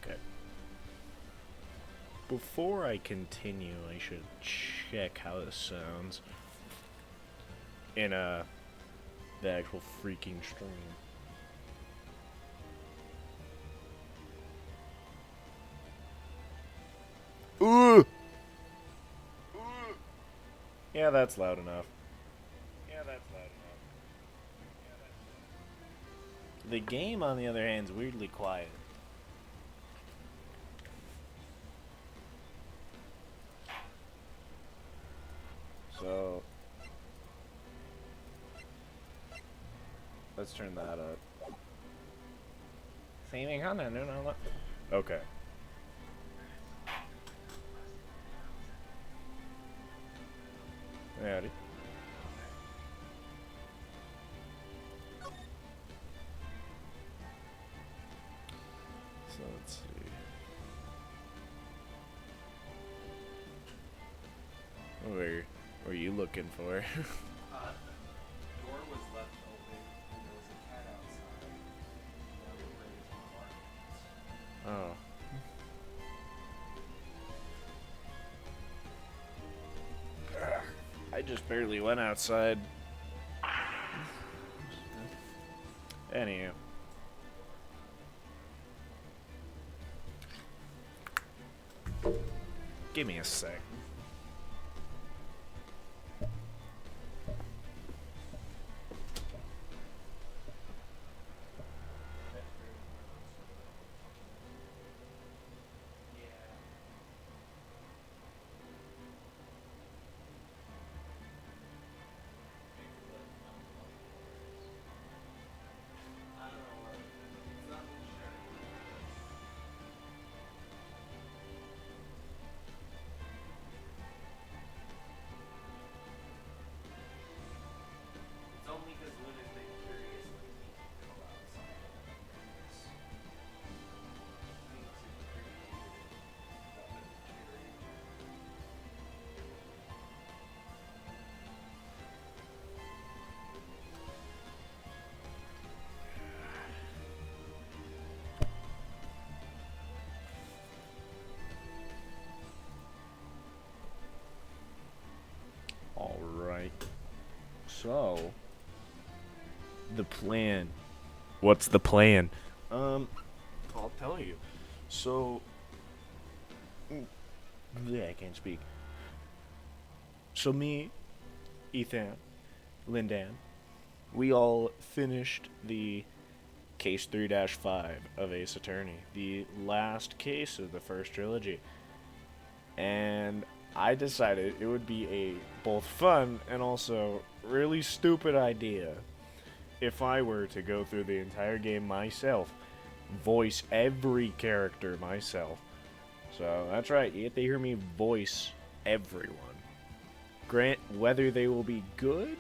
Okay. Before I continue, I should check how this sounds in the actual freaking stream. Ooh! Yeah, that's loud enough. The game, on the other hand, is weirdly quiet. So, let's turn that up. Saving content, no. Okay. Howdy. So let's see. What were you looking for? Door was left open and there was a cat outside. Now we're ready to Oh. I just barely went outside. Anywho. Give me a sec. It's only because Lynn has been curious when he can go outside. Things are created and curious. Alright. So, the plan. What's the plan? I'll tell you. So, yeah, I can't speak. So me, Ethan, Lindan, we all finished the case 3-5 of Ace Attorney, the last case of the first trilogy. And I decided it would be a both fun and also really stupid idea if I were to go through the entire game myself, voice every character myself. So that's right, you get to hear me voice everyone. Grant, whether they will be good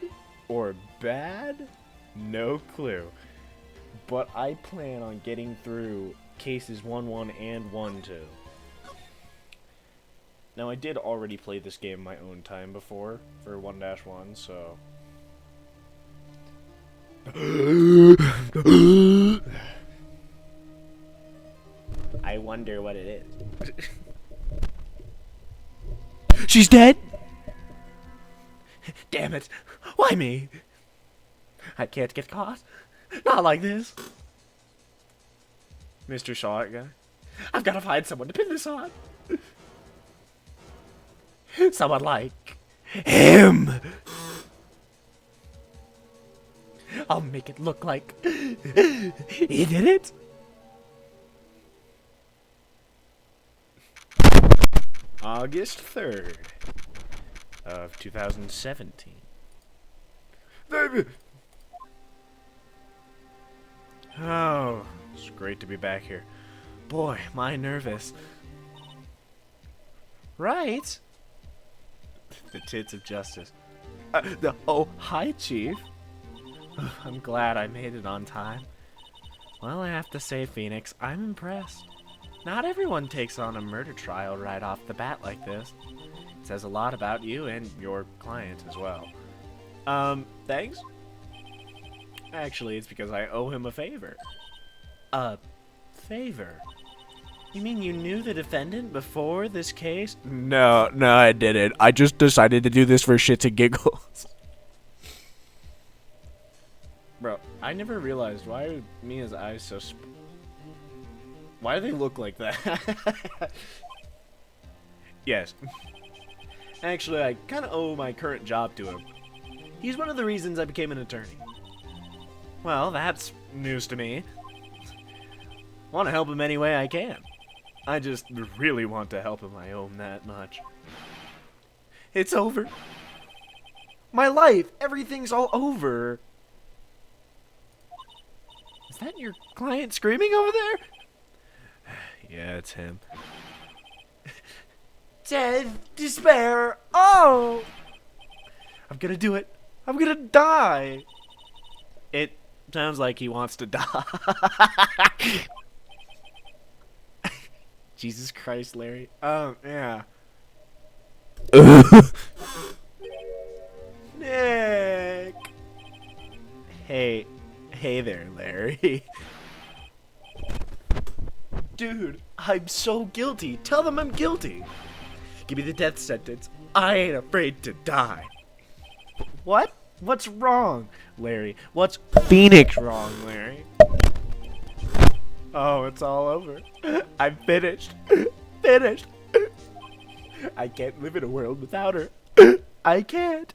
or bad, no clue. But I plan on getting through cases 1-1 and 1-2. Now, I did already play this game my own time before for 1-1, so... I wonder what it is. She's dead? Damn it. Why me? I can't get caught. Not like this. Mr. Shot guy. I've got to find someone to pin this on. Someone like him. I'll make it look like he did it. August 3rd of 2017. David! Oh, it's great to be back here. Boy, am I nervous. Right? The tits of justice. Oh, hi, Chief. I'm glad I made it on time. Well, I have to say, Phoenix, I'm impressed. Not everyone takes on a murder trial right off the bat like this. It says a lot about you and your client as well. Thanks? Actually, it's because I owe him a favor. A favor? You mean you knew the defendant before this case? No, I didn't. I just decided to do this for shits and giggles. Bro, I never realized why are Mia's eyes so why do they look like that? Yes. Actually, I kind of owe my current job to him. He's one of the reasons I became an attorney. Well, that's news to me. Want to help him any way I can. I just really want to help him. I owe him that much. It's over. My life, everything's all over. Is that your client screaming over there? Yeah, it's him. Death, despair, oh! I'm gonna do it. I'm gonna die. It sounds like he wants to die. Jesus Christ, Larry. Yeah. Nick. Hey there, Larry. Dude, I'm so guilty. Tell them I'm guilty. Give me the death sentence. I ain't afraid to die. What? What's wrong, Larry? What's Phoenix wrong, Larry? Oh, it's all over. I'm finished. Finished. I can't live in a world without her. I can't.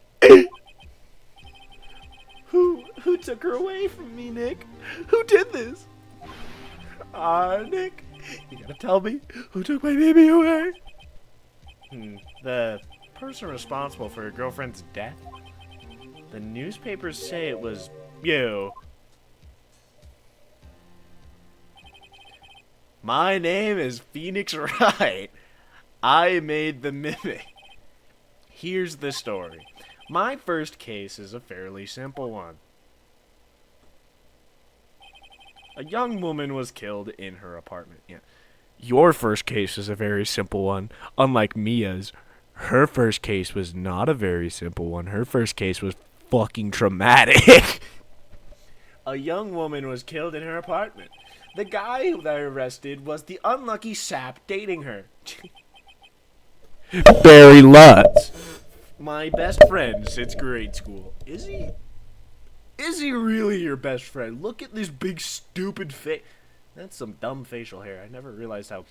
Who took her away from me, Nick? Who did this? Nick, you gotta tell me who took my baby away. The person responsible for your girlfriend's death? The newspapers say it was you. My name is Phoenix Wright. I made the mimic. Here's the story. My first case is a fairly simple one. A young woman was killed in her apartment. Yeah. Your first case is a very simple one. Unlike Mia's, her first case was not a very simple one. Her first case was fucking traumatic. A young woman was killed in her apartment. The guy that I arrested was the unlucky sap dating her. Barry Lutz. My best friend since grade school. Is he? Is he really your best friend? Look at this big stupid face. That's some dumb facial hair. I never realized how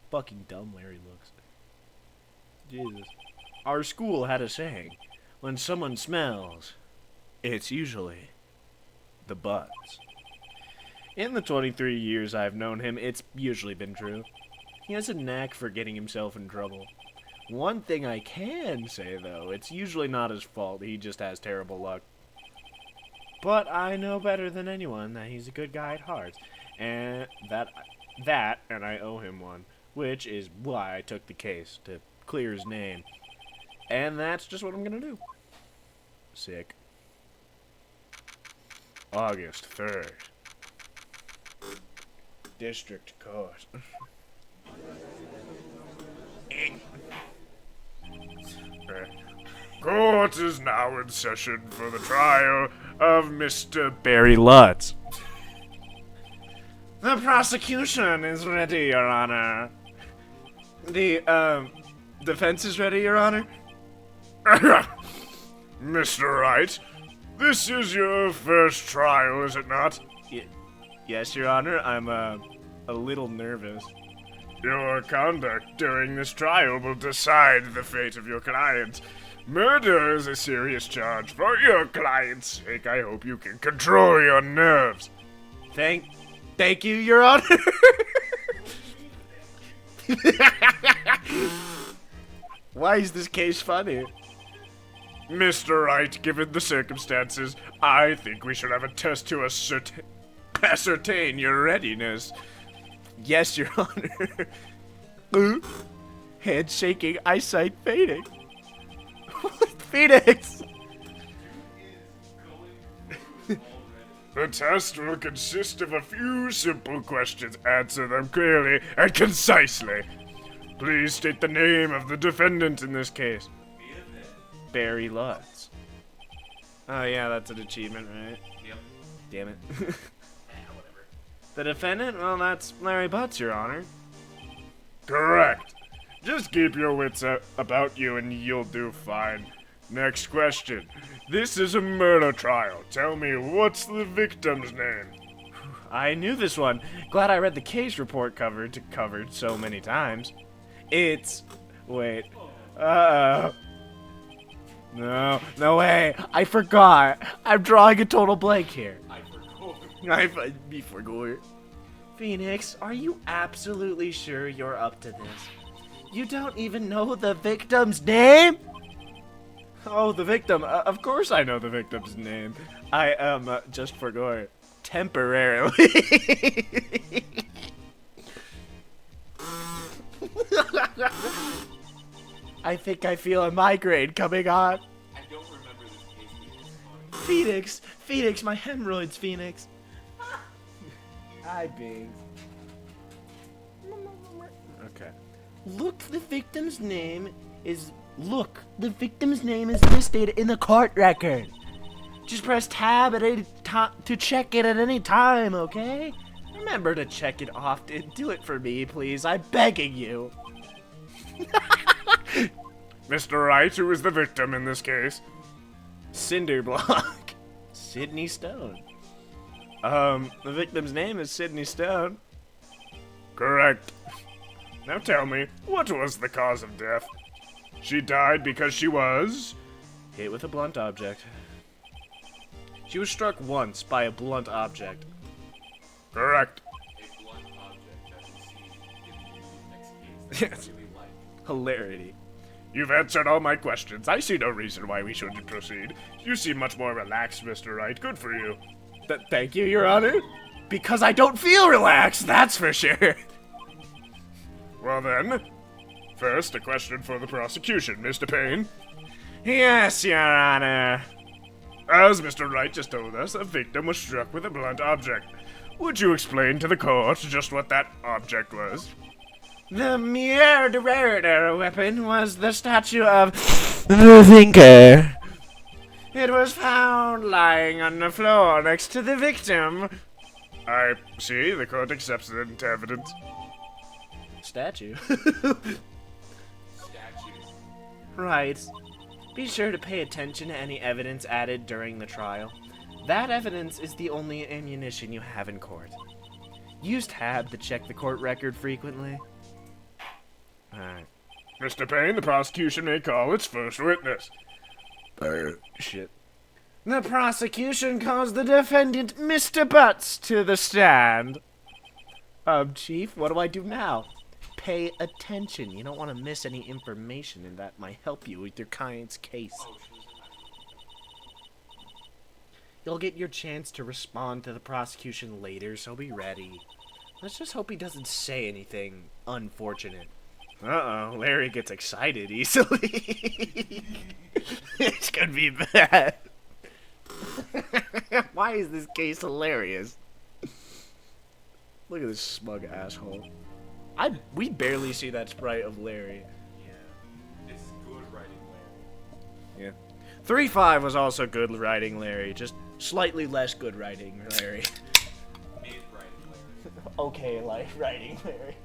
fucking dumb Larry looks. Jesus. Our school had a saying. When someone smells, it's usually the butts. In the 23 years I've known him, it's usually been true. He has a knack for getting himself in trouble. One thing I can say, though, it's usually not his fault. He just has terrible luck. But I know better than anyone that he's a good guy at heart. And and I owe him one. Which is why I took the case, to clear his name. And that's just what I'm gonna do. Sick. August 3rd. District Court. Court is now in session for the trial of Mr. Barry Lutz. The prosecution is ready, Your Honor. The, defense is ready, Your Honor? Mr. Wright, this is your first trial, is it not? Yes, Your Honor. I'm, a little nervous. Your conduct during this trial will decide the fate of your client. Murder is a serious charge. For your client's sake, I hope you can control your nerves. Thank you, Your Honor. Why is this case funny? Mr. Wright, given the circumstances, I think we should have a test to ascertain your readiness. Yes, Your Honor. Hand shaking, eyesight fading. Phoenix! The test will consist of a few simple questions. Answer them clearly and concisely. Please state the name of the defendant in this case. Barry Lutz. Oh yeah, that's an achievement, right? Yep. Damn it. The defendant? Well, that's Larry Butts, Your Honor. Correct. Just keep your wits about you and you'll do fine. Next question. This is a murder trial. Tell me, what's the victim's name? I knew this one. Glad I read the case report covered so many times. It's... Wait. No way. I forgot. I'm drawing a total blank here. I forgot. Phoenix, are you absolutely sure you're up to this? You don't even know the victim's name? Oh, the victim. Of course I know the victim's name. I, just forgot. Temporarily. I think I feel a migraine coming on. I don't remember this case being this funny. Phoenix, my hemorrhoids, Phoenix. Hi, Bing. Okay. The victim's name is listed in the court record. Just press tab at any time to check it at any time, okay? Remember to check it often. Do it for me, please. I'm begging you. Mr. Wright, who is the victim in this case? Cinderblock. Sydney Stone. The victim's name is Sydney Stone. Correct. Now tell me, what was the cause of death? She died because she was... Hit with a blunt object. She was struck once by a blunt object. Correct. A blunt object, as you see in the next case, that I really like. Hilarity. You've answered all my questions. I see no reason why we shouldn't proceed. You seem much more relaxed, Mr. Wright. Good for you. Thank you, Your Honor. Because I don't feel relaxed, that's for sure. Well then, first a question for the prosecution, Mr. Payne. Yes, Your Honor. As Mr. Wright just told us, a victim was struck with a blunt object. Would you explain to the court just what that object was? The murder weapon was the statue of the Thinker. It was found lying on the floor next to the victim. I see. The court accepts it into evidence. Statue. Statue. Right. Be sure to pay attention to any evidence added during the trial. That evidence is the only ammunition you have in court. Use tab to check the court record frequently. Alright. Mr. Payne, the prosecution may call its first witness. Shit. The prosecution calls the defendant, Mr. Butts, to the stand. Chief, what do I do now? Pay attention. You don't want to miss any information, and that might help you with your client's case. You'll get your chance to respond to the prosecution later, so be ready. Let's just hope he doesn't say anything unfortunate. Uh-oh, Larry gets excited easily. This could be bad. Why is this case hilarious? Look at this smug asshole. We barely see that sprite of Larry. Yeah. It's good writing, Larry. Yeah. 3-5 was also good writing Larry, just slightly less good writing Larry. Mid writing, Larry. Okay, like writing Larry.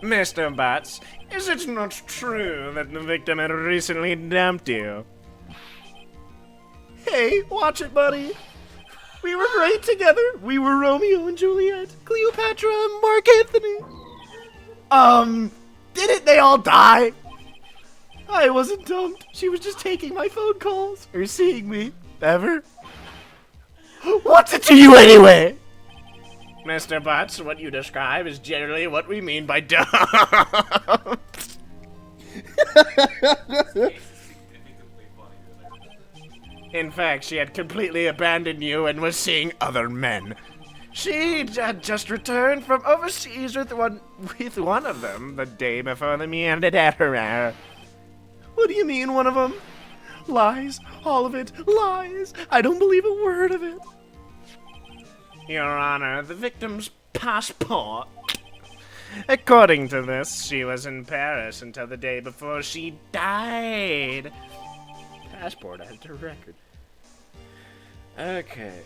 Mr. Butts, is it not true that the victim had recently dumped you? Hey, watch it, buddy. We were great together. We were Romeo and Juliet, Cleopatra and Mark Anthony. Didn't they all die? I wasn't dumped. She was just taking my phone calls or seeing me. Ever? What's it to you anyway? Mr. Butts, what you describe is generally what we mean by dumped. In fact, she had completely abandoned you and was seeing other men. She had just returned from overseas with one of them the day before the meandered at her. What do you mean, one of them? Lies. All of it. Lies. I don't believe a word of it. Your Honor, the victim's passport. According to this, she was in Paris until the day before she died. Passport added to record. Okay.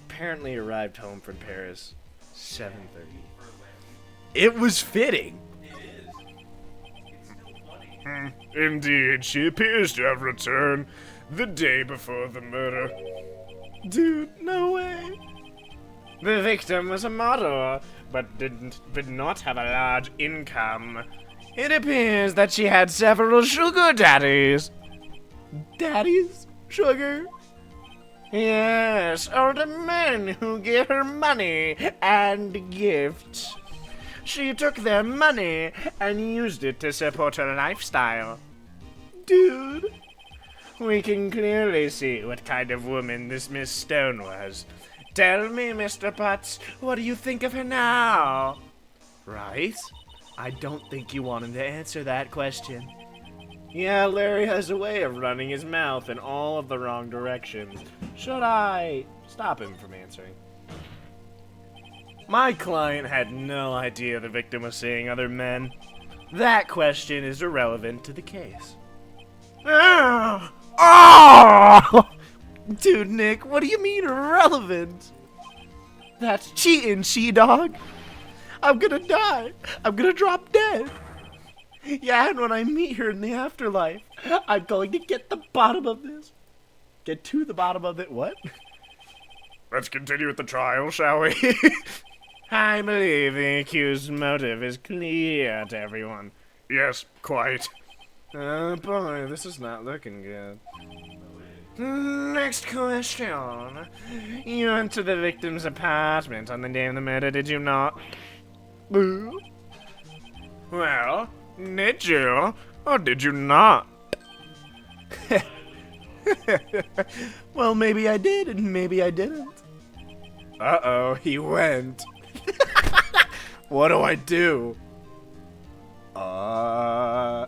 apparently arrived home from Paris 7:30. It was fitting. Indeed, she appears to have returned the day before the murder. Dude, no way. The victim was a model, but did not have a large income. It appears that she had several sugar daddies. Daddies? Sugar? Yes, older men who gave her money and gifts. She took their money and used it to support her lifestyle. Dude, we can clearly see what kind of woman this Miss Stone was. Tell me, Mr. Potts, what do you think of her now? Right? I don't think you wanted to answer that question. Yeah, Larry has a way of running his mouth in all of the wrong directions. Should I stop him from answering? My client had no idea the victim was seeing other men. That question is irrelevant to the case. Oh! Dude, Nick, what do you mean irrelevant? That's cheating, she-dog. I'm gonna die. I'm gonna drop dead. Yeah, and when I meet her in the afterlife, I'm going to get the bottom of this. Get to the bottom of it, what? Let's continue with the trial, shall we? I believe the accused's motive is clear to everyone. Yes, quite. Oh boy, this is not looking good. Next question. You went to the victim's apartment on the day of the murder, did you not? Well, did you, or did you not? Well, maybe I did, and maybe I didn't. Uh-oh, he went. What do I do? Oh,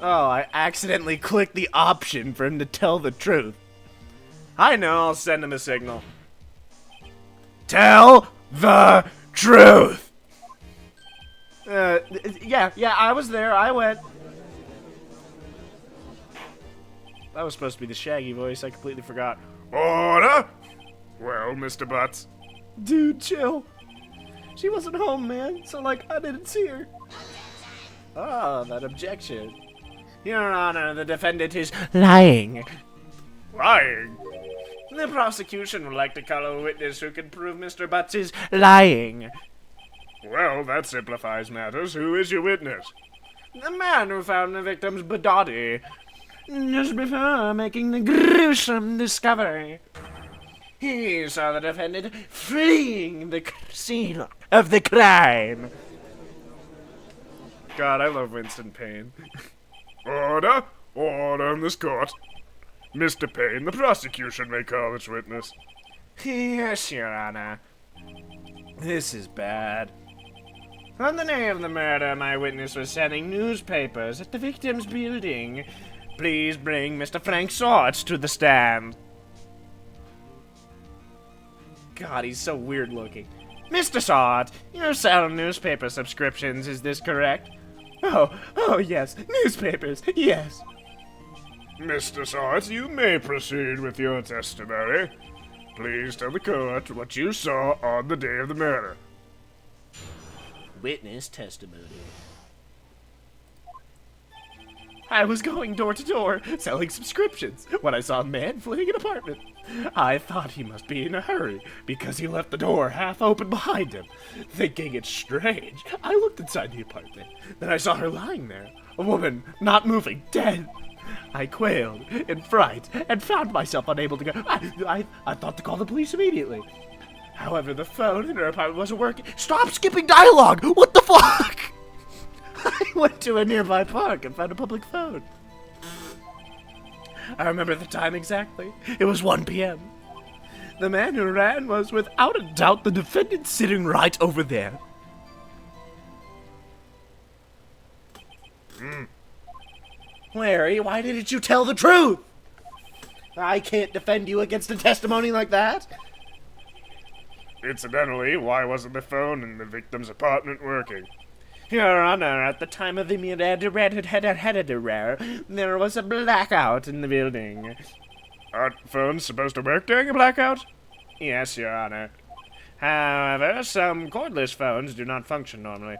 I accidentally clicked the option for him to tell the truth. I know, I'll send him a signal. Tell the truth! Yeah, I was there, I went. That was supposed to be the Shaggy voice, I completely forgot. Order! Well, Mr. Butts. Dude, chill. She wasn't home, man, so, like, I didn't see her. Ah, that objection. Your Honor, the defendant is lying. Lying? The prosecution would like to call a witness who can prove Mr. Butts is lying. Well, that simplifies matters. Who is your witness? The man who found the victim's body just before making the gruesome discovery. He saw the defendant fleeing the scene of the crime. God, I love Winston Payne. Order! Order in this court. Mr. Payne, the prosecution may call its witness. Yes, Your Honor. This is bad. On the day of the murder, my witness was selling newspapers at the victim's building. Please bring Mr. Frank Swartz to the stand. God, he's so weird looking. Mr. Swartz, you sell newspaper subscriptions, is this correct? Oh, yes, newspapers, yes. Mr. Swartz, you may proceed with your testimony. Please tell the court what you saw on the day of the murder. Witness testimony. I was going door to door, selling subscriptions, when I saw a man fleeing an apartment. I thought he must be in a hurry, because he left the door half open behind him. Thinking it strange, I looked inside the apartment. Then I saw her lying there, a woman, not moving, dead. I quailed in fright and found myself unable to go. I thought to call the police immediately. However, the phone in her apartment wasn't working. Stop skipping dialogue! What the fuck? I went to a nearby park and found a public phone. I remember the time exactly. It was 1 p.m. The man who ran was, without a doubt, the defendant sitting right over there. Larry, why didn't you tell the truth? I can't defend you against a testimony like that. Incidentally, why wasn't the phone in the victim's apartment working? Your Honor, at the time of the murder, there was a blackout in the building. Aren't phones supposed to work during a blackout? Yes, Your Honor. However, some cordless phones do not function normally.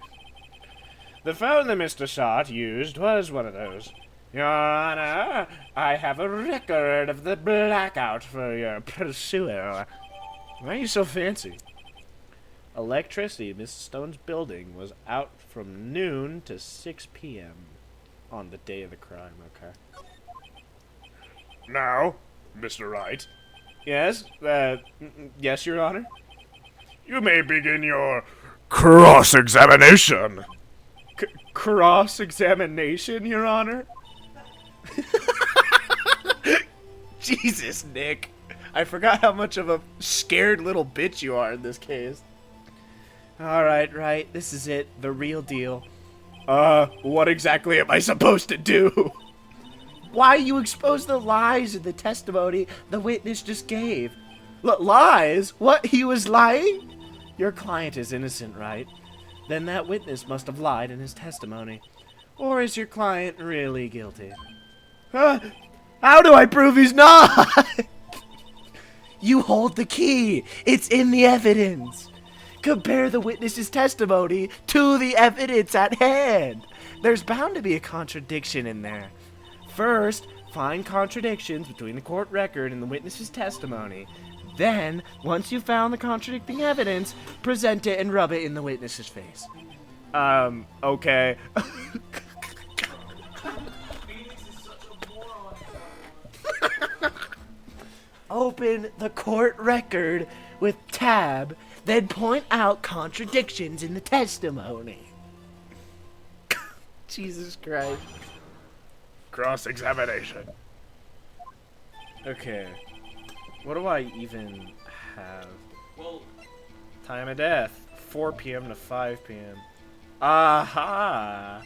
The phone that Mr. Sott used was one of those. Your Honor, I have a record of the blackout for your pursuer. Why are you so fancy? Electricity in Mrs. Stone's building was out from noon to 6 p.m. on the day of the crime, okay? Now, Mr. Wright, Yes, yes, Your Honor? you may begin your cross-examination. Cross-examination, Your Honor? Jesus, Nick. I forgot how much of a scared little bitch you are in this case. Alright, right, this is it, the real deal. What exactly am I supposed to do? Why you expose the lies in the testimony the witness just gave? Lies? What, he was lying? Your client is innocent, right? Then that witness must have lied in his testimony. Or is your client really guilty? How do I prove he's not? You hold the key. It's in the evidence. Compare the witness's testimony to the evidence at hand. There's bound to be a contradiction in there. First, find contradictions between the court record and the witness's testimony. Then, once you've found the contradicting evidence, present it and rub it in the witness's face. Okay. Phoenix is such a moron. Open the court record with tab, then point out contradictions in the testimony. Jesus Christ. Cross-examination. Okay. What do I even have? Well, Time of death, 4 p.m. to 5 p.m. Aha!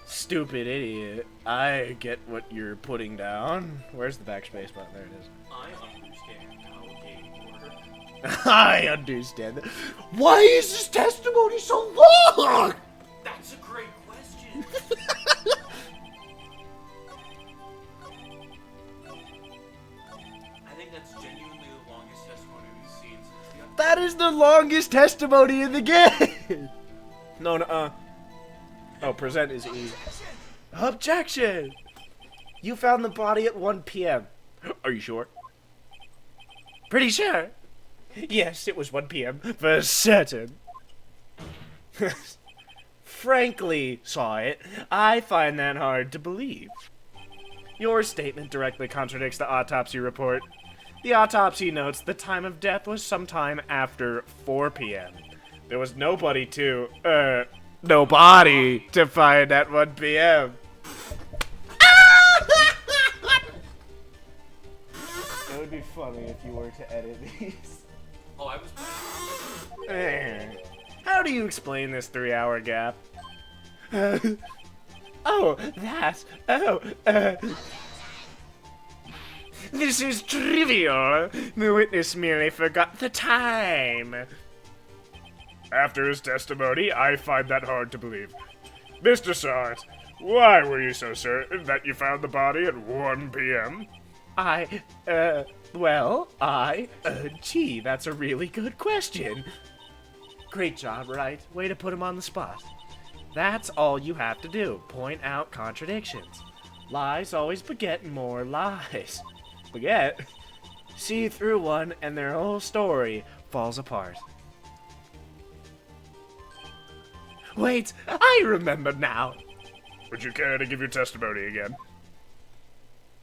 Stupid idiot. I get what you're putting down. Where's the backspace button? There it is. I understand how a game works. I understand that. Why is this testimony so long? That's a great question. I think that's genuinely the longest testimony we've seen since the That is the longest testimony in the game. No. Oh, present is E. Objection! You found the body at 1 p.m. Are you sure? Pretty sure. Yes, it was 1 p.m. For certain. Frankly, saw it. I find that hard to believe. Your statement directly contradicts the autopsy report. The autopsy notes the time of death was sometime after 4 p.m. There was nobody to find at 1 p.m. It would be funny if you were to edit these. Oh, I was. How do you explain this 3-hour gap? This is trivial. The witness merely forgot the time. After his testimony, I find that hard to believe. Mr. Sart, why were you so certain that you found the body at 1 p.m.? Gee, that's a really good question. Great job, Wright. Way to put him on the spot. That's all you have to do. Point out contradictions. Lies always beget more lies. Beget? See through one and their whole story falls apart. Wait, I remember now. Would you care to give your testimony again?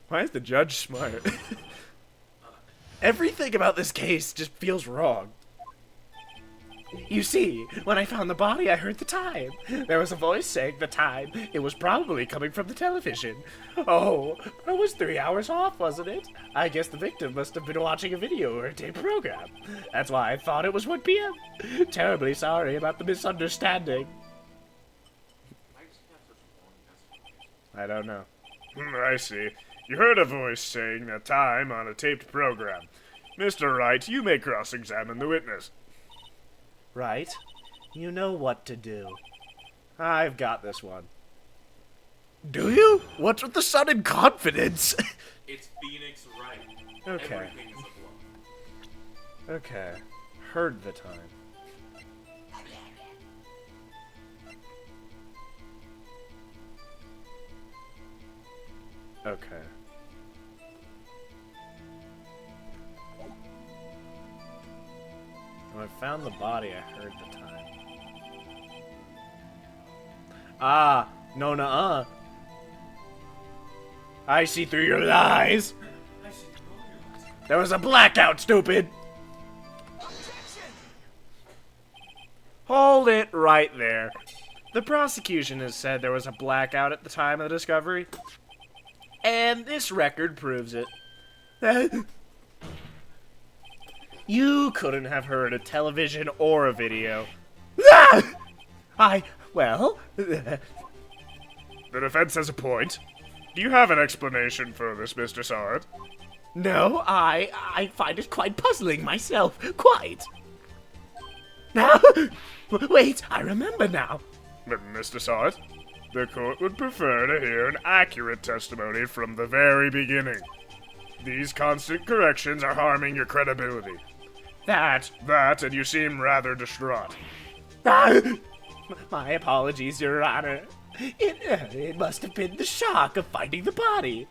Why is the judge smart? Everything about this case just feels wrong. You see, when I found the body, I heard the time. There was a voice saying the time. It was probably coming from the television. Oh, but it was 3 hours off, wasn't it? I guess the victim must have been watching a video or a tape program. That's why I thought it was 1 p.m. Terribly sorry about the misunderstanding. I don't know. I see. You heard a voice saying the time on a taped program. Mr. Wright, you may cross-examine the witness. Right? You know what to do. I've got this one. Do you? What's with the sudden confidence? It's Phoenix Wright. Okay. Everything is a bluff. Okay. Heard the time. Okay. When I found the body, I heard the time. Ah, no, nuh-uh. I see through your lies. I should know you. There was a blackout, stupid. Hold it right there. The prosecution has said there was a blackout at the time of the discovery. And this record proves it. You couldn't have heard a television or a video. Well... The defense has a point. Do you have an explanation for this, Mr. Sard? No, I find it quite puzzling myself. Quite. Now, wait, I remember now. Mr. Sard, the court would prefer to hear an accurate testimony from the very beginning. These constant corrections are harming your credibility. That, and you seem rather distraught. My apologies, Your Honor. It must have been the shock of finding the body.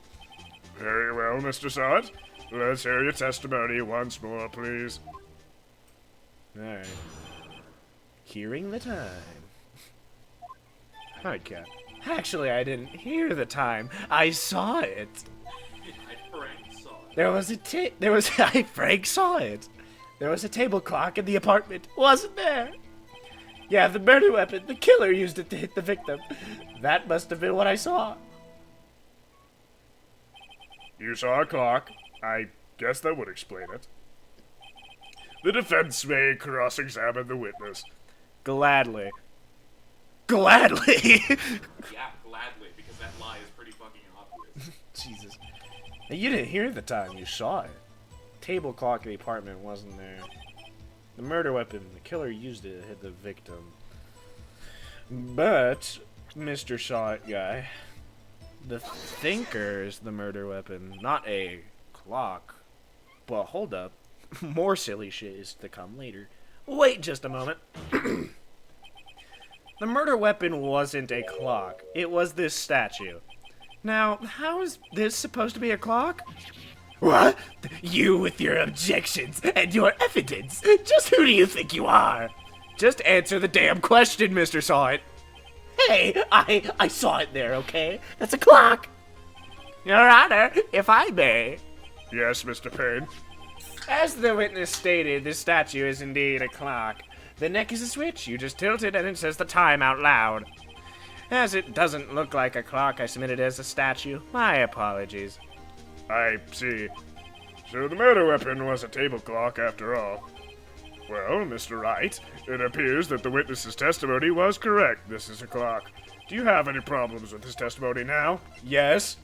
Very well, Mr. Sard. Let's hear your testimony once more, please. Alright. Hearing the time. Okay. Actually, I didn't hear the time. I saw it. Frank saw it. Frank saw it. There was a table clock in the apartment, wasn't there? Yeah, the murder weapon. The killer used it to hit the victim. That must have been what I saw. You saw a clock. I guess that would explain it. The defense may cross-examine the witness. Gladly. Gladly? Yeah, gladly, because that lie is pretty fucking obvious. Jesus. Now, you didn't hear the time, you saw it. Table clock in the apartment wasn't there. The murder weapon, the killer used it to hit the victim. But, Mr. Saw It guy, the thinker is the murder weapon, not a clock. But hold up, more silly shit is to come later. Wait just a moment. The murder weapon wasn't a clock, it was this statue. Now, how is this supposed to be a clock? What? You with your objections and your evidence. Just who do you think you are? Just answer the damn question, Mr. Saw It. Hey, I saw it there, okay? That's a clock. Your Honor, if I may. Yes, Mr. Payne. As the witness stated, this statue is indeed a clock. The neck is a switch. You just tilt it and it says the time out loud. As it doesn't look like a clock, I submit it as a statue. My apologies. I see. So the murder weapon was a table clock after all. Well, Mr. Wright, it appears that the witness's testimony was correct. This is a clock. Do you have any problems with his testimony now? Yes.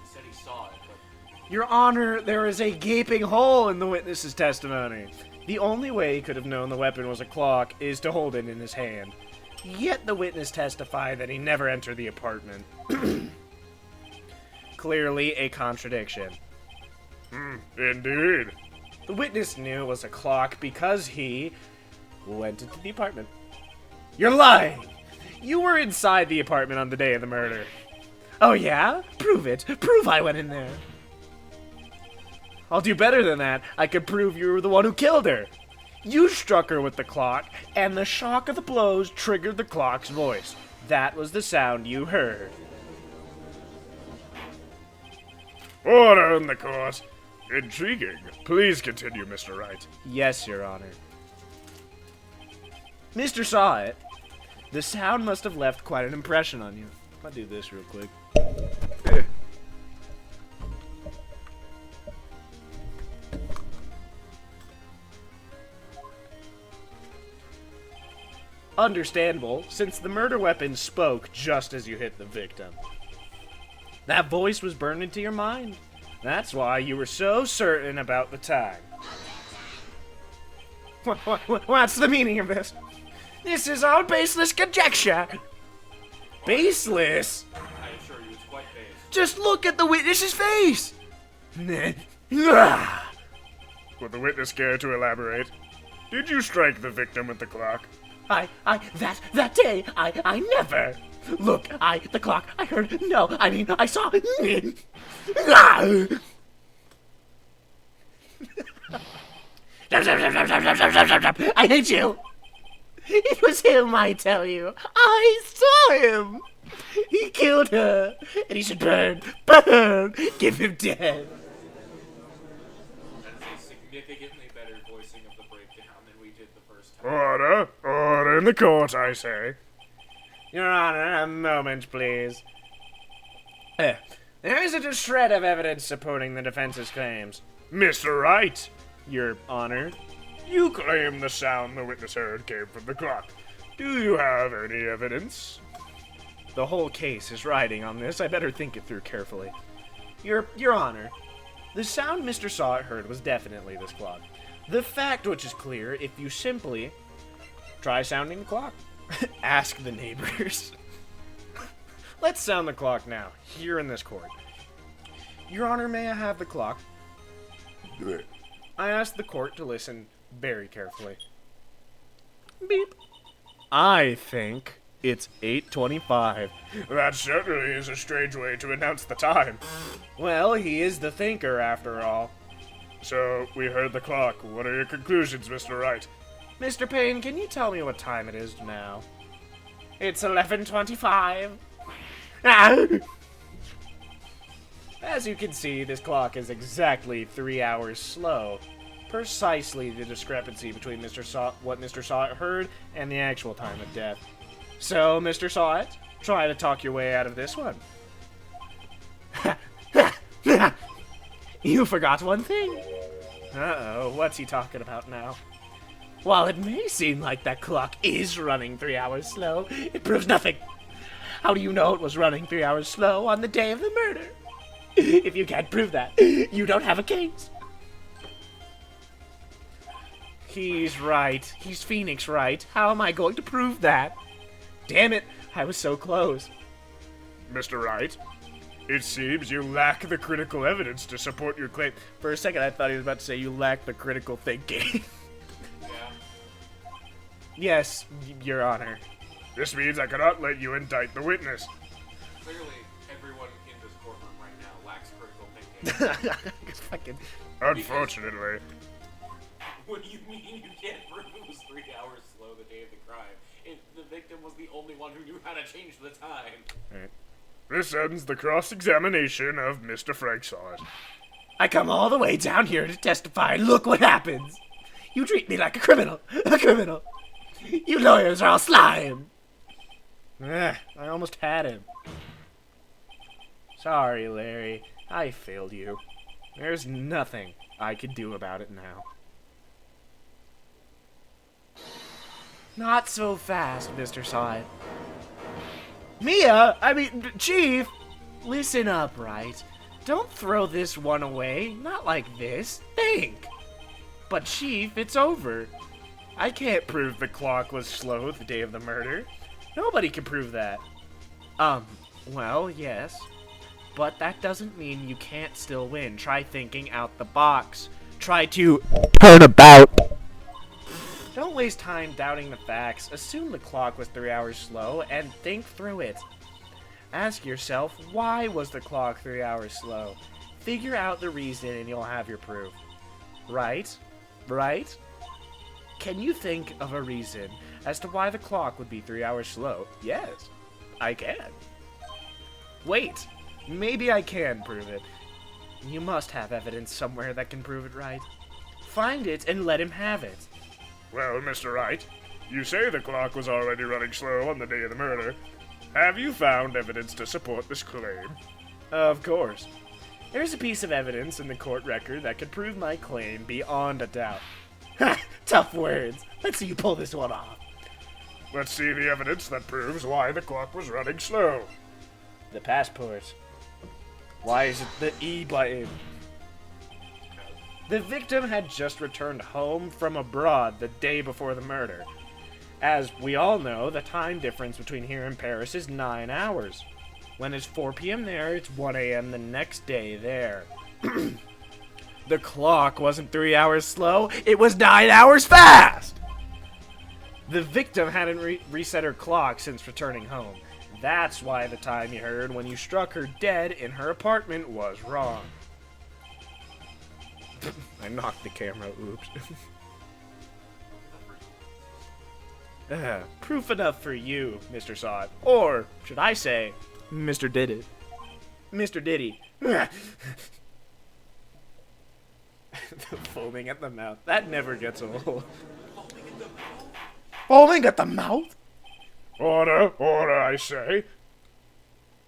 He said he saw it, but Your Honor, there is a gaping hole in the witness's testimony. The only way he could have known the weapon was a clock is to hold it in his hand. Yet the witness testified that he never entered the apartment. Clearly a contradiction. Indeed. The witness knew it was a clock because he went into the apartment. You're lying! You were inside the apartment on the day of the murder. Oh yeah? Prove it. Prove I went in there. I'll do better than that. I could prove you were the one who killed her. You struck her with the clock, and the shock of the blows triggered the clock's voice. That was the sound you heard. Order in the court. Intriguing. Please continue, Mr. Wright. Yes, Your Honor. Mr. Saw It. The sound must have left quite an impression on you. I'll do this real quick. Understandable, since the murder weapon spoke just as you hit the victim. That voice was burned into your mind. That's why you were so certain about the time. What's the meaning of this? This is all baseless conjecture. Baseless? I assure Just look at the witness's face! Would the witness care to elaborate? Did you strike the victim with the clock? That day, I never. Look, the clock, I heard, no, I mean, I saw. I hate you. It was him, I tell you. I saw him. He killed her, and he should burn, give him death. That's a significantly better voicing of the breakdown than we did the first time. Order in the court, I say. Your Honor, a moment, please. There isn't a shred of evidence supporting the defense's claims. Mr. Wright, Your Honor. you claim the sound the witness heard came from the clock. Do you have any evidence? The whole case is riding on this. I better think it through carefully. Your Honor, the sound Mr. Sawit heard was definitely this clock. The fact which is clear if you simply try sounding the clock. Ask the neighbors. Let's sound the clock now, here in this court. Your Honor, may I have the clock? Good. I ask the court to listen very carefully. Beep. I think it's 8:25. That certainly is a strange way to announce the time. Well, he is the thinker, after all. So, we heard the clock. What are your conclusions, Mr. Wright? Mr. Payne, can you tell me what time it is now? It's 11:25. As you can see, this clock is exactly 3 hours slow. Precisely the discrepancy between what Mr. Sawit heard and the actual time of death. So, Mr. Sawit, try to talk your way out of this one. You forgot one thing. Uh-oh, what's he talking about now? While it may seem like that clock is running 3 hours slow, it proves nothing. How do you know it was running 3 hours slow on the day of the murder? If you can't prove that, you don't have a case. He's right. He's Phoenix right. How am I going to prove that? Damn it, I was so close. Mr. Wright, it seems you lack the critical evidence to support your claim. For a second, I thought he was about to say you lack the critical thinking. Yeah. Yes, Your Honor. This means I cannot let you indict the witness. Clearly, everyone in this courtroom right now lacks critical thinking. Fucking. Unfortunately. What do you mean you can't prove it was 3 hours slow the day of the crime? If the victim was the only one who knew how to change the time. Right. This ends the cross-examination of Mr. Frank Sawit. I come all the way down here to testify, and look what happens. You treat me like a criminal. A criminal. You lawyers are all slime. I almost had him. Sorry, Larry. I failed you. There's nothing I could do about it now. Not so fast, Mr. Sawit. Chief! Listen up, right? Don't throw this one away. Not like this. Think. But, Chief, it's over. I can't prove the clock was slow the day of the murder. Nobody can prove that. Well, yes. But that doesn't mean you can't still win. Try thinking out the box. Try to Turnabout. Don't waste time doubting the facts. Assume the clock was 3 hours slow and think through it. Ask yourself, why was the clock 3 hours slow? Figure out the reason and you'll have your proof. Right? Right? Can you think of a reason as to why the clock would be 3 hours slow? Yes, I can. Wait, maybe I can prove it. You must have evidence somewhere that can prove it, right? Find it and let him have it. Well, Mr. Wright, you say the clock was already running slow on the day of the murder. Have you found evidence to support this claim? Of course. There's a piece of evidence in the court record that could prove my claim beyond a doubt. Ha! Tough words. Let's see you pull this one off. Let's see the evidence that proves why the clock was running slow. The passport. Why is it the E button? The victim had just returned home from abroad the day before the murder. As we all know, the time difference between here and Paris is 9 hours. When it's 4 p.m. there, it's 1 a.m. the next day there. The clock wasn't 3 hours slow, it was 9 hours fast! The victim hadn't reset her clock since returning home. That's why the time you heard when you struck her dead in her apartment was wrong. I knocked the camera, oops. Proof enough for you, Mr. Saw It. Or, should I say, Mr. Did It. Mr. Diddy. The foaming at the mouth. That never gets old. Foaming at the mouth? Order, I say.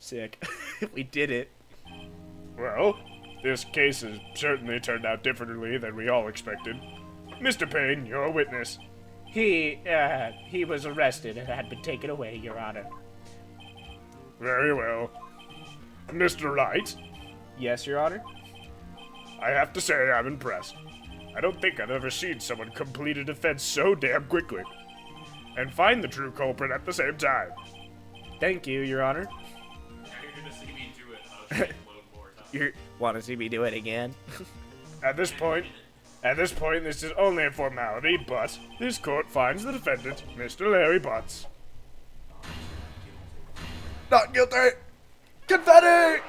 Sick. We did it. Well, this case has certainly turned out differently than we all expected. Mr. Payne, you're a witness. He was arrested and had been taken away, Your Honor. Very well. Mr. Light, Yes, Your Honor? I have to say I'm impressed. I don't think I've ever seen someone complete a defense so damn quickly. And find the true culprit at the same time. Thank you, Your Honor. You're gonna see me do it load more times. You want to see me do it again? At this point, this is only a formality, but this court finds the defendant, Mr. Larry Butts. Not guilty! Confetti!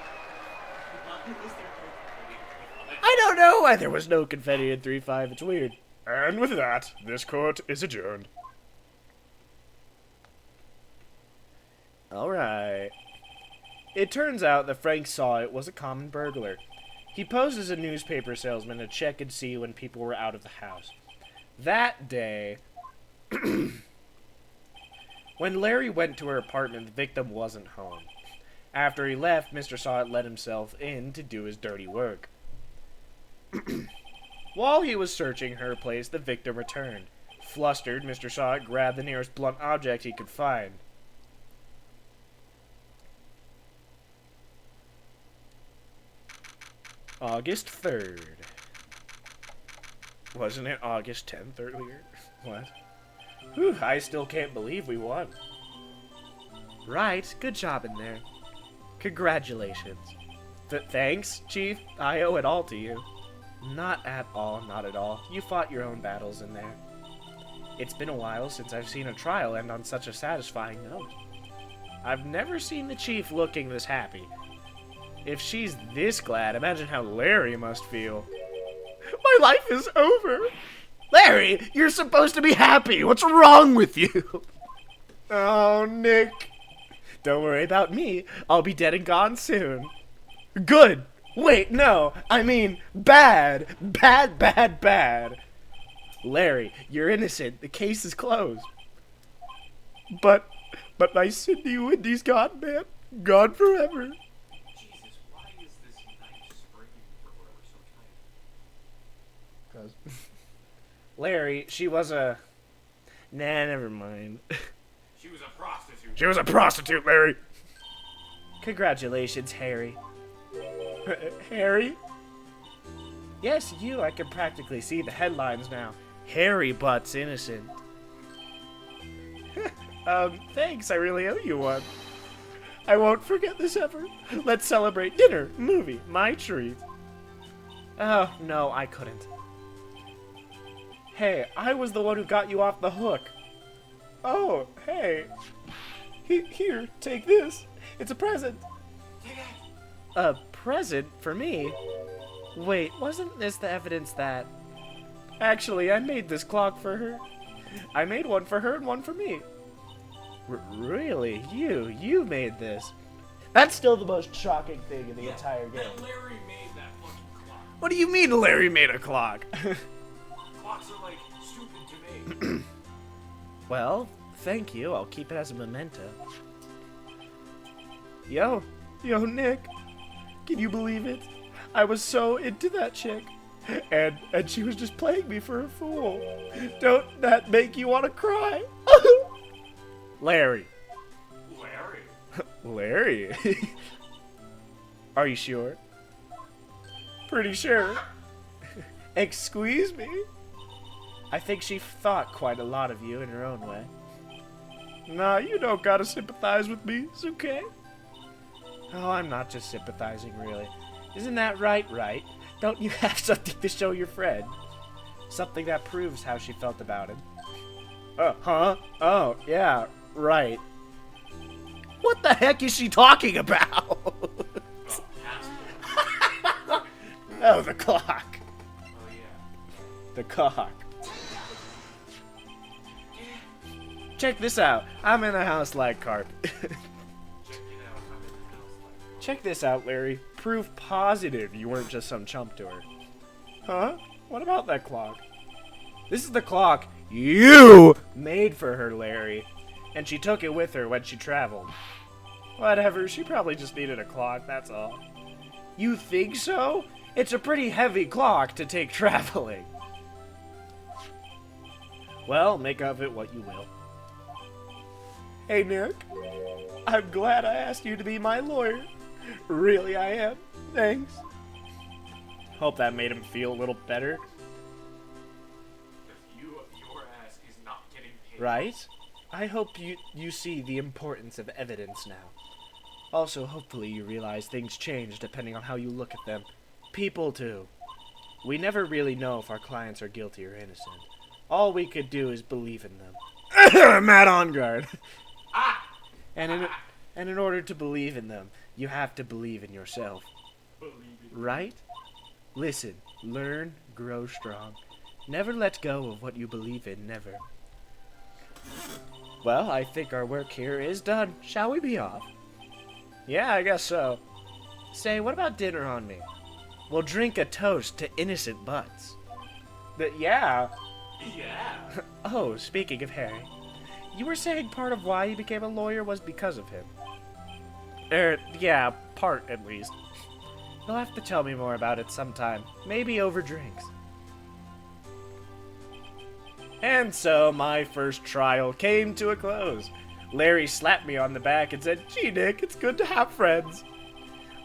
I don't know why there was no confetti in 3-5. It's weird. And with that, this court is adjourned. Alright. It turns out that Frank Saw It was a common burglar. He posed as a newspaper salesman to check and see when people were out of the house. That day, when Larry went to her apartment, the victim wasn't home. After he left, Mr. Saw It let himself in to do his dirty work. While he was searching her place, the victim returned. Flustered, Mr. Saw It grabbed the nearest blunt object he could find. August 3rd. Wasn't it August 10th earlier? What? Whew, I still can't believe we won. Right, good job in there. Congratulations. Thanks, Chief. I owe it all to you. Not at all, not at all. You fought your own battles in there. It's been a while since I've seen a trial end on such a satisfying note. I've never seen the Chief looking this happy. If she's this glad, imagine how Larry must feel. My life is over! Larry, you're supposed to be happy! What's wrong with you? Oh, Nick. Don't worry about me. I'll be dead and gone soon. Good! Wait, no! I mean, bad! Bad, bad, bad! Larry, you're innocent. The case is closed. But my Cindy Wendy's gone, man. Gone forever. Jesus, why is this knife springing for whoever so tight? Cause Larry, she was a... Nah, never mind. She was a prostitute. She was a prostitute, Larry. Congratulations, Harry. Harry? Yes, you. I can practically see the headlines now. Harry Butts innocent. Thanks. I really owe you one. I won't forget this ever. Let's celebrate dinner, movie, my treat. Oh, no, I couldn't. Hey, I was the one who got you off the hook. Oh, hey. Here, take this. It's a present. A present for me? Wait, wasn't this the evidence that... Actually, I made this clock for her. I made one for her and one for me. Really? You made this? That's still the most shocking thing in the entire game. That Larry made that fucking clock. What do you mean Larry made a clock? Clocks are like stupid to me. Well, thank you. I'll keep it as a memento. Yo, Nick. Can you believe it? I was so into that chick. And she was just playing me for a fool. Don't that make you want to cry? Larry. Larry? Are you sure? Pretty sure. Excuse me? I think she thought quite a lot of you in her own way. Nah, you don't gotta sympathize with me. It's okay. Oh, I'm not just sympathizing, really. Isn't that right? Don't you have something to show your friend? Something that proves how she felt about him. Huh? Oh, yeah, right. What the heck is she talking about? Oh, the clock. Oh, yeah. The cock. Check this out. I'm in a house like carp. Check this out, Larry. Proof positive you weren't just some chump to her. Huh? What about that clock? This is the clock you made for her, Larry. And she took it with her when she traveled. Whatever, she probably just needed a clock, that's all. You think so? It's a pretty heavy clock to take traveling. Well, make of it what you will. Hey, Nick. I'm glad I asked you to be my lawyer. Really, I am. Thanks. Hope that made him feel a little better. Your ass is not getting paid. Right? I hope you see the importance of evidence now. Also, hopefully you realize things change depending on how you look at them. People, too. We never really know if our clients are guilty or innocent. All we could do is believe in them. Matt on guard. And in order to believe in them, you have to believe in yourself. Right? Listen, learn, grow strong. Never let go of what you believe in, never. Well, I think our work here is done. Shall we be off? Yeah, I guess so. Say, what about dinner on me? We'll drink a toast to innocent butts. Yeah. Yeah. Oh, speaking of Harry, you were saying part of why he became a lawyer was because of him. Yeah, part at least. You'll have to tell me more about it sometime. Maybe over drinks. And so, my first trial came to a close. Larry slapped me on the back and said, "Gee, Nick, it's good to have friends."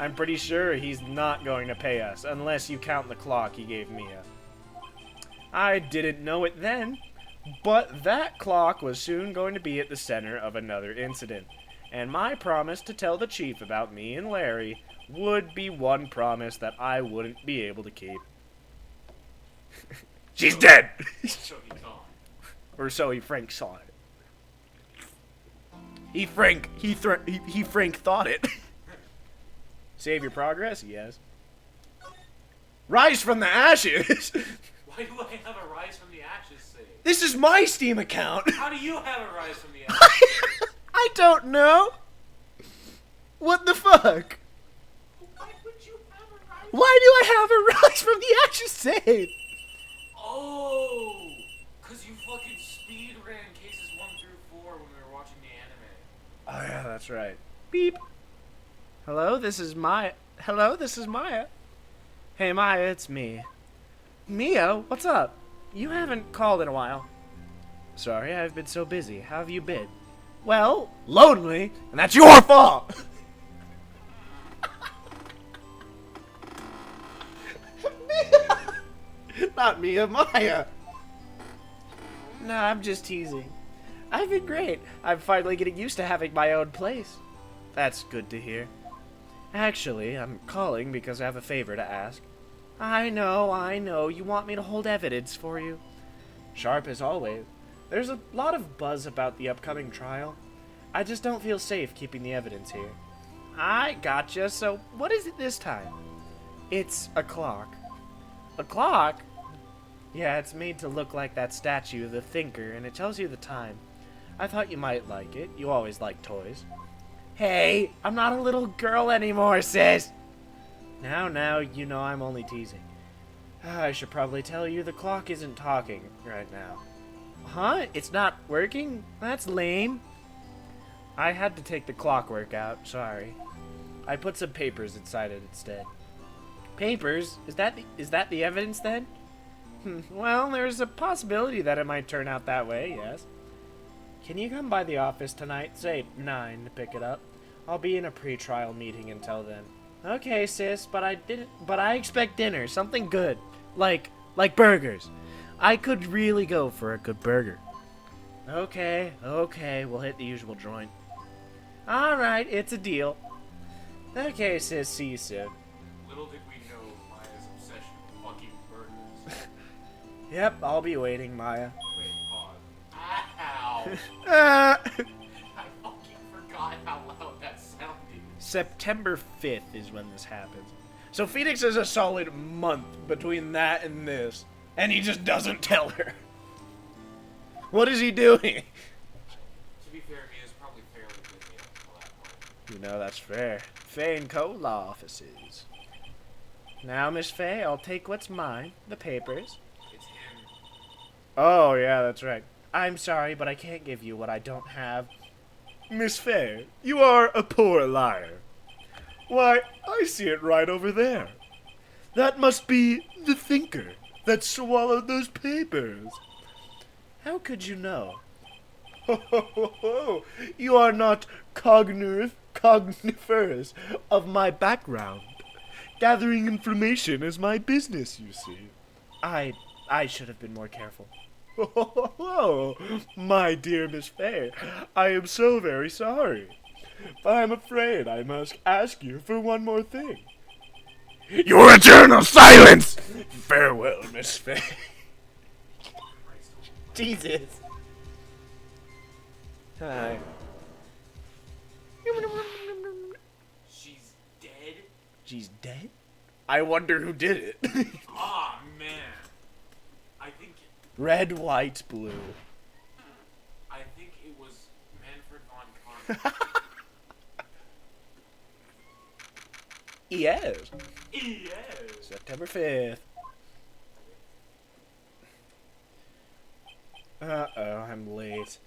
I'm pretty sure he's not going to pay us, unless you count the clock he gave Mia. I didn't know it then, but that clock was soon going to be at the center of another incident, and my promise to tell the chief about me and Larry would be one promise that I wouldn't be able to keep. She's dead! So he's on. Or so Frank saw it. Frank thought it. Save your progress? Yes. Rise from the ashes! Why do I have a rise from the ashes saved? This is my Steam account! How do you have a rise from the ashes saved? I don't know! What the fuck? Why would you have a rise? Why do I have a rise from the ashes saved? Oh! Because you fucking speed ran cases 1 through 4 when we were watching the anime. Oh yeah, that's right. Beep. Hello, this is Maya. Hey Maya, it's me. Mia, what's up? You haven't called in a while. Sorry, I've been so busy. How have you been? Well, lonely, and that's your fault! Not Mia, Maya! No, I'm just teasing. I've been great. I'm finally getting used to having my own place. That's good to hear. Actually, I'm calling because I have a favor to ask. I know. You want me to hold evidence for you. Sharp as always. There's a lot of buzz about the upcoming trial. I just don't feel safe keeping the evidence here. I gotcha. So, what is it this time? It's a clock. A clock? Yeah, it's made to look like that statue of the Thinker, and it tells you the time. I thought you might like it. You always like toys. Hey, I'm not a little girl anymore, sis! Now, you know I'm only teasing. I should probably tell you the clock isn't talking right now. Huh? It's not working? That's lame. I had to take the clockwork out, sorry. I put some papers inside it instead. Papers? Is that the evidence then? Well, there's a possibility that it might turn out that way, yes. Can you come by the office tonight, say 9, to pick it up? I'll be in a pre-trial meeting until then. Okay, sis, but I expect dinner, something good. Like burgers. I could really go for a good burger. Okay, we'll hit the usual joint. Alright, it's a deal. Okay, says Cecil. Little did we know Maya's obsession with fucking burgers. Yep, I'll be waiting, Maya. Wait, pause. Ow! Ah! I fucking forgot how loud that sounded. September 5th is when this happens. So Phoenix is a solid month between that and this, and he just doesn't tell her. What is he doing? To be fair, he is probably fairly busy up until that point. You know, that's fair. Faye and Co. law offices. Now, Miss Faye, I'll take what's mine, the papers. It's him. Oh, yeah, that's right. I'm sorry, but I can't give you what I don't have. Miss Faye, you are a poor liar. Why, I see it right over there. That must be the thinker that swallowed those papers. How could you know? Ho, ho, ho, ho. You are not cognizers of my background. Gathering information is my business, you see. I should have been more careful. Oh, my dear Miss Faye, I am so very sorry. But I'm afraid I must ask you for one more thing. Your eternal silence! Farewell, Miss Faye. Jesus. Hi. She's dead? She's dead? I wonder who did it. Ah, man. I think Red, white, blue. it was Manfred von Karma. Yes. Yes. September 5th. Uh-oh, I'm late.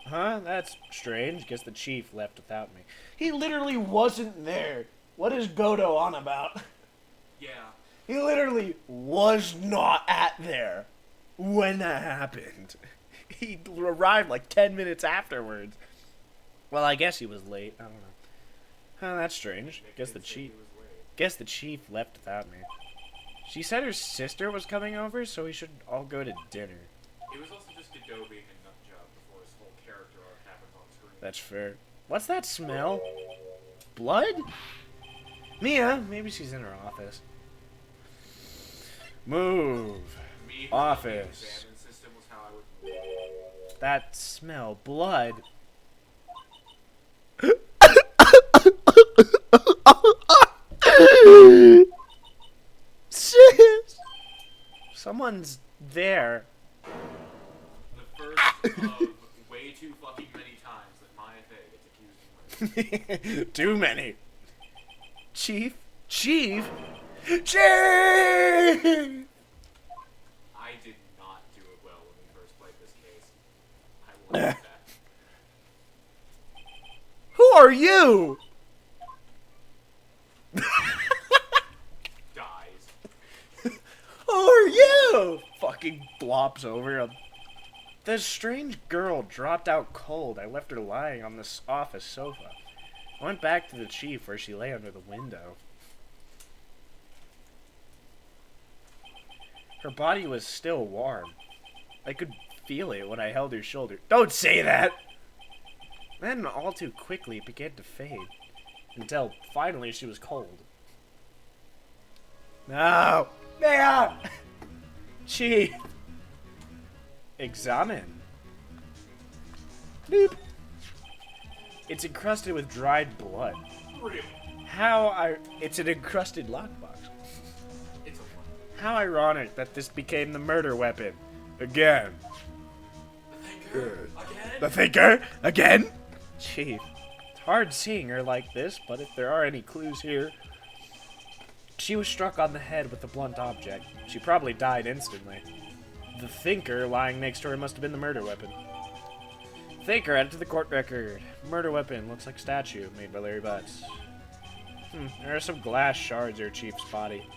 Huh? That's strange. Guess the chief left without me. He literally wasn't there. What is Godo on about? Yeah. He literally was not at there when that happened. He arrived like 10 minutes afterwards. Well, I guess he was late. I don't know. Huh, that's strange. Guess the chief left without me. She said her sister was coming over, so we should all go to dinner. It was also just Godot being a nut job before his whole character arc happened on screen. That's fair. What's that smell? Blood? Mia, maybe she's in her office. Move. Me, Office. The examine system was how I would. That smell. Blood. Sis! Someone's there. The first of way too fucking many times that Maya Fey gets accused of murder. Too many. Chief? Chief? Chief! I did not do it well when we first played this case. I will admit that. Who are you? Dies. Who are you? Fucking flops over. The strange girl dropped out cold. I left her lying on this office sofa. I went back to the chief where she lay under the window. Her body was still warm. I could feel it when I held her shoulder. Don't say that! Then, all too quickly, it began to fade. Until, finally, she was cold. No! Mia! Chief! Examine. Boop. It's encrusted with dried blood. Really? It's an encrusted lockbox. It's a one. How ironic that this became the murder weapon. Again. The thinker? Again? The thinker? Again? Chief, it's hard seeing her like this, but if there are any clues here... She was struck on the head with a blunt object. She probably died instantly. The thinker lying next to her must have been the murder weapon. Thinker added to the court record. Murder weapon looks like statue made by Larry Butts. There are some glass shards near Chief's body.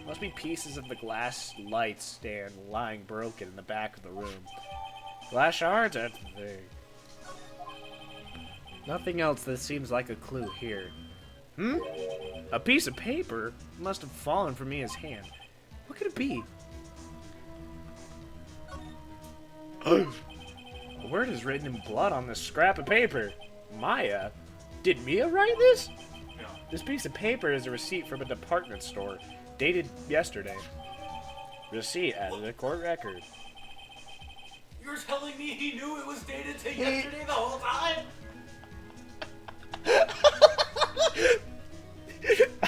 Must be pieces of the glass light stand lying broken in the back of the room. Glass shards? That's the thing. Nothing else that seems like a clue here. A piece of paper must have fallen from Mia's hand. What could it be? A word is written in blood on this scrap of paper. Maya? Did Mia write this? No. This piece of paper is a receipt from a department store, dated yesterday. Receipt added to court record. You're telling me he knew it was dated to yesterday the whole time?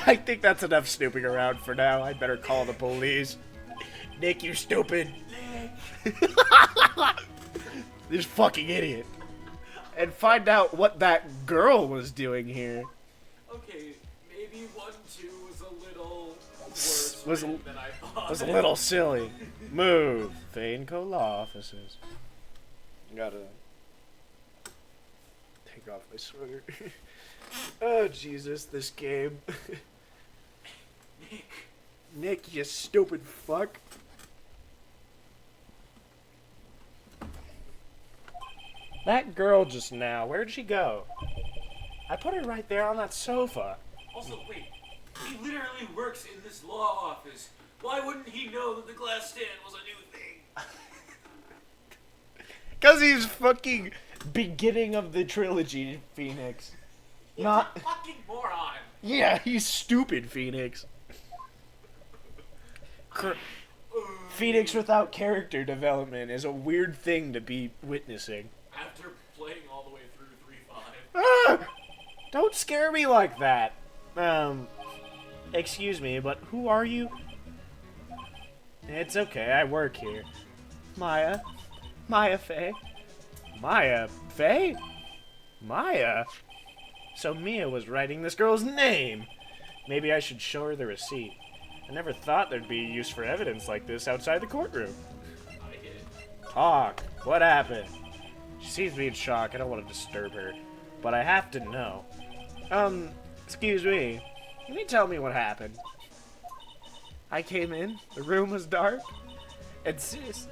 I think that's enough snooping around for now. I'd better call the police. Nick, you stupid. This fucking idiot. And find out what that girl was doing here. Okay, maybe 1-2 was a little worse than I thought. Was a little silly. Move. Vainco law offices. Gotta take off my sweater. Oh, Jesus, this game. Nick, you stupid fuck. That girl just now, where'd she go? I put her right there on that sofa. Also, wait, he literally works in this law office. Why wouldn't he know that the glass stand was a new thing? Because he's fucking beginning of the trilogy, Phoenix. He's Not... a fucking moron. Yeah, he's stupid, Phoenix. Phoenix without character development is a weird thing to be witnessing. After playing all the way through 3-5. Ah! Don't scare me like that. Excuse me, but who are you? It's okay, I work here. Maya Faye. Maya Faye? Maya? So Mia was writing this girl's name. Maybe I should show her the receipt. I never thought there'd be use for evidence like this outside the courtroom. I get it. Talk. What happened? She seems to be in shock. I don't want to disturb her. But I have to know. Excuse me. Can you tell me what happened? I came in. The room was dark. And sis.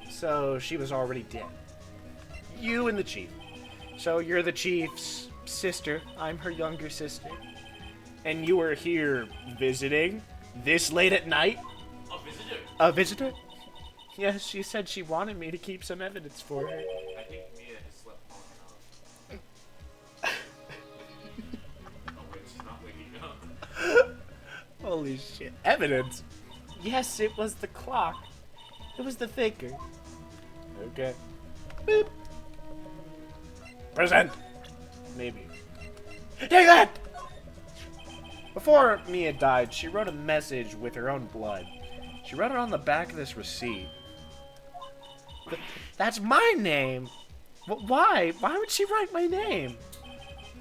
So she was already dead. You and the chief. So you're the chief's sister. I'm her younger sister. And you were here visiting this late at night? A visitor? A visitor? Yes, she said she wanted me to keep some evidence for her. I think Mia has slept long enough. Oh wait, she's not waking up. Holy shit. Evidence? Yes, it was the clock. It was the thinker. Okay. Boop. Present. Maybe. Take that! Before Mia died, she wrote a message with her own blood. She wrote it on the back of this receipt. That's my name! Why? Why would she write my name?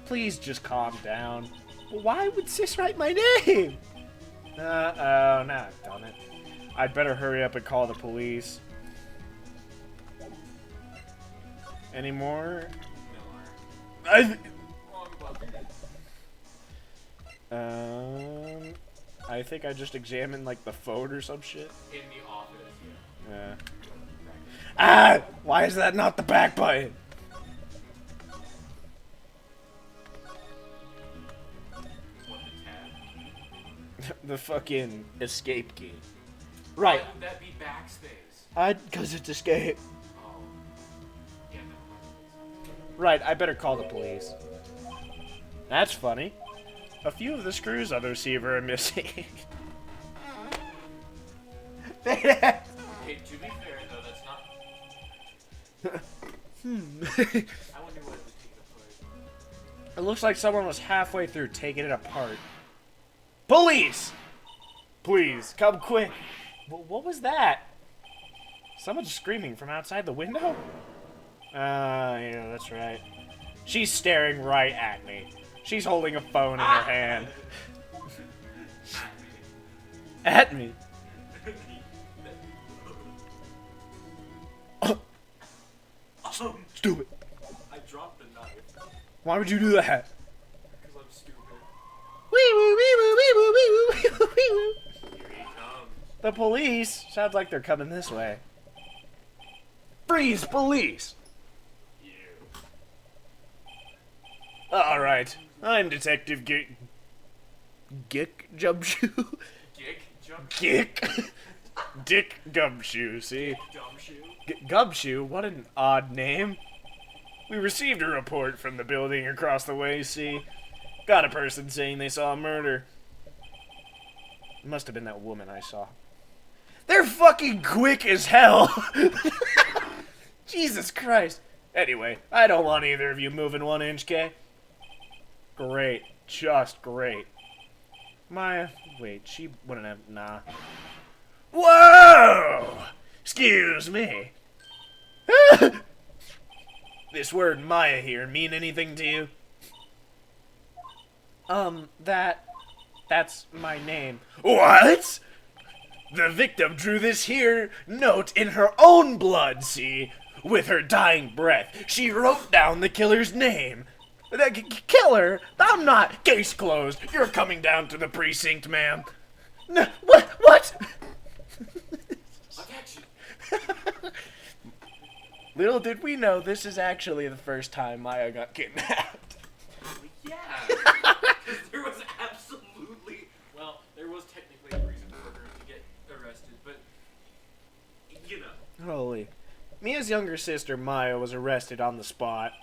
Please just calm down. Why would sis write my name? Uh-oh, now I've done it. I'd better hurry up and call the police. Any more? I think I just examined, like, the phone or some shit. In the office, yeah. Ah! Why is that not the back button? What, the tab? The fucking escape key. Right. Why would that be backspace? Because it's escape. Oh. Yeah, never mind. Right, I better call the police. That's funny. A few of the screws on the receiver are missing. Okay, to be fair though, that's not... I wonder what it would take apart. It looks like someone was halfway through taking it apart. Police! Please, come quick. What was that? Someone's screaming from outside the window? Yeah, that's right. She's staring right at me. She's holding a phone in her hand. At me? Stupid. I dropped the knife. Why would you do that? Because I'm stupid. Wee woo, wee woo, wee woo, wee woo, wee woo, wee woo. Here he comes. The police? Sounds like they're coming this way. Freeze, police! You. Alright, I'm Detective Gick Gumshoe? Gig? Jump? Gick? Dick Gumshoe, see? Dumb shoe? Gumshoe? What an odd name. We received a report from the building across the way, see? Got a person saying they saw a murder. It must have been that woman I saw. They're fucking quick as hell! Jesus Christ. Anyway, I don't want either of you moving 1 inch, Kay. Great. Just great. Maya, wait, she wouldn't have, nah. Whoa! Excuse me. This word Maya here mean anything to you? That's my name. What? The victim drew this here note in her own blood, see? With her dying breath, she wrote down the killer's name. The killer? I'm not. Case closed. You're coming down to the precinct, ma'am. No, what? I'll catch you. Little did we know this is actually the first time Maya got kidnapped. Yeah. Because there was absolutely, well, there was technically a reason for her to get arrested, but, you know. Holy. Mia's younger sister, Maya, was arrested on the spot.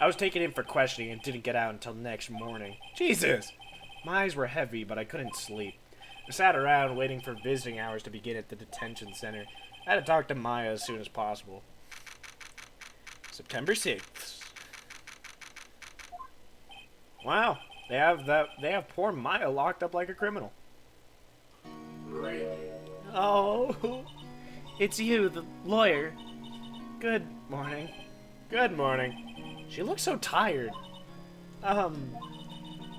I was taken in for questioning and didn't get out until next morning. Jesus! My eyes were heavy, but I couldn't sleep. I sat around waiting for visiting hours to begin at the detention center. I had to talk to Maya as soon as possible. September 6th. Wow, they have poor Maya locked up like a criminal. Really? Oh, it's you, the lawyer. Good morning. Good morning. She looks so tired. Are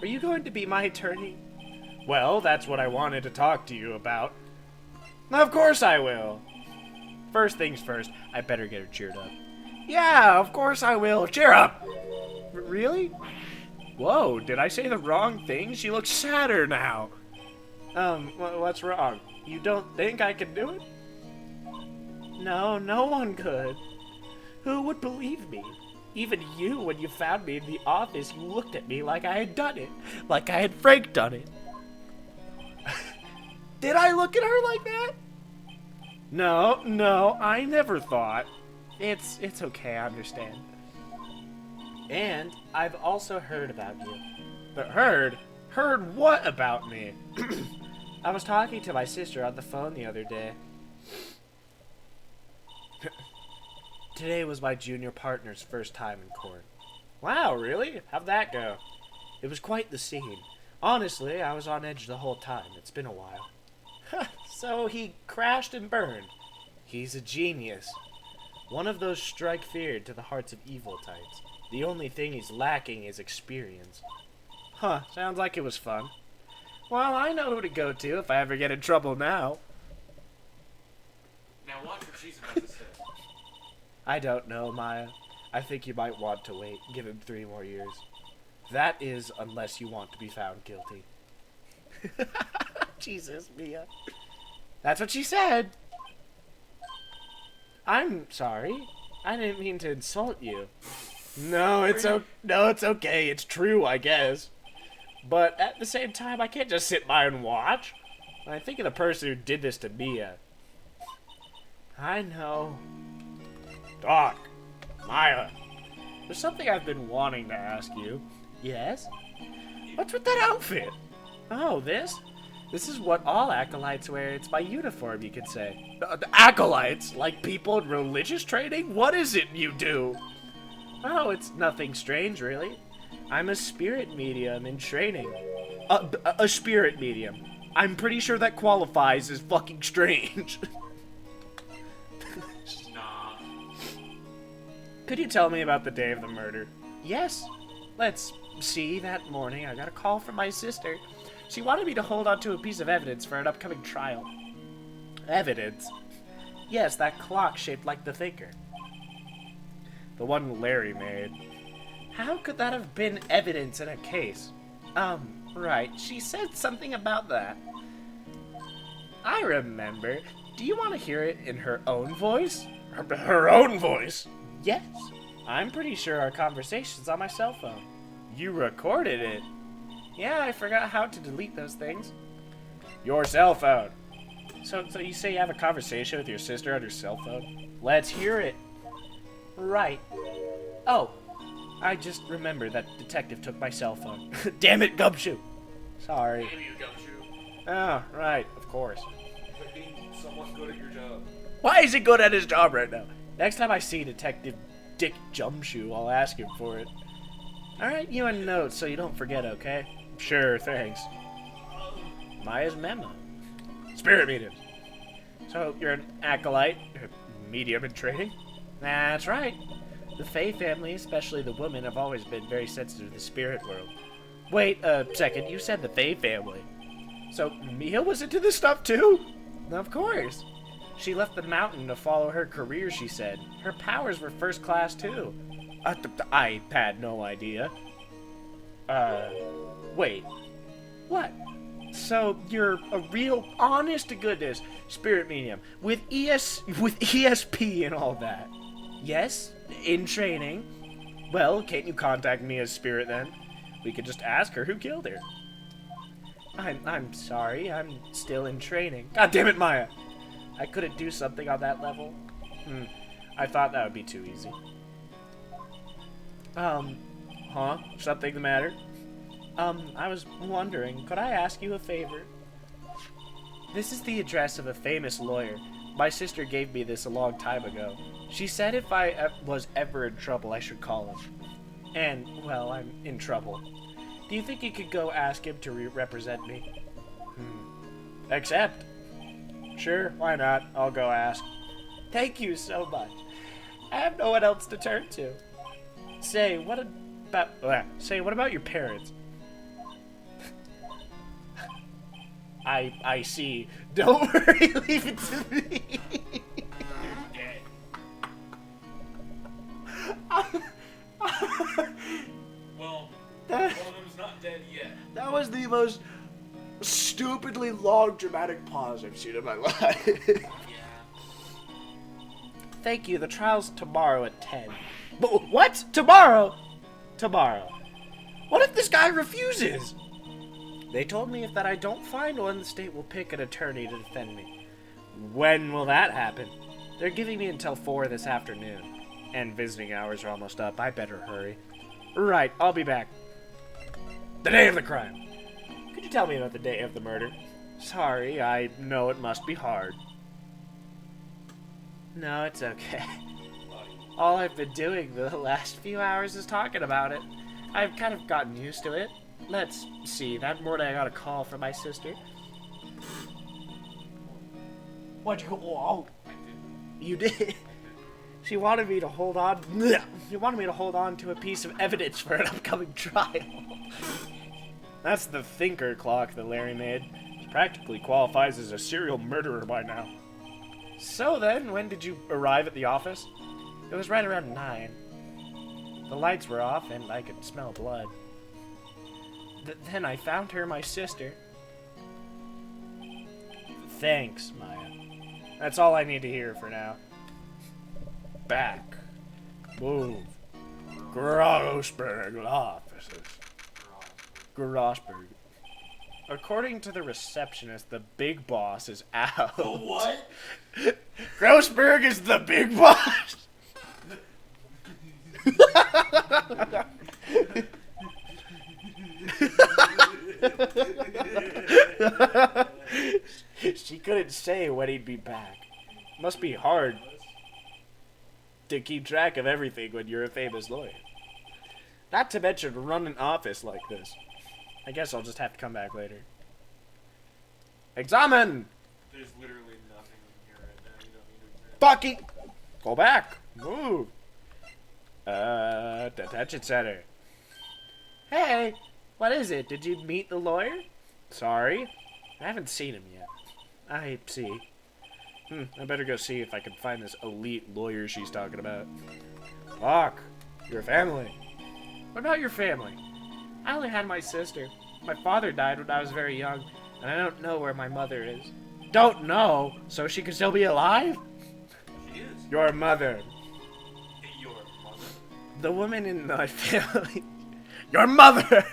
you going to be my attorney? Well, that's what I wanted to talk to you about. Of course I will. First things first, I better get her cheered up. Yeah, of course I will. Cheer up! Really? Whoa, did I say the wrong thing? She looks sadder now. What's wrong? You don't think I can do it? No, no one could. Who would believe me? Even you, when you found me in the office, you looked at me like I had done it. Like I had Frank done it. Did I look at her like that? No, I never thought. It's okay, I understand. And I've also heard about you. But heard? Heard what about me? I was talking to my sister on the phone the other day. Today was my junior partner's first time in court. Wow, really? How'd that go? It was quite the scene. Honestly, I was on edge the whole time. It's been a while. So he crashed and burned. He's a genius. One of those strike fear to the hearts of evil types. The only thing he's lacking is experience. Huh, sounds like it was fun. Well, I know who to go to if I ever get in trouble now. Now watch what she's about to say. I don't know, Maya. I think you might want to wait. Give him 3 more years. That is, unless you want to be found guilty. Jesus, Mia. That's what she said. I'm sorry. I didn't mean to insult you. No, it's okay. It's true, I guess. But at the same time, I can't just sit by and watch. When I think of the person who did this to Mia. I know. Doc, Maya, there's something I've been wanting to ask you. Yes? What's with that outfit? Oh, this? This is what all acolytes wear. It's my uniform, you could say. The acolytes? Like people in religious training? What is it you do? Oh, it's nothing strange, really. I'm a spirit medium in training. A spirit medium. I'm pretty sure that qualifies as fucking strange. Nah. Could you tell me about the day of the murder? Yes. Let's see, that morning I got a call from my sister. She wanted me to hold on to a piece of evidence for an upcoming trial. Evidence? Yes, that clock shaped like the thinker. The one Larry made. How could that have been evidence in a case? Right. She said something about that. I remember. Do you want to hear it in her own voice? Her own voice? Yes. I'm pretty sure our conversation's on my cell phone. You recorded it? Yeah, I forgot how to delete those things. Your cell phone. So you say you have a conversation with your sister on your cell phone? Let's hear it. Right. Oh, I just remembered that detective took my cell phone. Damn it, Gumshoe! Sorry. Damn you, Gumshoe. Oh, right, of course. You're being somewhat good at your job. Why is he good at his job right now? Next time I see Detective Dick Gumshoe, I'll ask him for it. Alright, you a note so you don't forget, okay? Sure, thanks. Maya's memo. Spirit medium. So, you're an acolyte? Medium in training? That's right. The Fae family, especially the women, have always been very sensitive to the spirit world. Wait a second, you said the Fae family. So, Mia was into this stuff too? Of course. She left the mountain to follow her career, she said. Her powers were first class too. I had no idea. Wait. What? So, you're a real, honest to goodness spirit medium with ESP and all that? Yes, in training. Well, can't you contact me as spirit then? We could just ask her who killed her. I'm sorry, I'm still in training. God damn it, Maya! I couldn't do something on that level. I thought that would be too easy. Something the matter? I was wondering, could I ask you a favor? This is the address of a famous lawyer. My sister gave me this a long time ago. She said if I was ever in trouble, I should call him. And, well, I'm in trouble. Do you think you could go ask him to represent me? Accept. Sure, why not? I'll go ask. Thank you so much. I have no one else to turn to. Say, what about your parents? I see. Don't worry, leave it to me. Dead. Well, one of them's not dead yet. That was the most stupidly long dramatic pause I've seen in my life. Yeah. Thank you. The trial's tomorrow at 10. But what? Tomorrow? Tomorrow. What if this guy refuses? They told me if that I don't find one, the state will pick an attorney to defend me. When will that happen? They're giving me until 4 this afternoon. And visiting hours are almost up. I better hurry. Right, I'll be back. The day of the crime. Could you tell me about the day of the murder? Sorry, I know it must be hard. No, it's okay. All I've been doing the last few hours is talking about it. I've kind of gotten used to it. Let's see, that morning I got a call from my sister. What'd you go? Oh, you did? She wanted me to hold on. She wanted me to hold on to a piece of evidence for an upcoming trial. That's the thinker clock that Larry made. He practically qualifies as a serial murderer by now. So then, when did you arrive at the office? It was right around 9. The lights were off and I could smell blood. Then I found her, my sister. Thanks, Maya. That's all I need to hear for now. Back. Move. Grossberg offices. Grossberg. According to the receptionist, the big boss is out. What? Grossberg is the big boss. She couldn't say when he'd be back. Must be hard to keep track of everything when you're a famous lawyer. Not to mention run an office like this. I guess I'll just have to come back later. Examen! There's literally nothing in here right now. You don't need to examine. Fucking! Go back! Move! Detention center. Hey! What is it? Did you meet the lawyer? Sorry. I haven't seen him yet. I see. I better go see if I can find this elite lawyer she's talking about. Fuck. Your family. What about your family? I only had my sister. My father died when I was very young, and I don't know where my mother is. Don't know? So she could still be alive? She is. Your mother. Your mother. The woman in my family... Your mother!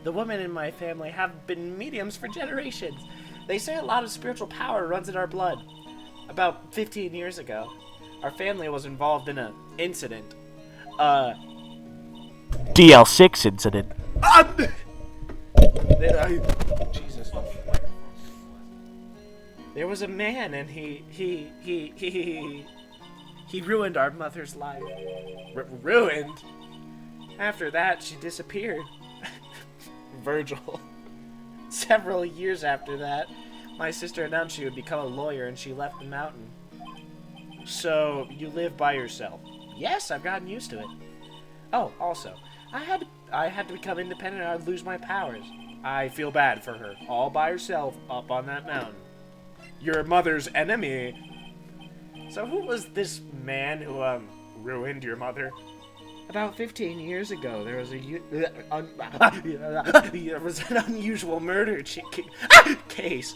The women in my family have been mediums for generations. They say a lot of spiritual power runs in our blood. About 15 years ago, our family was involved in an incident. DL6 incident. Jesus. There was a man, and he ruined our mother's life. Ruined? After that, she disappeared. Virgil. Several years after that, my sister announced she would become a lawyer, and she left the mountain. So, you live by yourself? Yes, I've gotten used to it. Oh, also, I had to become independent, or I'd lose my powers. I feel bad for her, all by herself, up on that mountain. Your mother's enemy. So who was this man who, ruined your mother? About 15 years ago, there was there was an unusual murder case.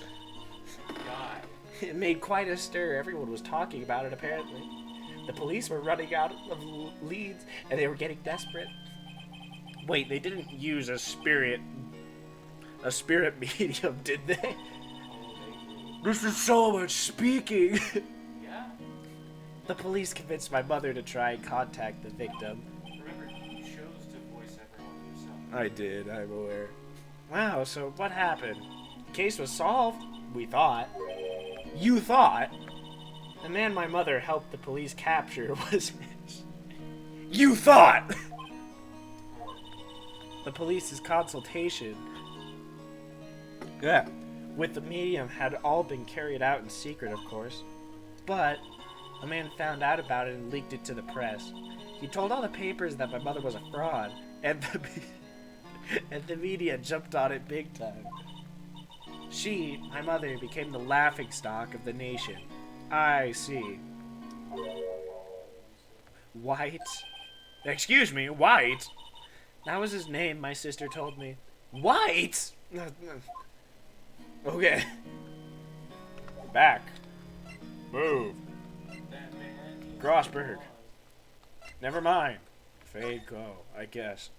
God. It made quite a stir. Everyone was talking about it, apparently. The police were running out of leads, and they were getting desperate. Wait, they didn't use a spirit medium, did they? This is so much speaking. Yeah. The police convinced my mother to try and contact the victim. Remember, you chose to voice everyone yourself. I did, I'm aware. Wow, so what happened? The case was solved, we thought. You thought? The man my mother helped the police capture was... You thought! The police's consultation with the medium had all been carried out in secret, of course. But a man found out about it and leaked it to the press. He told all the papers that my mother was a fraud, and the media jumped on it big time. She, my mother, became the laughingstock of the nation. I see. White? Excuse me, White? That was his name, my sister told me. White? Okay. Back. Move. Grossberg. Never mind. Fade go, I guess.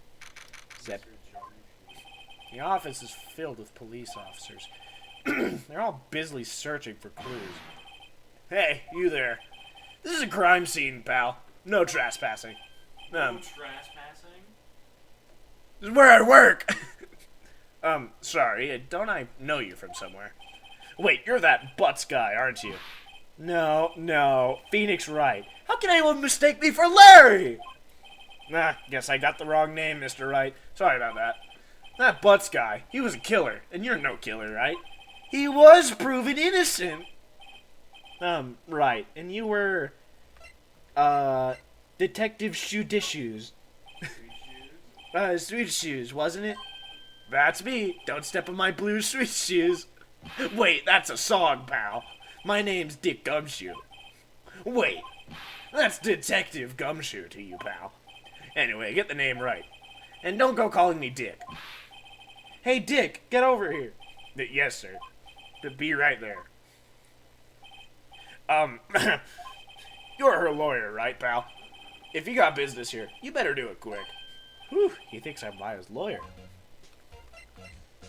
Zep. The office is filled with police officers. They're all busily searching for clues. Hey, you there. This is a crime scene, pal. No trespassing. No trespassing? This is where I work. Sorry, don't I know you from somewhere? Wait, you're that Butts guy, aren't you? No, Phoenix Wright. How can anyone mistake me for Larry? Nah, guess I got the wrong name, Mr. Wright. Sorry about that. That Butts guy, he was a killer, and you're no killer, right? He was proven innocent. Right, and you were, Detective Shoe-Dishoes. Sweet Shoes, wasn't it? That's me. Don't step on my blue sweet shoes. Wait, that's a song, pal. My name's Dick Gumshoe. Wait, that's Detective Gumshoe to you, pal. Anyway, get the name right. And don't go calling me Dick. Hey, Dick, get over here. Yes, sir. Be right there. You're her lawyer, right, pal? If you got business here, you better do it quick. Whew, he thinks I'm Maya's lawyer.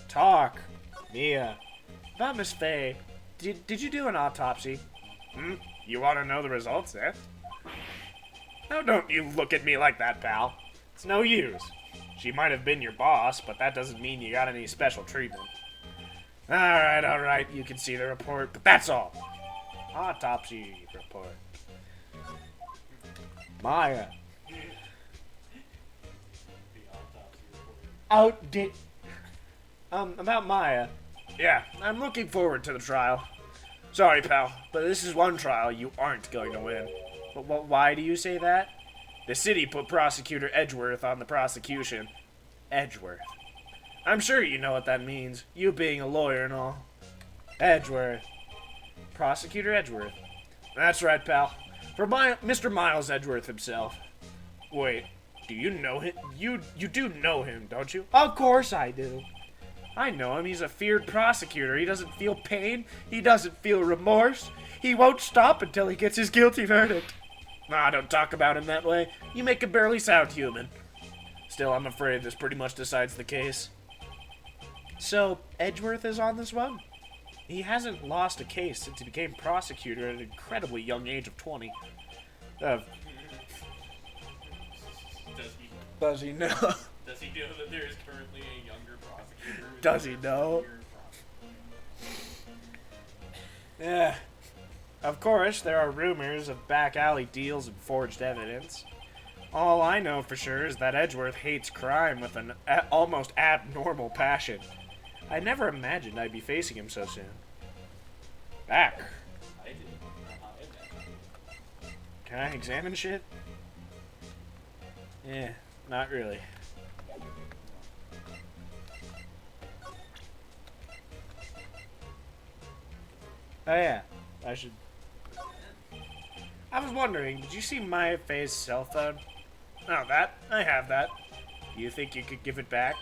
Talk. Mia. About Miss Faye. Did you do an autopsy? You want to know the results, eh? Now don't you look at me like that, pal. It's no use. She might have been your boss, but that doesn't mean you got any special treatment. Alright, you can see the report, but that's all. Autopsy report. Maya. About Maya. Yeah, I'm looking forward to the trial. Sorry, pal, but this is one trial you aren't going to win. But why do you say that? The city put Prosecutor Edgeworth on the prosecution. Edgeworth. I'm sure you know what that means, you being a lawyer and all. Edgeworth. Prosecutor Edgeworth. That's right, pal. For Mr. Miles Edgeworth himself. Wait, do you know him? You do know him, don't you? Of course I do. I know him. He's a feared prosecutor. He doesn't feel pain. He doesn't feel remorse. He won't stop until he gets his guilty verdict. Nah, don't talk about him that way. You make him barely sound human. Still, I'm afraid this pretty much decides the case. So, Edgeworth is on this one? He hasn't lost a case since he became prosecutor at an incredibly young age of 20. Does he? Does he know? Does he know that there is currently a younger prosecutor? Does he know? Yeah. Of course, there are rumors of back alley deals and forged evidence. All I know for sure is that Edgeworth hates crime with an almost abnormal passion. I never imagined I'd be facing him so soon. Back. I didn't. Can I examine shit? Yeah, not really. Oh yeah, I should... I was wondering, did you see Maya Faye's cell phone? Oh, that? I have that. Do you think you could give it back?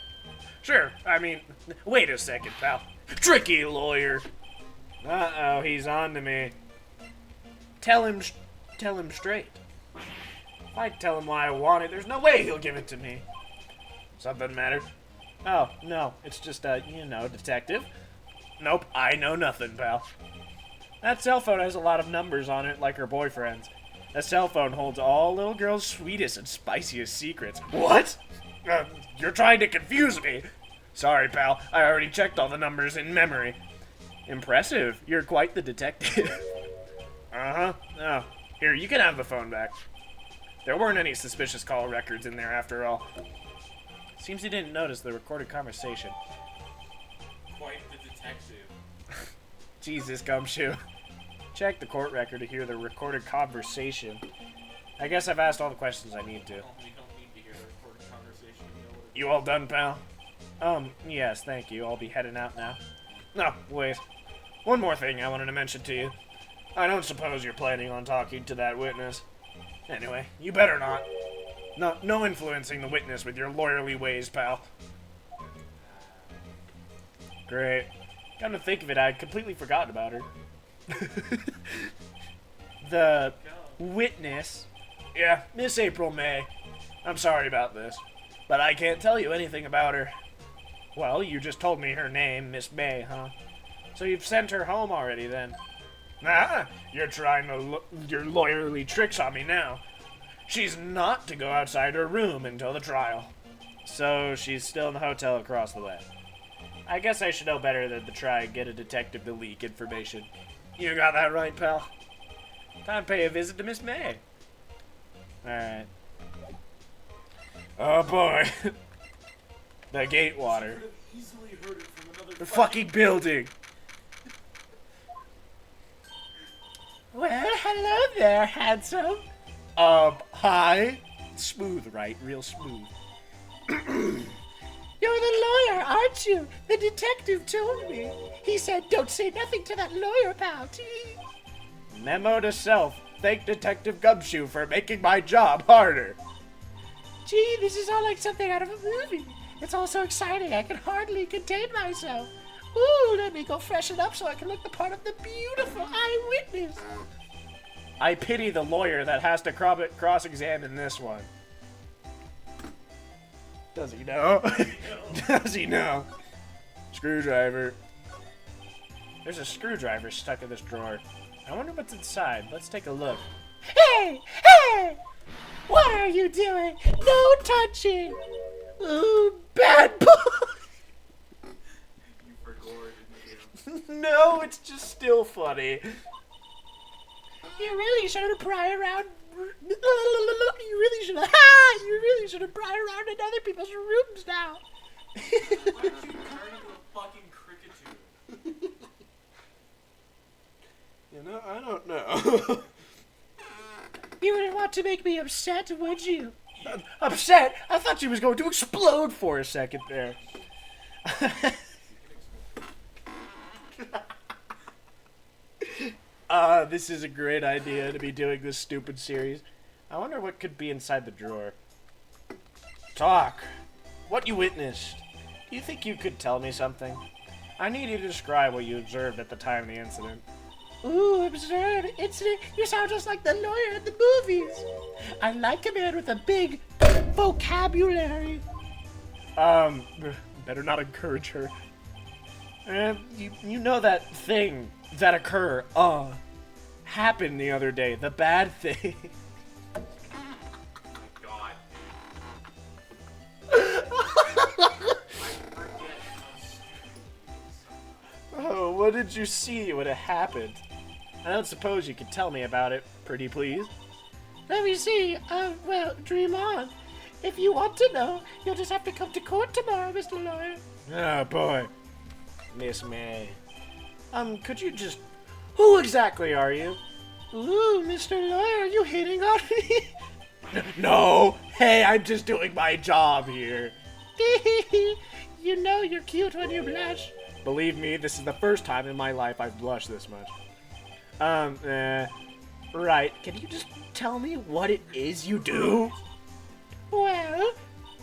Sure, I mean, wait a second, pal. Tricky lawyer! Uh-oh, he's on to me. Tell him straight. If I tell him why I want it, there's no way he'll give it to me. Something matter? Oh, no, it's just a, detective. Nope, I know nothing, pal. That cell phone has a lot of numbers on it, like her boyfriend's. That cell phone holds all little girl's sweetest and spiciest secrets. What? You're trying to confuse me. Sorry, pal. I already checked all the numbers in memory. Impressive. You're quite the detective. Uh-huh. Oh, here, you can have the phone back. There weren't any suspicious call records in there after all. Seems you didn't notice the recorded conversation. Quite the detective. Jesus, Gumshoe. Check the court record to hear the recorded conversation. I guess I've asked all the questions I need to. We don't need to hear the recorded conversation. We know what it You all done, pal? Yes, thank you. I'll be heading out now. No, wait. One more thing I wanted to mention to you. I don't suppose you're planning on talking to that witness. Anyway, you better not. No influencing the witness with your lawyerly ways, pal. Great. Come to think of it, I'd completely forgotten about her. The witness? Yeah, Miss April May. I'm sorry about this, but I can't tell you anything about her. Well, you just told me her name, Miss May, huh? So you've sent her home already, then? Ah, you're trying your lawyerly tricks on me now. She's not to go outside her room until the trial. So she's still in the hotel across the way. I guess I should know better than to try and get a detective to leak information. You got that right, pal. Time to pay a visit to Miss May. Alright. Oh boy. The Gatewater. could have easily heard it from another The fucking building. Well, hello there, handsome. Hi. Smooth, right? Real smooth. You're the lawyer, aren't you? The detective told me. He said don't say nothing to that lawyer about. Memo to self. Thank Detective Gumshoe for making my job harder. Gee, this is all like something out of a movie. It's all so exciting, I can hardly contain myself. Ooh, let me go freshen up so I can look the part of the beautiful eyewitness. I pity the lawyer that has to cross-examine this one. Does he know? Does he know? Screwdriver. There's a screwdriver stuck in this drawer. I wonder what's inside. Let's take a look. Hey! Hey! What are you doing? No touching! Ooh, bad boy! You forgot, didn't you? No, it's just still funny. You really shouldn't pry around. You really should have. Ha! You really shouldn't pry around in other people's rooms now. Why don't you turn into a fucking cricketoo? You know, I don't know. You wouldn't want to make me upset, would you? Upset? I thought she was going to explode for a second there. This is a great idea to be doing this stupid series. I wonder what could be inside the drawer. Talk. What you witnessed. Do you think you could tell me something? I need you to describe what you observed at the time of the incident. Ooh, absurd incident. You sound just like the lawyer in the movies. I like a man with a big vocabulary. Better not encourage her. You know that thing that happened the other day. The bad thing. Oh my god. What did you see when it happened? I don't suppose you could tell me about it, pretty please. Let me see. Well, dream on. If you want to know, you'll just have to come to court tomorrow, Mr. Lawyer. Oh, boy. Miss May. Could you just... Who exactly are you? Ooh, Mr. Lawyer, are you hitting on me? No! Hey, I'm just doing my job here. You know you're cute when you blush. Believe me, this is the first time in my life I've blushed this much. Right. Can you just tell me what it is you do? Well,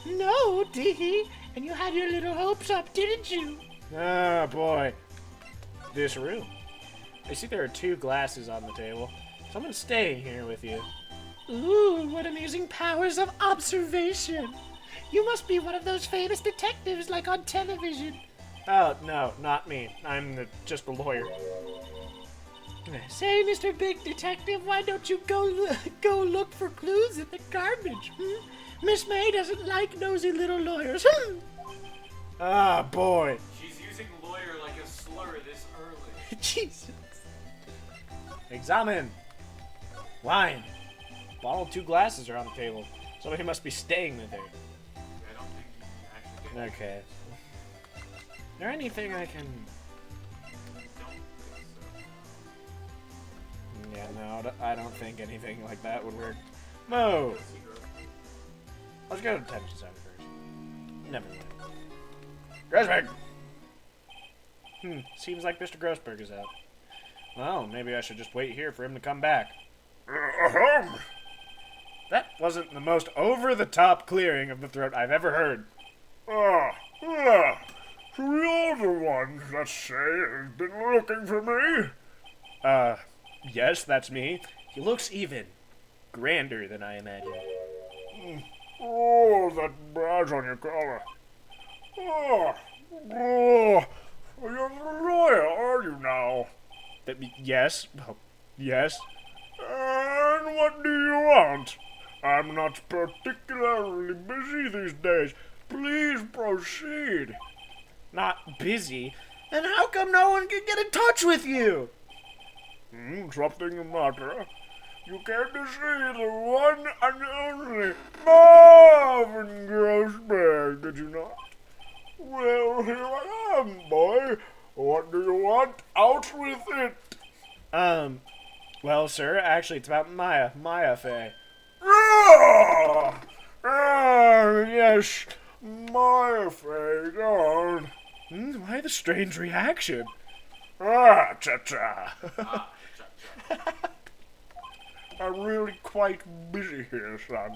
no, Dee. And you had your little hopes up, didn't you? Oh, boy. This room. I see there are 2 glasses on the table. Someone's staying here with you. Ooh, what amazing powers of observation. You must be one of those famous detectives like on television. Oh, no, not me. I'm just a lawyer. Say, Mr. Big Detective, why don't you go look for clues in the garbage? Miss May doesn't like nosy little lawyers. Ah, boy. She's using lawyer like a slur this early. Jesus. Examine. Line. Bottle and 2 glasses are on the table. Somebody must be staying with her. I don't think you can actually get Okay. Is there anything I can... don't think so. Yeah, no, I don't think anything like that would work. Mo! Let's go to the detention center first. Never mind. Grossberg! Seems like Mr. Grossberg is out. Well, maybe I should just wait here for him to come back. That wasn't the most over-the-top clearing of the throat I've ever heard. Yeah. So you're the one that say has been looking for me? Yes, that's me. He looks even grander than I imagined. Oh, that badge on your collar. Oh, you're the lawyer, are you now? Yes, well, yes. And what do you want? I'm not particularly busy these days. Please proceed. Not busy? And how come no one can get in touch with you? Something the matter? You came to see the one and only Marvin Grossberg, did you not? Well, here I am, boy. What do you want? Out with it. Well, sir, actually, it's about Maya Fey. Yes, my fate on. Why the strange reaction? Cha-cha. I'm really quite busy here, son.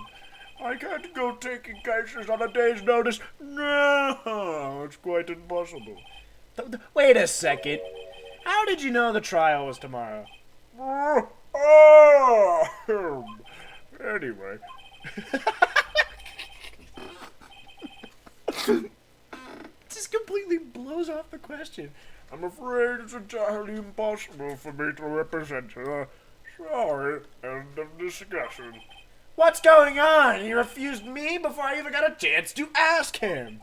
I can't go taking cases on a day's notice. No, it's quite impossible. Wait a second. How did you know the trial was tomorrow? Anyway. This completely blows off the question. I'm afraid it's entirely impossible for me to represent her. Sorry, end of discussion. What's going on? He refused me before I even got a chance to ask him.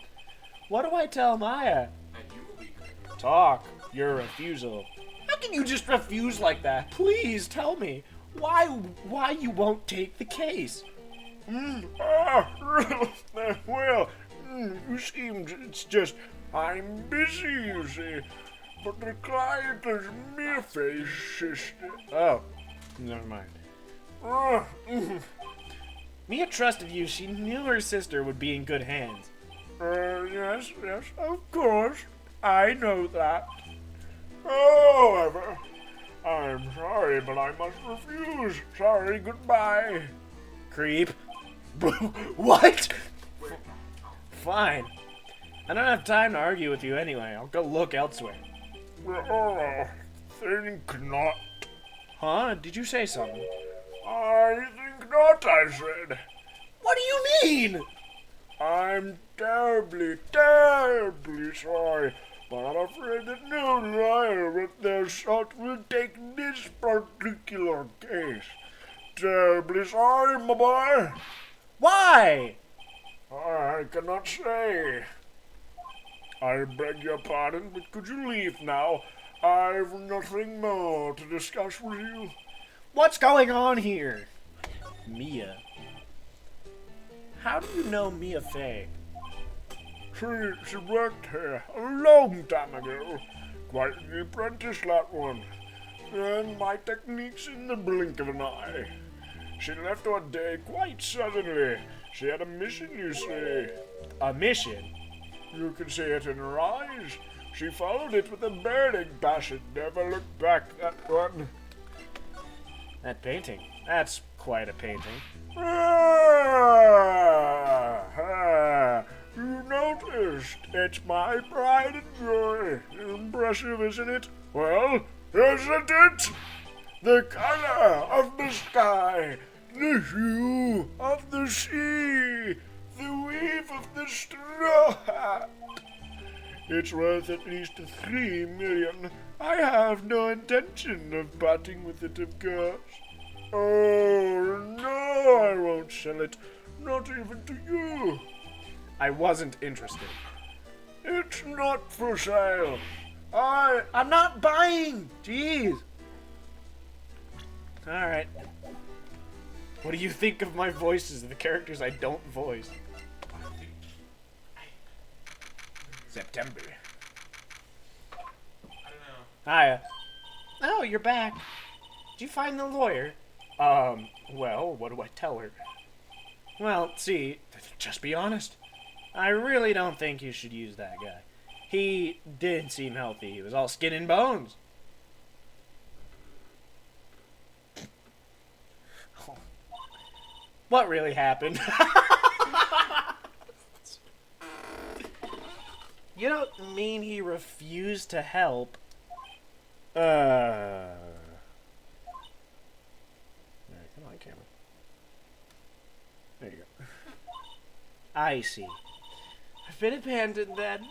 What do I tell Maya? And you will be good. Talk. Your refusal. How can you just refuse like that? Please tell me. Why you won't take the case? Well, you seem, it's just, I'm busy, you see. But the client is Mia-Faye's sister. Oh, never mind. Mia trusted you. She knew her sister would be in good hands. Yes, of course. I know that. However, I'm sorry, but I must refuse. Sorry, goodbye. Creep. What? Fine. I don't have time to argue with you anyway. I'll go look elsewhere. Think not. Huh? Did you say something? I think not, I said. What do you mean? I'm terribly, terribly sorry, but I'm afraid that no lawyer with their salt will take this particular case. Terribly sorry, my boy. Why? I cannot say. I beg your pardon, but could you leave now? I've nothing more to discuss with you. What's going on here? Mia. How do you know Mia Fey? She worked here a long time ago. Quite an apprentice, that one. Learned my techniques in the blink of an eye. She left one day quite suddenly. She had a mission, you see. A mission? You can see it in her eyes. She followed it with a burning passion, never looked back, that one. That painting. That's quite a painting. You noticed. It's my pride and joy. Impressive, isn't it? Well, isn't it? The color of the sky, the hue of the sea, the weave of the straw hat. It's worth at least 3 million. I have no intention of parting with it, of course. Oh, no, I won't sell it. Not even to you. I wasn't interested. It's not for sale. I'm not buying! Jeez! Alright. What do you think of my voices, the characters I don't voice? September. I don't know. Hiya. Oh, you're back. Did you find the lawyer? Well, what do I tell her? Well, see, just be honest. I really don't think you should use that guy. He didn't seem healthy. He was all skin and bones. What really happened? You don't mean he refused to help? Alright, come on, camera. There you go. I see. I've been abandoned then.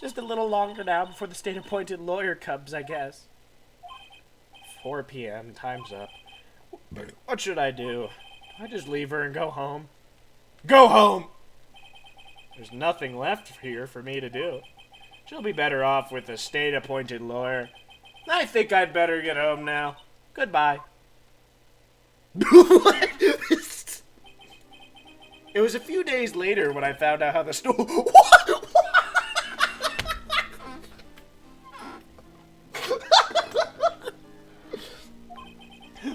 Just a little longer now before the state-appointed lawyer comes, I guess. 4 p.m. Time's up. What should I do? Do I just leave her and go home? Go home! There's nothing left here for me to do. She'll be better off with a state-appointed lawyer. I think I'd better get home now. Goodbye. It was a few days later when I found out how the story...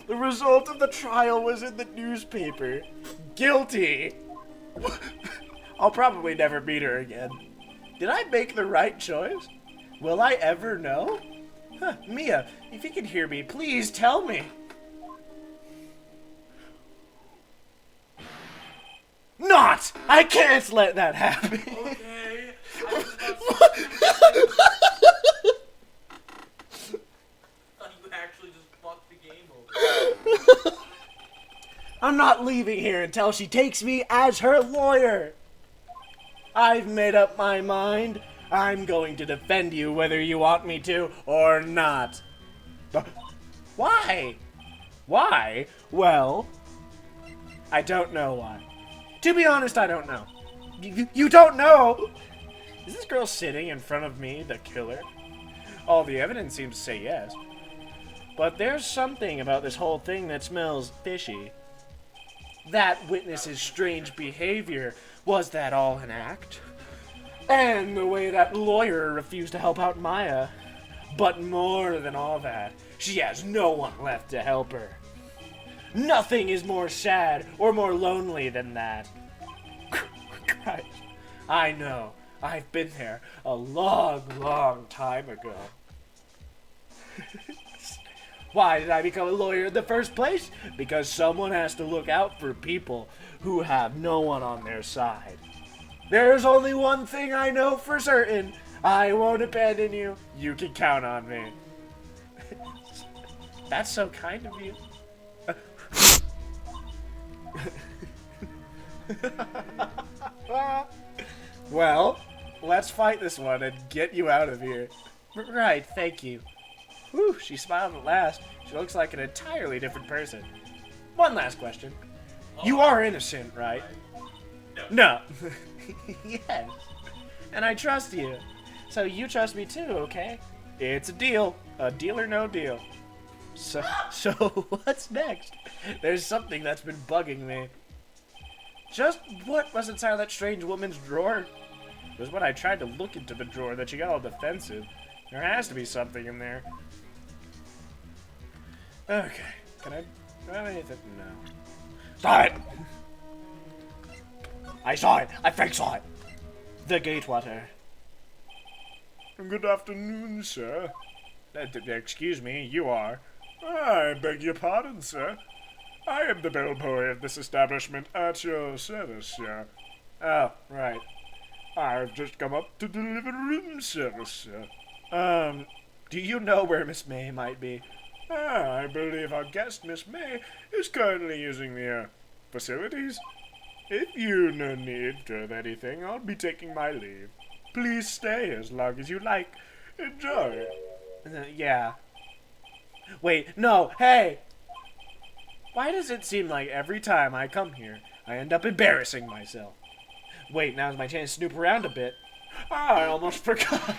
The result of the trial was in the newspaper. Guilty. I'll probably never meet her again. Did I make the right choice? Will I ever know? Huh, Mia, if you can hear me, please tell me. Not! I can't let that happen. Okay. I was about to thought you actually just fucked the game over. I'm not leaving here until she takes me as her lawyer. I've made up my mind. I'm going to defend you whether you want me to or not. Why? Why? Well, I don't know why. To be honest, I don't know. You don't know? Is this girl sitting in front of me the killer? All the evidence seems to say yes. But there's something about this whole thing that smells fishy. That witness's strange behavior, was that all an act? And the way that lawyer refused to help out Maya. But more than all that, she has no one left to help her. Nothing is more sad or more lonely than that. Christ, I know. I've been there a long, long time ago. Why did I become a lawyer in the first place? Because someone has to look out for people who have no one on their side. There's only one thing I know for certain. I won't abandon you. You can count on me. That's so kind of you. Well, let's fight this one and get you out of here. Right, thank you. Whew, she smiled at last. She looks like an entirely different person. One last question. You are innocent, right? No. Yes. And I trust you. So you trust me too, okay? It's a deal. A deal or no deal. So what's next? There's something that's been bugging me. Just what was inside that strange woman's drawer? It was when I tried to look into the drawer that she got all defensive. There has to be something in there. Okay. Do I have anything? No. Saw it! I saw it! I fake saw it! The Gatewater. Good afternoon, sir. Excuse me, you are? I beg your pardon, sir. I am the bellboy of this establishment at your service, sir. Oh, right. I've just come up to deliver room service, sir. Do you know where Miss May might be? I believe our guest, Miss May, is currently using the, facilities. If you no need of anything, I'll be taking my leave. Please stay as long as you like. Enjoy. Yeah. Wait, no, hey! Why does it seem like every time I come here, I end up embarrassing myself? Wait, now's my chance to snoop around a bit. I almost forgot.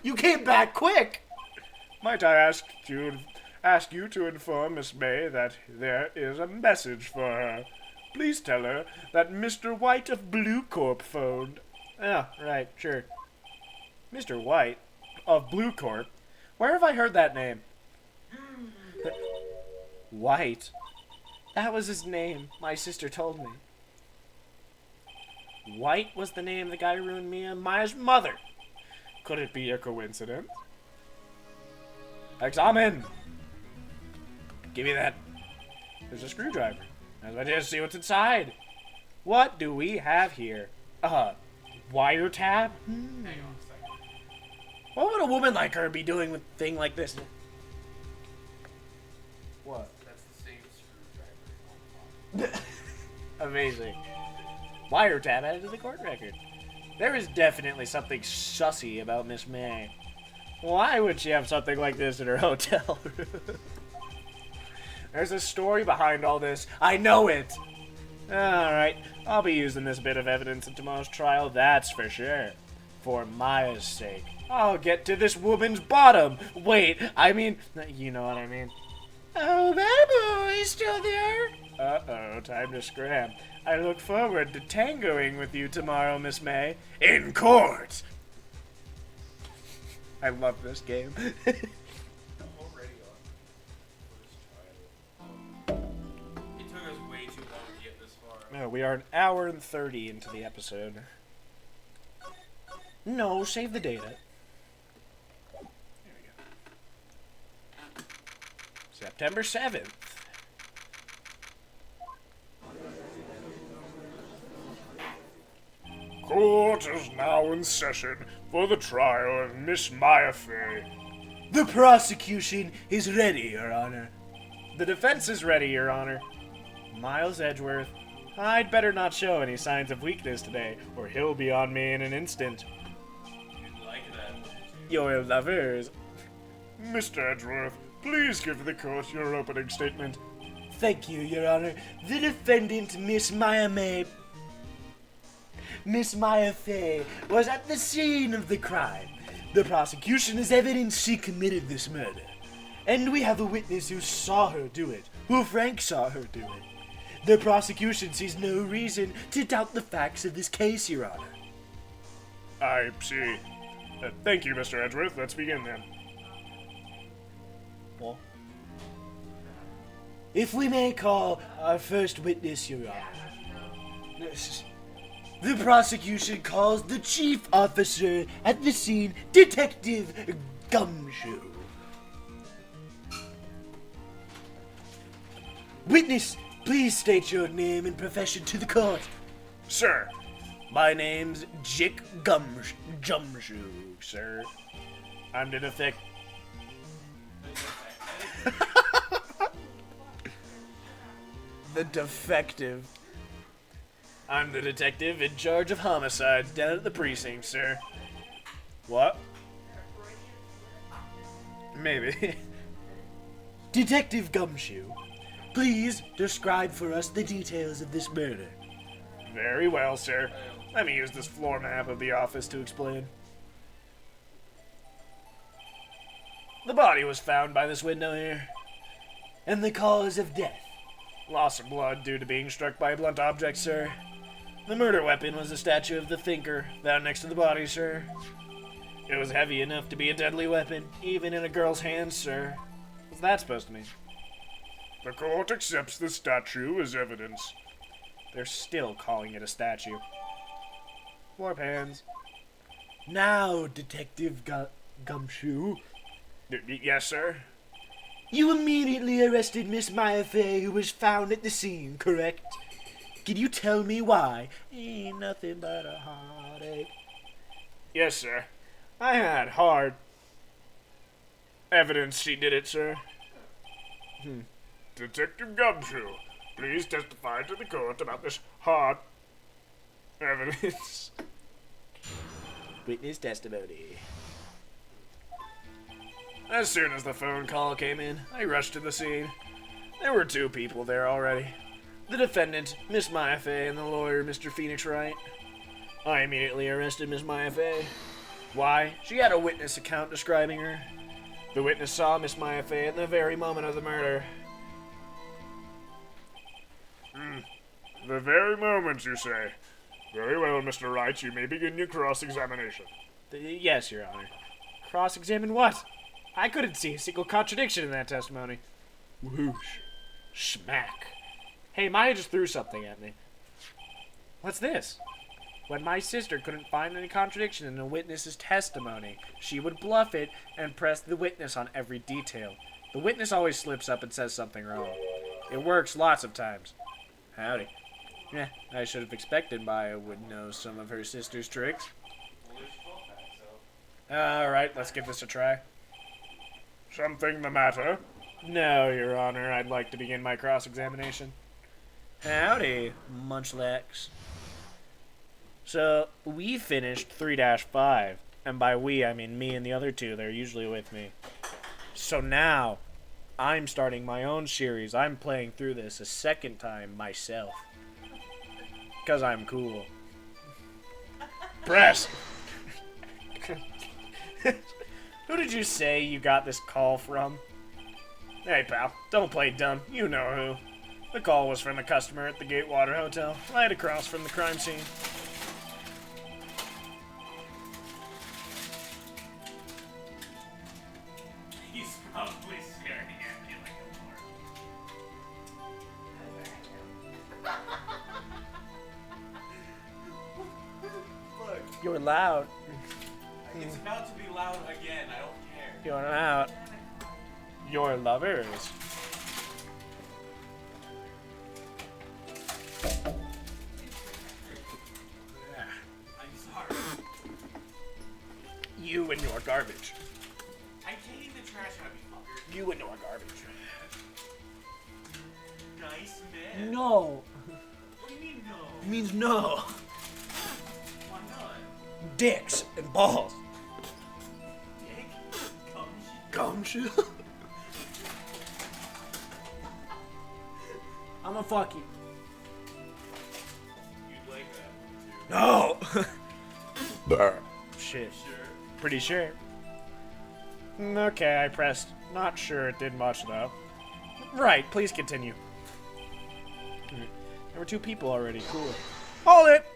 You came back quick! Might I ask you to inform Miss May that there is a message for her. Please tell her that Mr. White of Blue Corp phoned. Oh, right, sure. Mr. White of Blue Corp? Where have I heard that name? White? That was his name, my sister told me. White was the name of the guy who ruined me and Maya's mother. Could it be a coincidence? Examen! Give me that. There's a screwdriver. Now's my chance to see what's inside. What do we have here? Wiretap? Hang on a second. What would a woman like her be doing with a thing like this? What? That's the same screwdriver on top. Amazing. Wiretap added to the court record. There is definitely something sussy about Miss May. Why would she have something like this in her hotel room? There's a story behind all this. I know it! Alright, I'll be using this bit of evidence in tomorrow's trial, that's for sure. For Maya's sake. I'll get to this woman's bottom. Wait, I mean, you know what I mean. Oh, that boy's still there. Uh-oh, time to scram. I look forward to tangoing with you tomorrow, Miss May. In court! I love this game. I'm already on first trial. It took us way too long to get this far. No, we are an hour and 30 into the episode. No, save the data. There we go. September 7th. Court is now in session for the trial of Miss Maya Fey. The prosecution is ready, Your Honor. The defense is ready, Your Honor. Miles Edgeworth, I'd better not show any signs of weakness today, or he'll be on me in an instant. You'd like that. Your lovers. Mr. Edgeworth, please give the court your opening statement. Thank you, Your Honor. The defendant, Miss Maya Fey, was at the scene of the crime. The prosecution is evidence she committed this murder. And we have a witness who saw her do it, who Frank saw her do it. The prosecution sees no reason to doubt the facts of this case, Your Honor. I see. Thank you, Mr. Edgeworth. Let's begin then. Well, if we may call our first witness, Your Honor. The prosecution calls the chief officer at the scene, Detective Gumshoe. Witness, please state your name and profession to the court. Sir, My name's Jick Gumshoe, sir. I'm the detective. The defective. I'm the detective in charge of homicides down at the precinct, sir. What? Maybe. Detective Gumshoe, please describe for us the details of this murder. very well, sir. Let me use this floor map of the office to explain. The body was found by this window here. And the cause of death? Loss of blood due to being struck by a blunt object, sir. The murder weapon was a statue of the Thinker found next to the body, sir. It was heavy enough to be a deadly weapon, even in a girl's hands, sir. What's that supposed to mean? The court accepts the statue as evidence. They're still calling it a statue. More pans. Now, Detective Gumshoe. Yes, sir? You immediately arrested Miss Maya Fey, who was found at the scene, correct? Can you tell me why? Ain't nothing but a heartache. Yes, sir. I had hard evidence she did it, sir. Detective Gumshoe, please testify to the court about this hard evidence. Witness testimony. As soon as the phone call came in, I rushed to the scene. There were 2 people there already. The defendant, Miss Maya Fey, and the lawyer, Mr. Phoenix Wright. I immediately arrested Miss Maya Fey. Why? She had a witness account describing her. The witness saw Miss Maya Fey at the very moment of the murder. The very moment, you say? Very well, Mr. Wright, you may begin your cross-examination. Yes, Your Honor. Cross-examine what? I couldn't see a single contradiction in that testimony. Whoosh. Smack. Hey, Maya just threw something at me. What's this? When my sister couldn't find any contradiction in a witness's testimony, she would bluff it and press the witness on every detail. The witness always slips up and says something wrong. It works lots of times. Howdy. Yeah, I should have expected Maya would know some of her sister's tricks. Alright, let's give this a try. Something the matter? No, Your Honor, I'd like to begin my cross-examination. Howdy, Munchlax. So, we finished 3-5, and by we, I mean me and the other 2, they're usually with me. So now, I'm starting my own series. I'm playing through this a second time myself. Because I'm cool. Press! Who did you say you got this call from? Hey, pal, don't play dumb. You know who. The call was from a customer at the Gatewater Hotel, right across from the crime scene. He's probably staring at me like a moron. You're loud. It's about to be loud again. I don't care. You're out. Your lovers. I'm sorry. You and your garbage. I can't even trash out you fucker. You and your garbage. Nice man. No. What do you mean no? It means no. Why not? Dicks and balls. Dick? Gumshoe. I'ma fuck you. You'd like that one too. No. Shit. Sure. Pretty sure. Okay, I pressed. Not sure it did much though. Right, please continue. There were 2 people already. Cool. Hold it!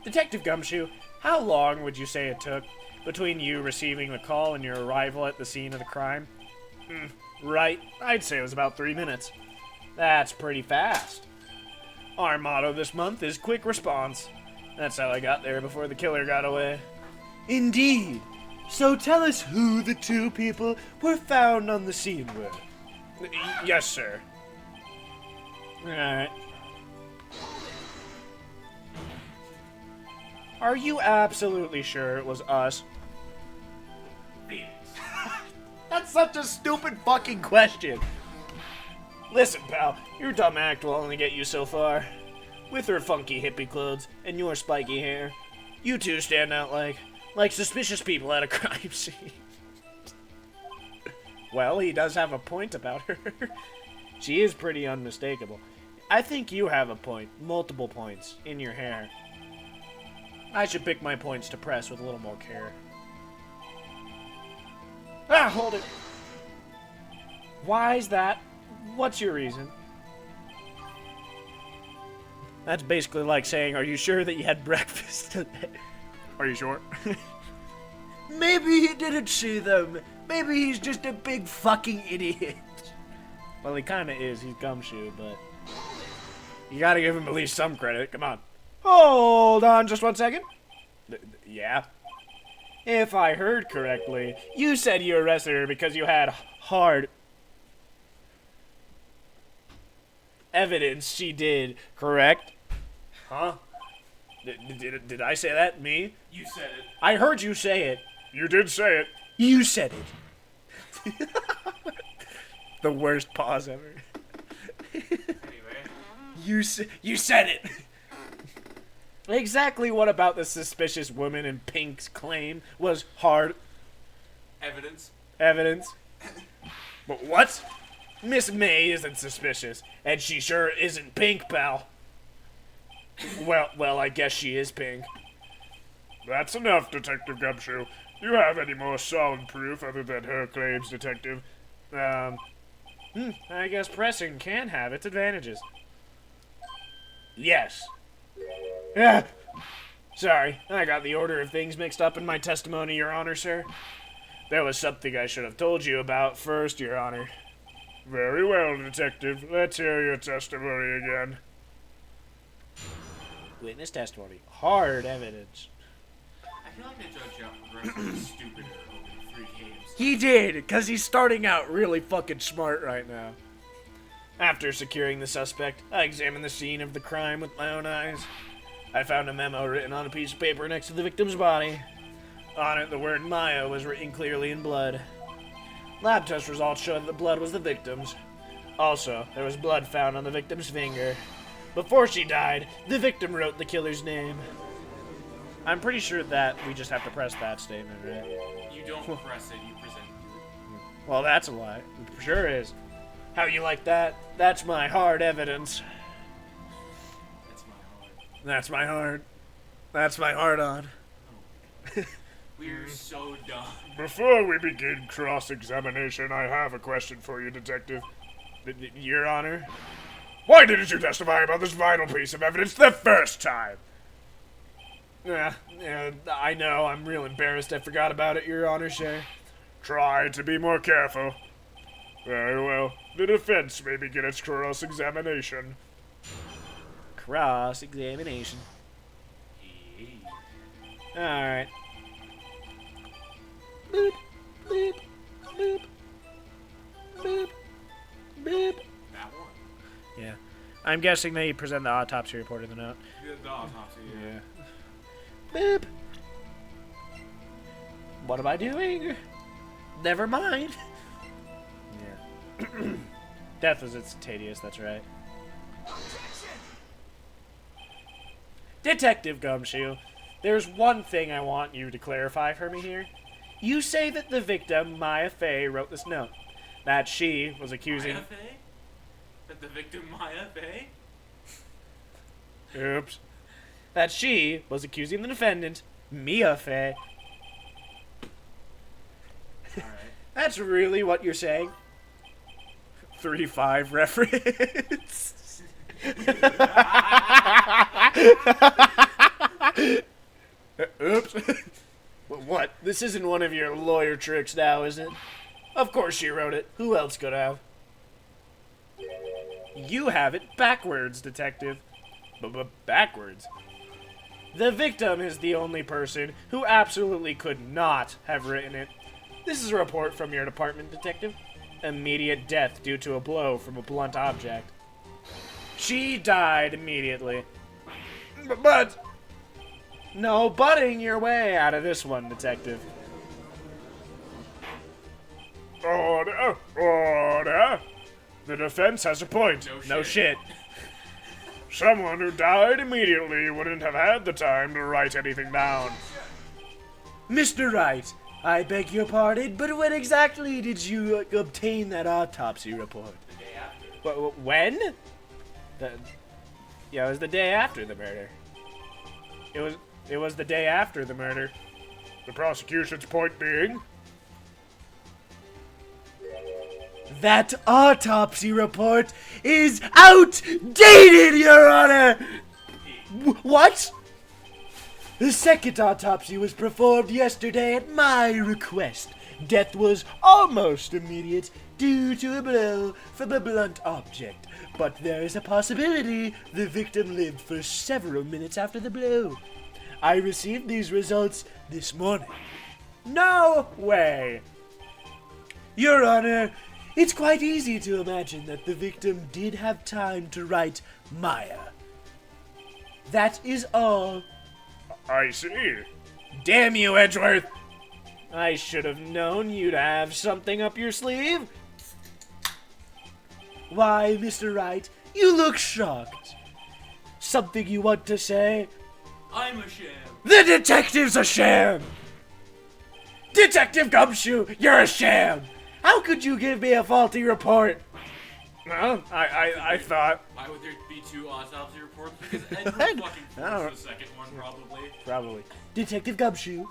Detective Gumshoe, how long would you say it took between you receiving the call and your arrival at the scene of the crime? Right, I'd say it was about 3 minutes. That's pretty fast. Our motto this month is quick response. That's how I got there before the killer got away. Indeed. So tell us who the 2 people were found on the scene were. Yes, sir. Alright. Are you absolutely sure it was us? Phoenix. That's such a stupid fucking question. Listen, pal, your dumb act will only get you so far. With her funky hippie clothes and your spiky hair, you 2 stand out like suspicious people at a crime scene. Well, he does have a point about her. She is pretty unmistakable. I think you have a point, multiple points, in your hair. I should pick my points to press with a little more care. Ah! hold it. Why's that? What's your reason? That's basically like saying, are you sure that you had breakfast today? Are you sure? Maybe he didn't see them. Maybe he's just a big fucking idiot. Well, he kind of is. He's Gumshoe, but you gotta give him at least some credit. Come on. Hold on just 1 second. Yeah? If I heard correctly, you said you arrested her because you had hard evidence she did, correct? Huh? Did I say that? Me? You said it. I heard you say it. You did say it. You said it. The worst pause ever. Anyway. You said it. Exactly what about the suspicious woman in pink's claim was hard Evidence. evidence? But what? Miss May isn't suspicious, and she sure isn't pink, pal. Well, I guess she is pink. That's enough, Detective Gumshoe. Do you have any more solid proof other than her claims, Detective? I guess pressing can have its advantages. Yes. Yeah. Sorry, I got the order of things mixed up in my testimony, Your Honor, sir. There was something I should have told you about first, Your Honor. Very well, Detective. Let's hear your testimony again. Witness testimony. Hard evidence. I feel like the judge got progressively stupider over 3 games. He did, because he's starting out really fucking smart right now. After securing the suspect, I examined the scene of the crime with my own eyes. I found a memo written on a piece of paper next to the victim's body. On it, the word Maya was written clearly in blood. Lab test results showed that the blood was the victim's. Also, there was blood found on the victim's finger. Before she died, the victim wrote the killer's name. I'm pretty sure that we just have to press that statement, right? You don't press it, you present it. Well, that's a lie. It sure is. How you like that? That's my hard evidence. That's my heart. That's my hard. That's my hard on. We're so dumb. Before we begin cross-examination, I have a question for you, Detective. Your Honor? Why didn't you testify about this vital piece of evidence the first time? Yeah, I know. I'm real embarrassed I forgot about it, Your Honor, sir. Try to be more careful. Very well. The defense may begin its cross-examination. Cross-examination. Alright. Boop, boop, boop, boop, boop. That one. Yeah. I'm guessing they present the autopsy report in the note. The autopsy, yeah. Boop. What am I doing? Never mind. Yeah. Death is instantaneous, that's right. Detective Gumshoe, there's one thing I want you to clarify for me here. You say that the victim, Maya Fey, wrote this note. That she was accusing... Maya Fey? That the victim Maya Fey? Oops. That she was accusing the defendant, Mia Fey. Alright. That's really what you're saying? 3-5 reference. Oops. What? This isn't one of your lawyer tricks now, is it? Of course she wrote it. Who else could have? You have it backwards, Detective. Backwards? The victim is the only person who absolutely could not have written it. This is a report from your department, Detective. Immediate death due to a blow from a blunt object. She died immediately. But... No butting your way out of this one, Detective. Order! Order! The defense has a point. No shit. Someone who died immediately wouldn't have had the time to write anything down. Mr. Wright, I beg your pardon, but when exactly did you obtain that autopsy report? The day after. When? Yeah, it was the day after the murder. It was the day after the murder. The prosecution's point being? That autopsy report is outdated, Your Honor! What? The second autopsy was performed yesterday at my request. Death was almost immediate due to a blow from a blunt object, but there is a possibility the victim lived for several minutes after the blow. I received these results this morning. No way! Your Honor, it's quite easy to imagine that the victim did have time to write Maya. That is all. I see. Damn you, Edgeworth! I should have known you'd have something up your sleeve. Why, Mr. Wright, you look shocked. Something you want to say? I'm a sham. The detective's a sham! Detective Gumshoe, you're a sham! How could you give me a faulty report? Well, I thought... Why would there be two autopsy reports? Because Edward fucking forced the second one, probably. Probably. Detective Gumshoe,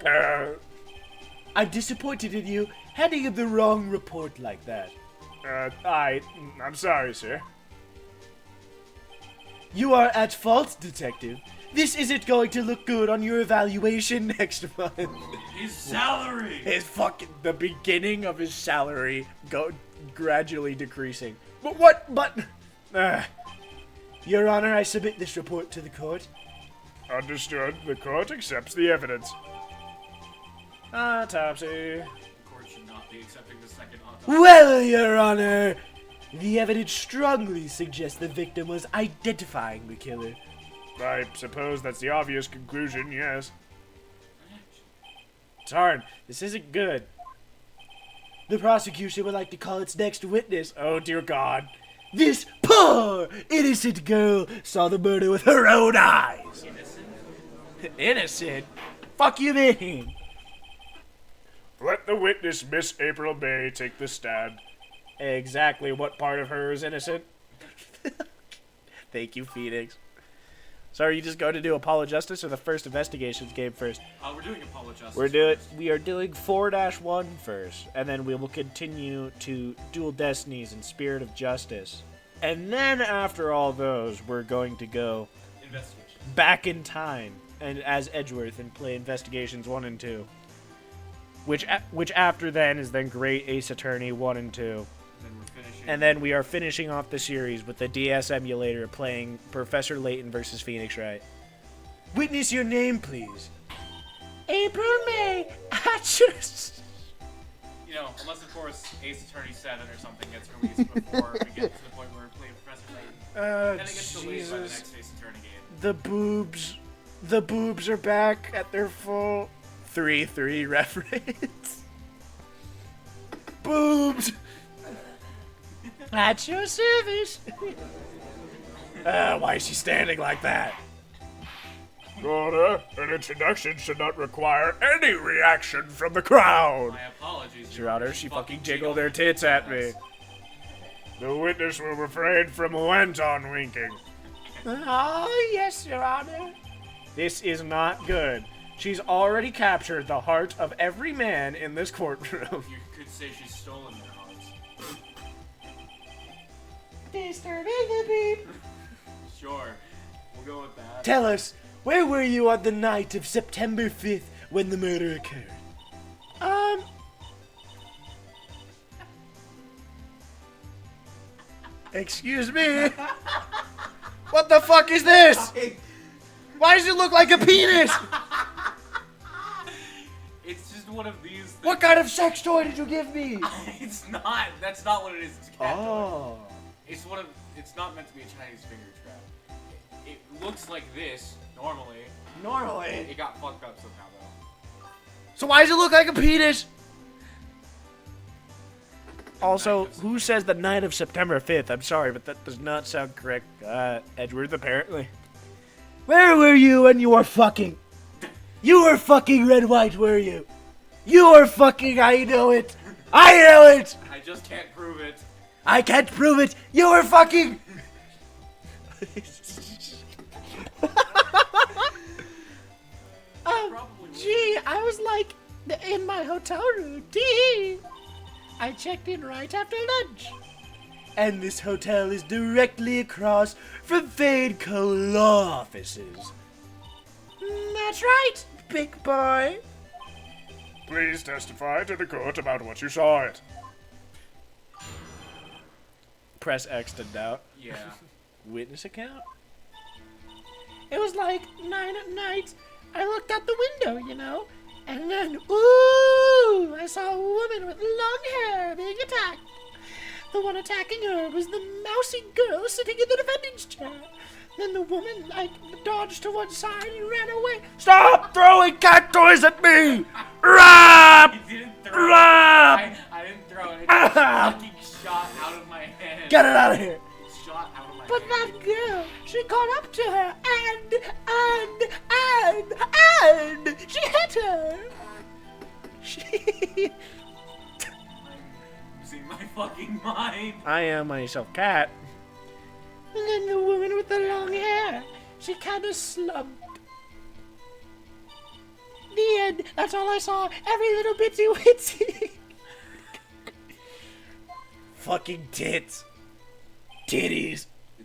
I'm disappointed in you handing him the wrong report like that. I'm sorry, sir. You are at fault, Detective. This isn't going to look good on your evaluation next month. His salary! The beginning of his salary gradually decreasing. But what? Your Honor, I submit this report to the court. Understood. The court accepts the evidence. Autopsy. The court should not be accepting the second autopsy. Well, Your Honor, the evidence strongly suggests the victim was identifying the killer. I suppose that's the obvious conclusion, yes. Darn, this isn't good. The prosecution would like to call its next witness. Oh, dear God. This poor, innocent girl saw the murder with her own eyes. Innocent? Fuck you mean? Let the witness, Miss April May, take the stand. Exactly what part of her is innocent? Thank you, Phoenix. So are you just going to do Apollo Justice or the first investigations game first? We're doing Apollo Justice. We are doing 4-1 first, and then we will continue to Dual Destinies and Spirit of Justice. And then after all those, we're going to go back in time and as Edgeworth and play Investigations 1 and 2. Which after then is then Great Ace Attorney 1 and 2. And then we are finishing off the series with the DS emulator playing Professor Layton versus Phoenix Wright. Witness your name, please. April May. You know, unless of course Ace Attorney 7 or something gets released before we get to the point where we play Professor Layton. Then it gets delayed by the next Ace Attorney game. The boobs are back at their full 3-3 reference. Boobs. At your service. Why is she standing like that? Order, an introduction should not require any reaction from the crowd. My apologies, Your Honor, she fucking jiggled their tits at me. The witness will refrain from went-on winking. Oh, yes, Your Honor. This is not good. She's already captured the heart of every man in this courtroom. You could say she's stolen their hearts. Disturbing the beat. Sure, we'll go with that. Tell us, where were you on the night of September 5th when the murder occurred? Excuse me? What the fuck is this? Why does it look like a penis? It's just one of these things. What kind of sex toy did you give me? It's not. That's not what it is. It's a cat toy. Oh. It's one of. It's not meant to be a Chinese finger trap. It looks like this normally. Normally. It got fucked up somehow though. So why does it look like a penis? Also, who says the night of September 5th? I'm sorry, but that does not sound correct. Edgeworth, apparently. Where were you when you were fucking? You were fucking Red White, were you? You were fucking, I know it. I know it. I just can't prove it. I can't prove it. You were fucking. Probably Gee, I was like in my hotel room. Dee. I checked in right after lunch. And this hotel is directly across from Fade Co. law offices. That's right, big boy. Please testify to the court about what you saw it. Press X to doubt. Yeah. Witness account? It was like 9 at night. I looked out the window, you know, and then, ooh, I saw a woman with long hair being attacked. The one attacking her was the mousy girl sitting in the defendant's chair. Then the woman, like, dodged to one side and ran away. Stop throwing cat toys at me! Rob! I didn't throw Rob! it. I didn't throw it. It just fucking shot out of my hand. Get it out of here. It shot out of my But hand. that girl, she caught up to her and she hit her. She... I'm losing my fucking mind. I am myself cat. And then the woman with the long hair, she kind of slumped. The end. That's all I saw. Every little bitsy witsy. Fucking tits. Titties. The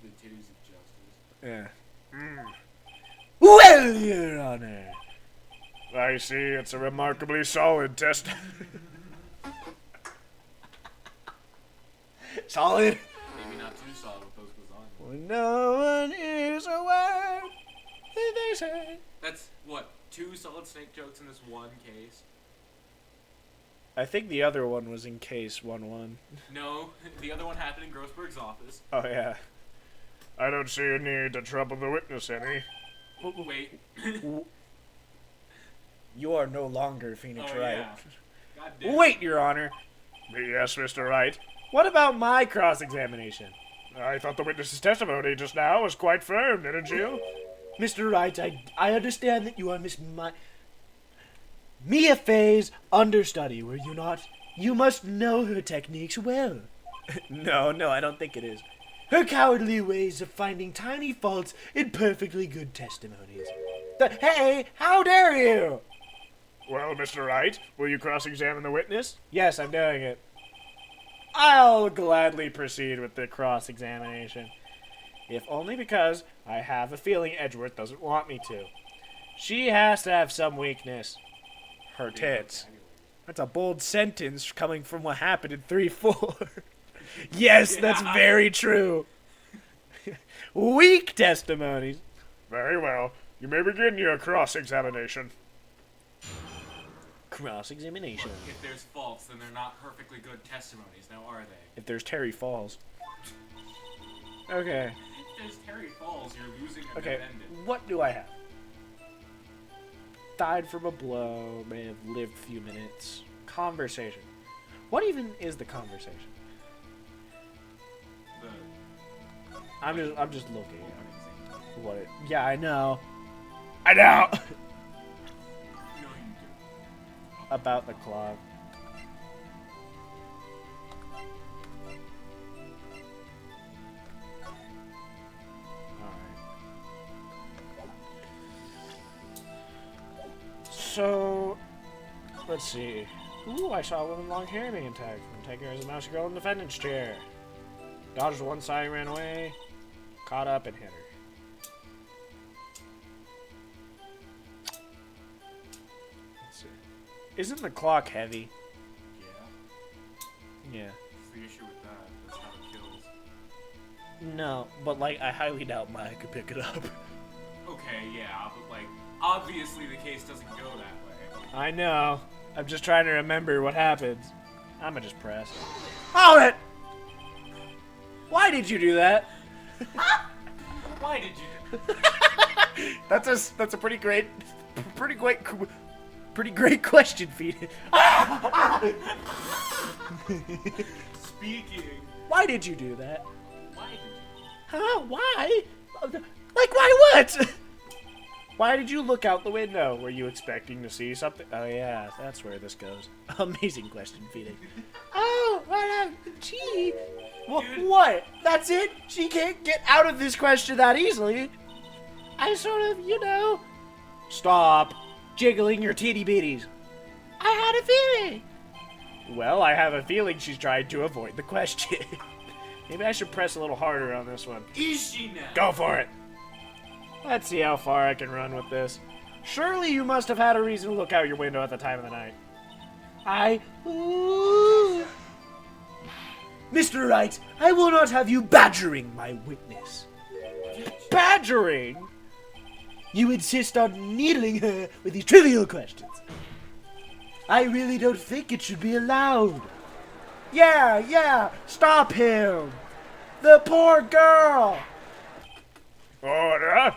titties of justice. Yeah. Well, Your Honor. I see it's a remarkably solid test. Solid. Maybe not too solid with those lasagna. When no one is aware, they say. That's, what, 2 solid snake jokes in this one case? I think the other one was in case 1-1. No, the other one happened in Grossberg's office. Oh, yeah. I don't see a need to trouble the witness any. Wait. You are no longer Phoenix Wright. Yeah. God damn. Wait, Your Honor. Yes, Mr. Wright. What about my cross-examination? I thought the witness's testimony just now was quite firm, didn't you? Mr. Wright, I understand that you are Mia Fey's understudy, were you not? You must know her techniques well. No, I don't think it is. Her cowardly ways of finding tiny faults in perfectly good testimonies. Hey, how dare you! Well, Mr. Wright, will you cross-examine the witness? Yes, I'm doing it. I'll gladly proceed with the cross-examination. If only because I have a feeling Edgeworth doesn't want me to. She has to have some weakness. Her tits. That's a bold sentence coming from what happened in 3-4. Yes, that's very true. Weak testimonies. Very well. You may begin your cross-examination. Cross-examination. If there's faults, then they're not perfectly good testimonies, now are they? If there's Terry Falls. Okay. If there's Terry Falls, you're losing a Okay, defendant. what do I have? Died from a blow, may have lived a few minutes. Conversation. What even is the conversation? I'm just looking at what it. Yeah, I know. I know. No, you do. About the clock. So, let's see. Ooh, I saw a woman with long hair being attacked. I'm taking her as a mouse girl in the defendant's chair. Dodged one side, ran away, caught up and hit her. Let's see. Isn't the clock heavy? Yeah. Yeah. What's the issue with that? That's how it kills. No, but like, I highly doubt Maya could pick it up. Okay, yeah, but like, obviously the case doesn't go that way. I know. I'm just trying to remember what happens. I'ma just press. Hold it! Why did you do that? Why did you? That's a pretty great question, Phoenix. Speaking. Why did you do that? Why did you? Huh? Why? Like, why what? Why did you look out the window? Were you expecting to see something? Oh, yeah, that's where this goes. Amazing question, Phoenix. Oh, well, gee. What? That's it? She can't get out of this question that easily. I sort of, Stop jiggling your titty bitties. I had a feeling. Well, I have a feeling she's trying to avoid the question. Maybe I should press a little harder on this one. Is she now? Go for it. Let's see how far I can run with this. Surely you must have had a reason to look out your window at the time of the night. Mr. Wright, I will not have you badgering my witness. Badgering? You insist on needling her with these trivial questions. I really don't think it should be allowed. Yeah, stop him. The poor girl. Order!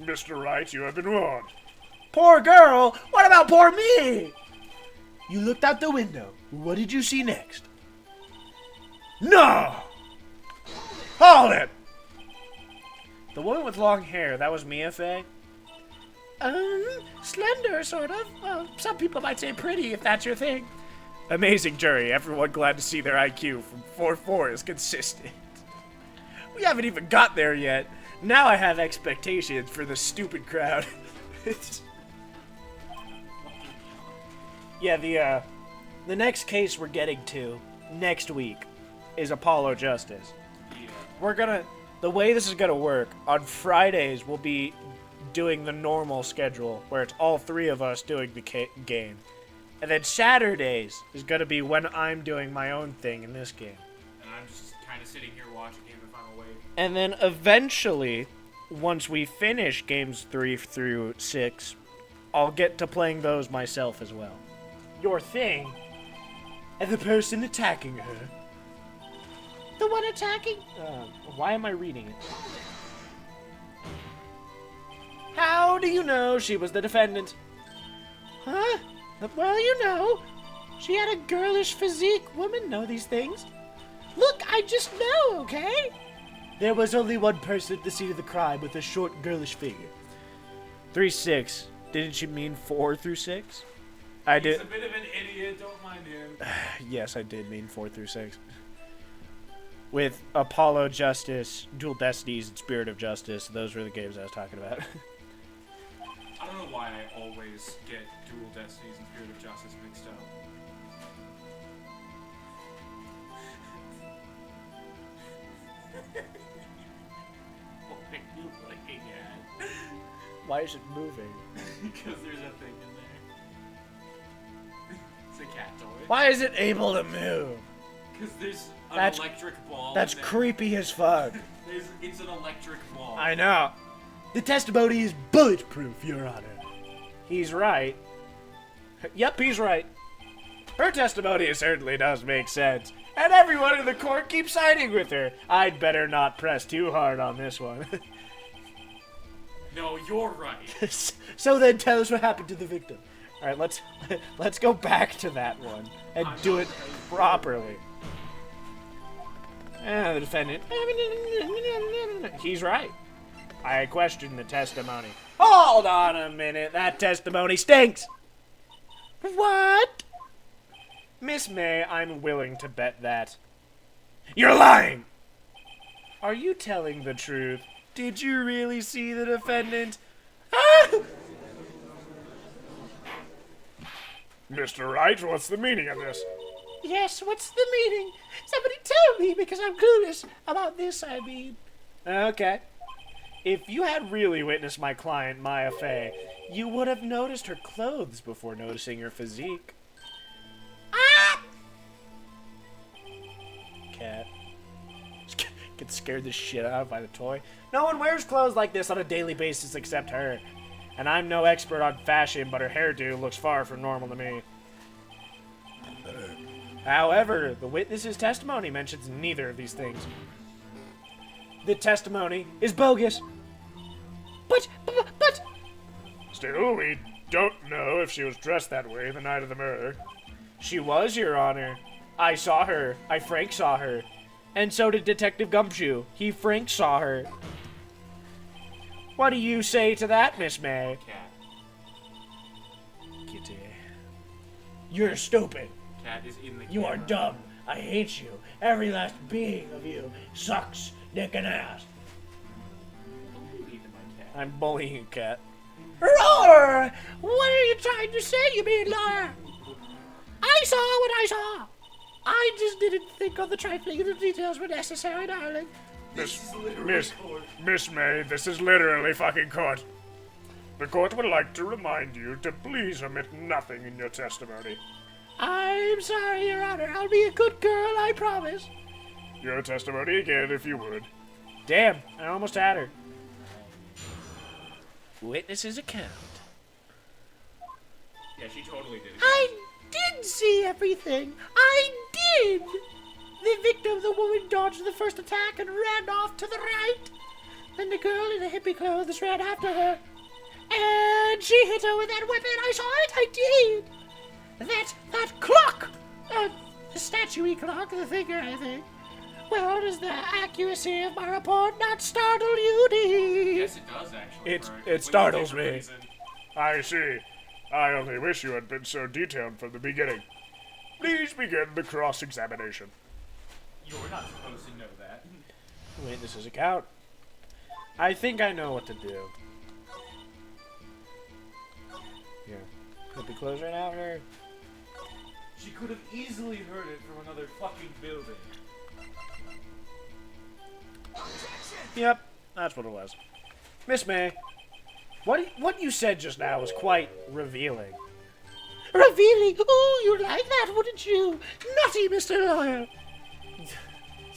Mr. Wright, you have been warned. Poor girl? What about poor me? You looked out the window. What did you see next? No! Hold it! The woman with long hair, that was Mia Fey? Slender, sort of. Well, some people might say pretty, if that's your thing. Amazing jury. Everyone glad to see their IQ from 4-4 is consistent. We haven't even got there yet. Now I have expectations for the stupid crowd. Yeah, the next case we're getting to next week is Apollo Justice. Yeah. The way this is gonna work, on Fridays we'll be doing the normal schedule, where it's all three of us doing the game. And then Saturdays is gonna be when I'm doing my own thing in this game. And I'm just kind of sitting here watching him if I'm awake. And then eventually, once we finish games 3 through 6, I'll get to playing those myself as well. Your thing? And the person attacking her. The one attacking? Why am I reading it? How do you know she was the defendant? Huh? Well, you know, she had a girlish physique. Women know these things. Look, I just know, okay? There was only one person at the scene of the crime with a short, girlish figure. 3-6. Didn't she mean 4 through 6? I did. He's a bit of an idiot, don't mind him. Yes, I did mean 4 through 6. With Apollo Justice, Dual Destinies, and Spirit of Justice, those were the games I was talking about. I don't know why I always get Dual Destinies and Spirit of Justice mixed up. What are you looking at? Why is it moving? Because there's a thing in there. It's a cat toy. Why is it able to move? Because there's an That's- electric ball. That's in there. creepy as fuck. It's an electric ball. I know. The testimony is bulletproof, Your Honor. He's right. Yep, he's right. Her testimony certainly does make sense. And everyone in the court keeps siding with her. I'd better not press too hard on this one. No, you're right. So then tell us what happened to the victim. All right, let's go back to that one and do it properly. The defendant. He's right. I question the testimony. Hold on a minute. That testimony stinks. What? Miss May, I'm willing to bet that. You're lying! Are you telling the truth? Did you really see the defendant? Ah! Mr. Wright, what's the meaning of this? Yes, what's the meaning? Somebody tell me, because I'm clueless about this, I mean. Okay. If you had really witnessed my client, Maya Fey, you would have noticed her clothes before noticing her physique. Ah! Cat. Get scared the shit out of by the toy. No one wears clothes like this on a daily basis except her. And I'm no expert on fashion, but her hairdo looks far from normal to me. However, the witness's testimony mentions neither of these things. The testimony is bogus. But... Still, we don't know if she was dressed that way the night of the murder. She was, Your Honor. I saw her. Frank saw her. And so did Detective Gumshoe. Frank saw her. What do you say to that, Miss May? Cat. Kitty. You're stupid. Cat is in the You are camera. dumb. I hate you. Every last being of you sucks dick and ass. Don't believe in my cat. I'm bullying you, Cat. Roar! What are you trying to say, you mean liar? I saw what I saw. I just didn't think all the trifling little details were necessary, darling. Miss May, this is literally fucking court. The court would like to remind you to please omit nothing in your testimony. I'm sorry, Your Honor. I'll be a good girl, I promise. Your testimony again, if you would. Damn, I almost had her. Witness's account. Yeah, she totally did it. I did see everything. I did. The victim, the woman, dodged the first attack and ran off to the right. Then the girl in the hippie clothes ran after her. And she hit her with that weapon. I saw it. I did. That clock. The statue-y clock, the figure, I think. Well, does the accuracy of my report not startle you, Dee? Yes, it does, actually. It startles me. Reason. I see. I only wish you had been so detailed from the beginning. Please begin the cross-examination. You're not supposed to know that. Witness's account. I think I know what to do. Yeah. Could be closed right now, or... She could have easily heard it from another fucking building. Yep, that's what it was. Miss May, what you said just now was quite revealing. Revealing? Oh, you'd like that, wouldn't you? Nutty, Mr. Lawyer.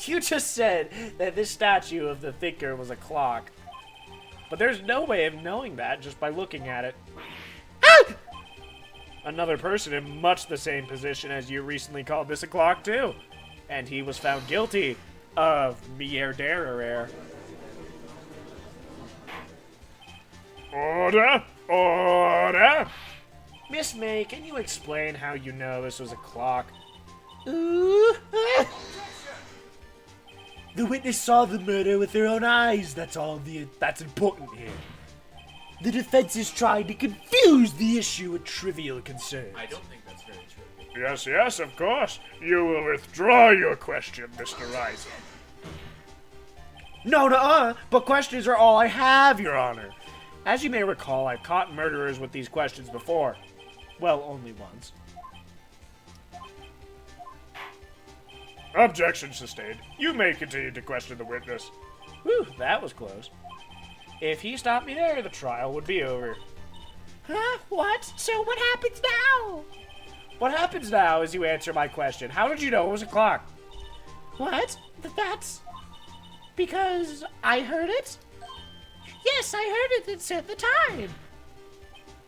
You just said that this statue of the thinker was a clock. But there's no way of knowing that just by looking at it. Ah! Another person in much the same position as you recently called this a clock too. And he was found guilty of murder. Order! Order! Miss May, can you explain how you know this was a clock? Ooh. Ah. The witness saw the murder with her own eyes. That's that's important here. The defense is trying to confuse the issue with trivial concerns. I don't think that's very true. Yes, of course. You will withdraw your question, Mr. Rising. No, but questions are all I have, Your Honor. As you may recall, I've caught murderers with these questions before. Well, only once. Objection sustained. You may continue to question the witness. Whew, that was close. If he stopped me there, the trial would be over. Huh? What? So what happens now? What happens now is you answer my question. How did you know it was a clock? What? That's... because I heard it? Yes, I heard it. It said the time.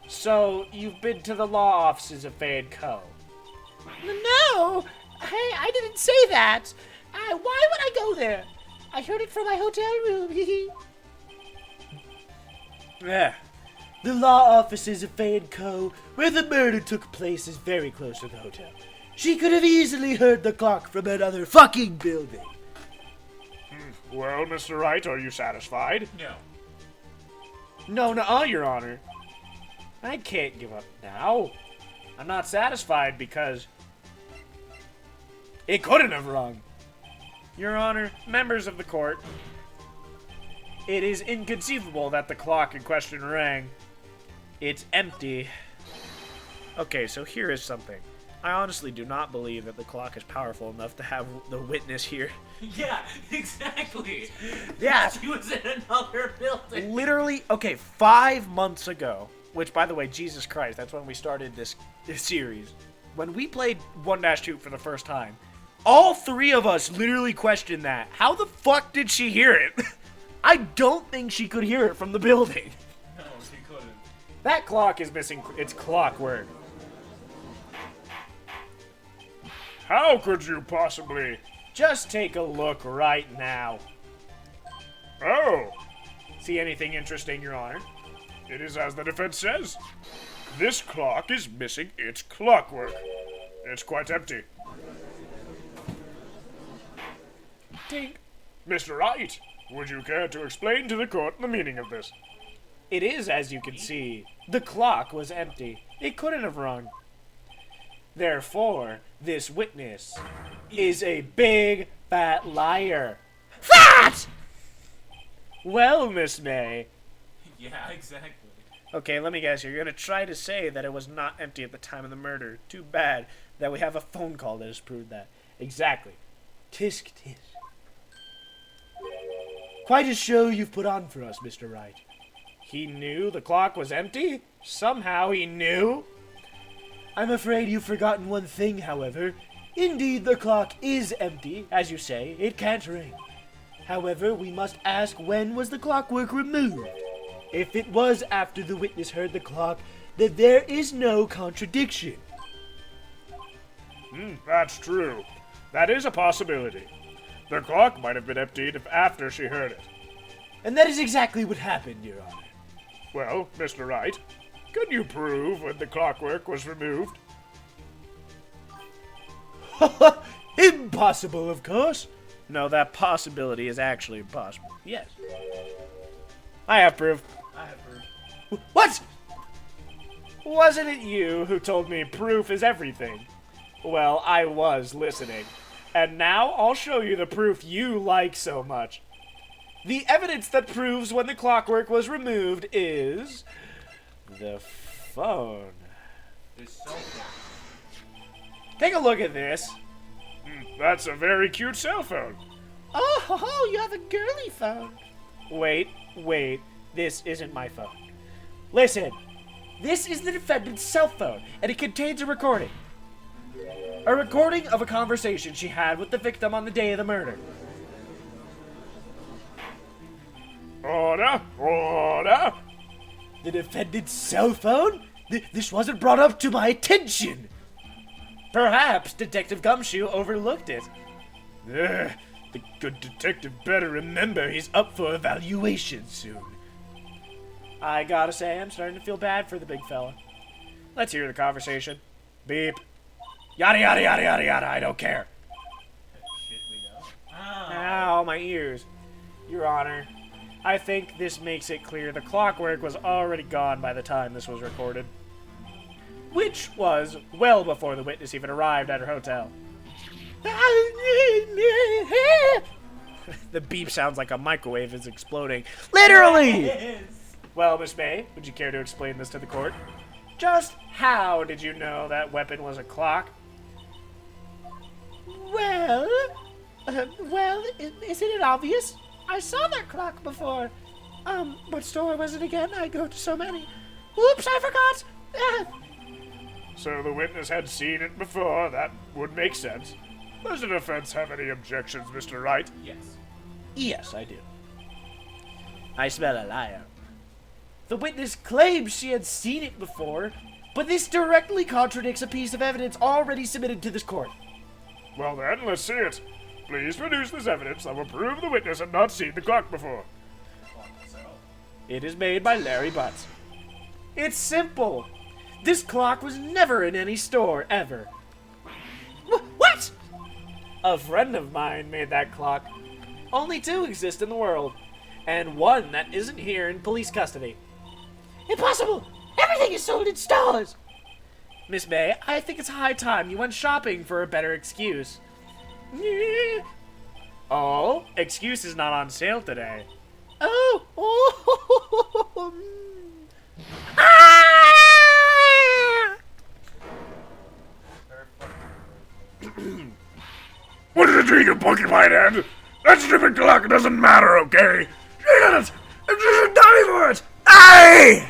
So, you've been to the law offices of Fay & Co. No! Hey, I didn't say that. Why would I go there? I heard it from my hotel room. Yeah. The law offices of Fay & Co., where the murder took place, is very close to the hotel. She could have easily heard the clock from another fucking building. Well, Mr. Wright, are you satisfied? No. No, Your Honor. I can't give up now. I'm not satisfied because it couldn't have rung. Your Honor, members of the court, it is inconceivable that the clock in question rang. It's empty. Okay, so here is something. I honestly do not believe that the clock is powerful enough to have the witness here. Yeah, exactly. Yeah. She was in another building. Literally, okay, 5 months ago, which, by the way, Jesus Christ, that's when we started this series. When we played 1-2 for the first time, all three of us literally questioned that. How the fuck did she hear it? I don't think she could hear it from the building. No, she couldn't. That clock is missing its clockwork. How could you possibly... Just take a look right now. Oh, See anything interesting, Your Honor? it is as the defense says. This clock is missing its clockwork. It's quite empty. Ding. Mr. Wright, would you care to explain to the court the meaning of this? It is, as you can see, the clock was empty. It couldn't have rung. Therefore, this witness is a big, fat liar. Fat! Well, Miss May. Yeah, exactly. Okay, let me guess. You're going to try to say that it was not empty at the time of the murder. Too bad that we have a phone call that has proved that. Exactly. Tisk tisk. Quite a show you've put on for us, Mr. Wright. He knew the clock was empty? Somehow he knew? I'm afraid you've forgotten one thing, however. Indeed, the clock is empty. As you say, it can't ring. However, we must ask, when was the clockwork removed? If it was after the witness heard the clock, then there is no contradiction. That's true. That is a possibility. The clock might have been emptied after she heard it. And that is exactly what happened, Your Honor. Well, Mr. Wright, can you prove when the clockwork was removed? Impossible, of course. No, that possibility is actually impossible. Yes. I have proof. What? Wasn't it you who told me proof is everything? Well, I was listening. And now I'll show you the proof you like so much. The evidence that proves when the clockwork was removed is... the phone. His cell phone. Take a look at this. That's a very cute cell phone. Oh, you have a girly phone. Wait. This isn't my phone. Listen. This is the defendant's cell phone, and it contains a recording. A recording of a conversation she had with the victim on the day of the murder. Order! Order! The defendant's cell phone? This wasn't brought up to my attention. Perhaps Detective Gumshoe overlooked it. The good detective better remember he's Up for evaluation soon. I gotta say, I'm starting to feel bad for the big fella. Let's hear the conversation. Beep. Yada yada yada yada yada, I don't care. Shit, we know. Ow, my ears. Your Honor, I think this makes it clear the clockwork was already gone by the time this was recorded. Which was well before the witness even arrived at her hotel. The beep sounds like a microwave is exploding. Literally! Well, Miss May, would you care to explain this to the court? Just how did you know that weapon was a clock? Well, isn't it obvious? I saw that clock before. What store was it again? I go to so many. Oops, I forgot. So the witness had seen it before. That would make sense. Does the defense have any objections, Mr. Wright? Yes. Yes, I do. I smell a liar. The witness claims she had seen it before, but this directly contradicts a piece of evidence already submitted to this court. Well then, let's see it. Please produce this evidence that will prove the witness had not seen the clock before. It is made by Larry Butts. It's simple. This clock was never in any store, ever. What? A friend of mine made that clock. Only two exist in the world, and one that isn't here in police custody. Impossible! Everything is sold in stores! Miss May, I think it's high time you went shopping for a better excuse. Oh, excuse is not on sale today. Oh! Ah! What did you do, you monkey whitehead? That stupid clock doesn't matter, okay? She did it! And she should die for it! Aye!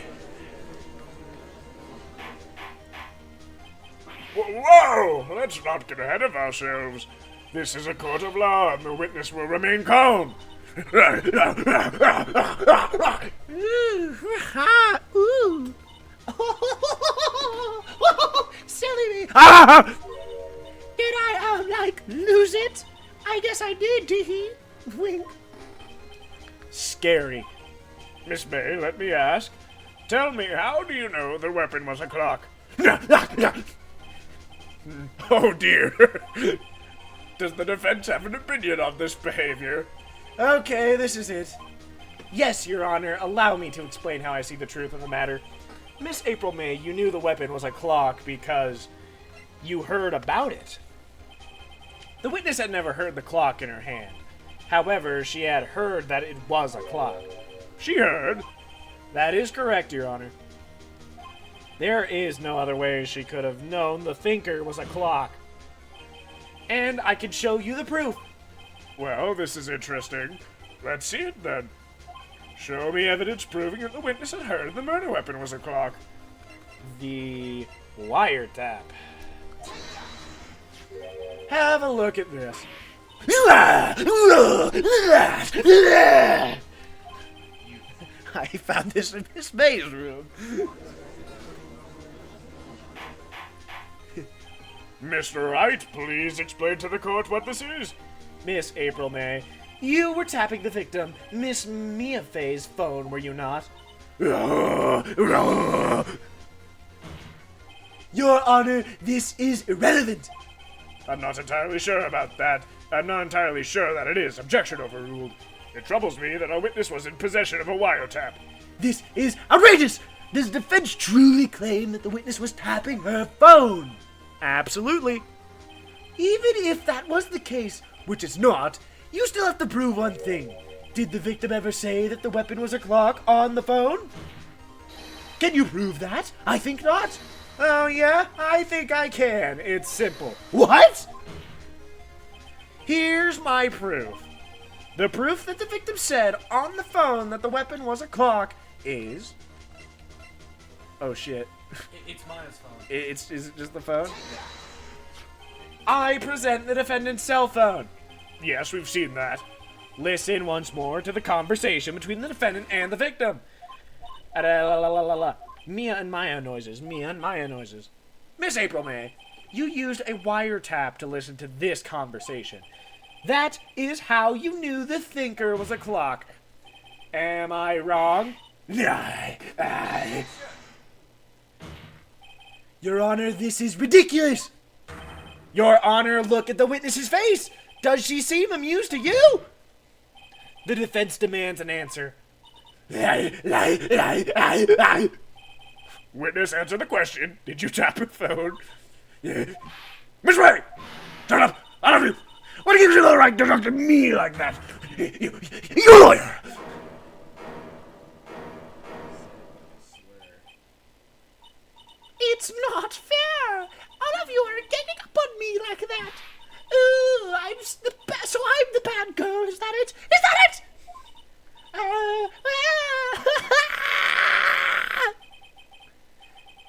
Whoa! Let's not get ahead of ourselves. This is a court of law, and the witness will remain calm. Ooh! Silly me! Ah! Did I, lose it? I guess I did, tee-hee. Wink. Scary. Miss May, let me ask. Tell me, how do you know the weapon was a clock? Oh dear. Does the defense have an opinion on this behavior? Okay, this is it. Yes, Your Honor, allow me to explain how I see the truth of the matter. Miss April May, you knew the weapon was a clock because you heard about it. The witness had never heard the clock in her hand. However, she had heard that it was a clock. She heard. That is correct, Your Honor. There is no other way she could have known the thinker was a clock. And I can show you the proof. Well, this is interesting. Let's see it then. Show me evidence proving that the witness had heard the murder weapon was a clock. The wiretap. Have a look at this. I found this in Miss May's room. Mr. Wright, please explain to the court what this is. Miss April May, you were tapping the victim, Miss Mia Fay's phone, were you not? Your Honor, this is irrelevant. I'm not entirely sure about that. I'm not entirely sure that it is. Objection overruled. It troubles me that our witness was in possession of a wiretap. This is outrageous! Does the defense truly claim that the witness was tapping her phone? Absolutely. Even if that was the case, which it's not, you still have to prove one thing. Did the victim ever say that the weapon was a clock on the phone? Can you prove that? I think not. Oh yeah, I think I can. It's simple. What? Here's my proof. The proof that the victim said on the phone that the weapon was a clock is... Oh shit. It's Maya's phone. Is it just the phone? I present the defendant's cell phone. Yes, we've seen that. Listen once more to the conversation between the defendant and the victim. Mia and Maya noises. Mia and Maya noises. Miss April May, you used a wiretap to listen to this conversation. That is how you knew the thinker was a clock. Am I wrong? Your Honor, this is ridiculous! Your Honor, look at the witness's face. Does she seem amused to you? The defense demands an answer. Witness, answer the question. Did you tap your phone? Miss Ray! Turn up! I love you! What gives you the right to talk to me like that? You lawyer! It's not fair. All of you are ganging up on me like that. Ooh, I'm the so I'm the bad girl. Is that it? Is that it?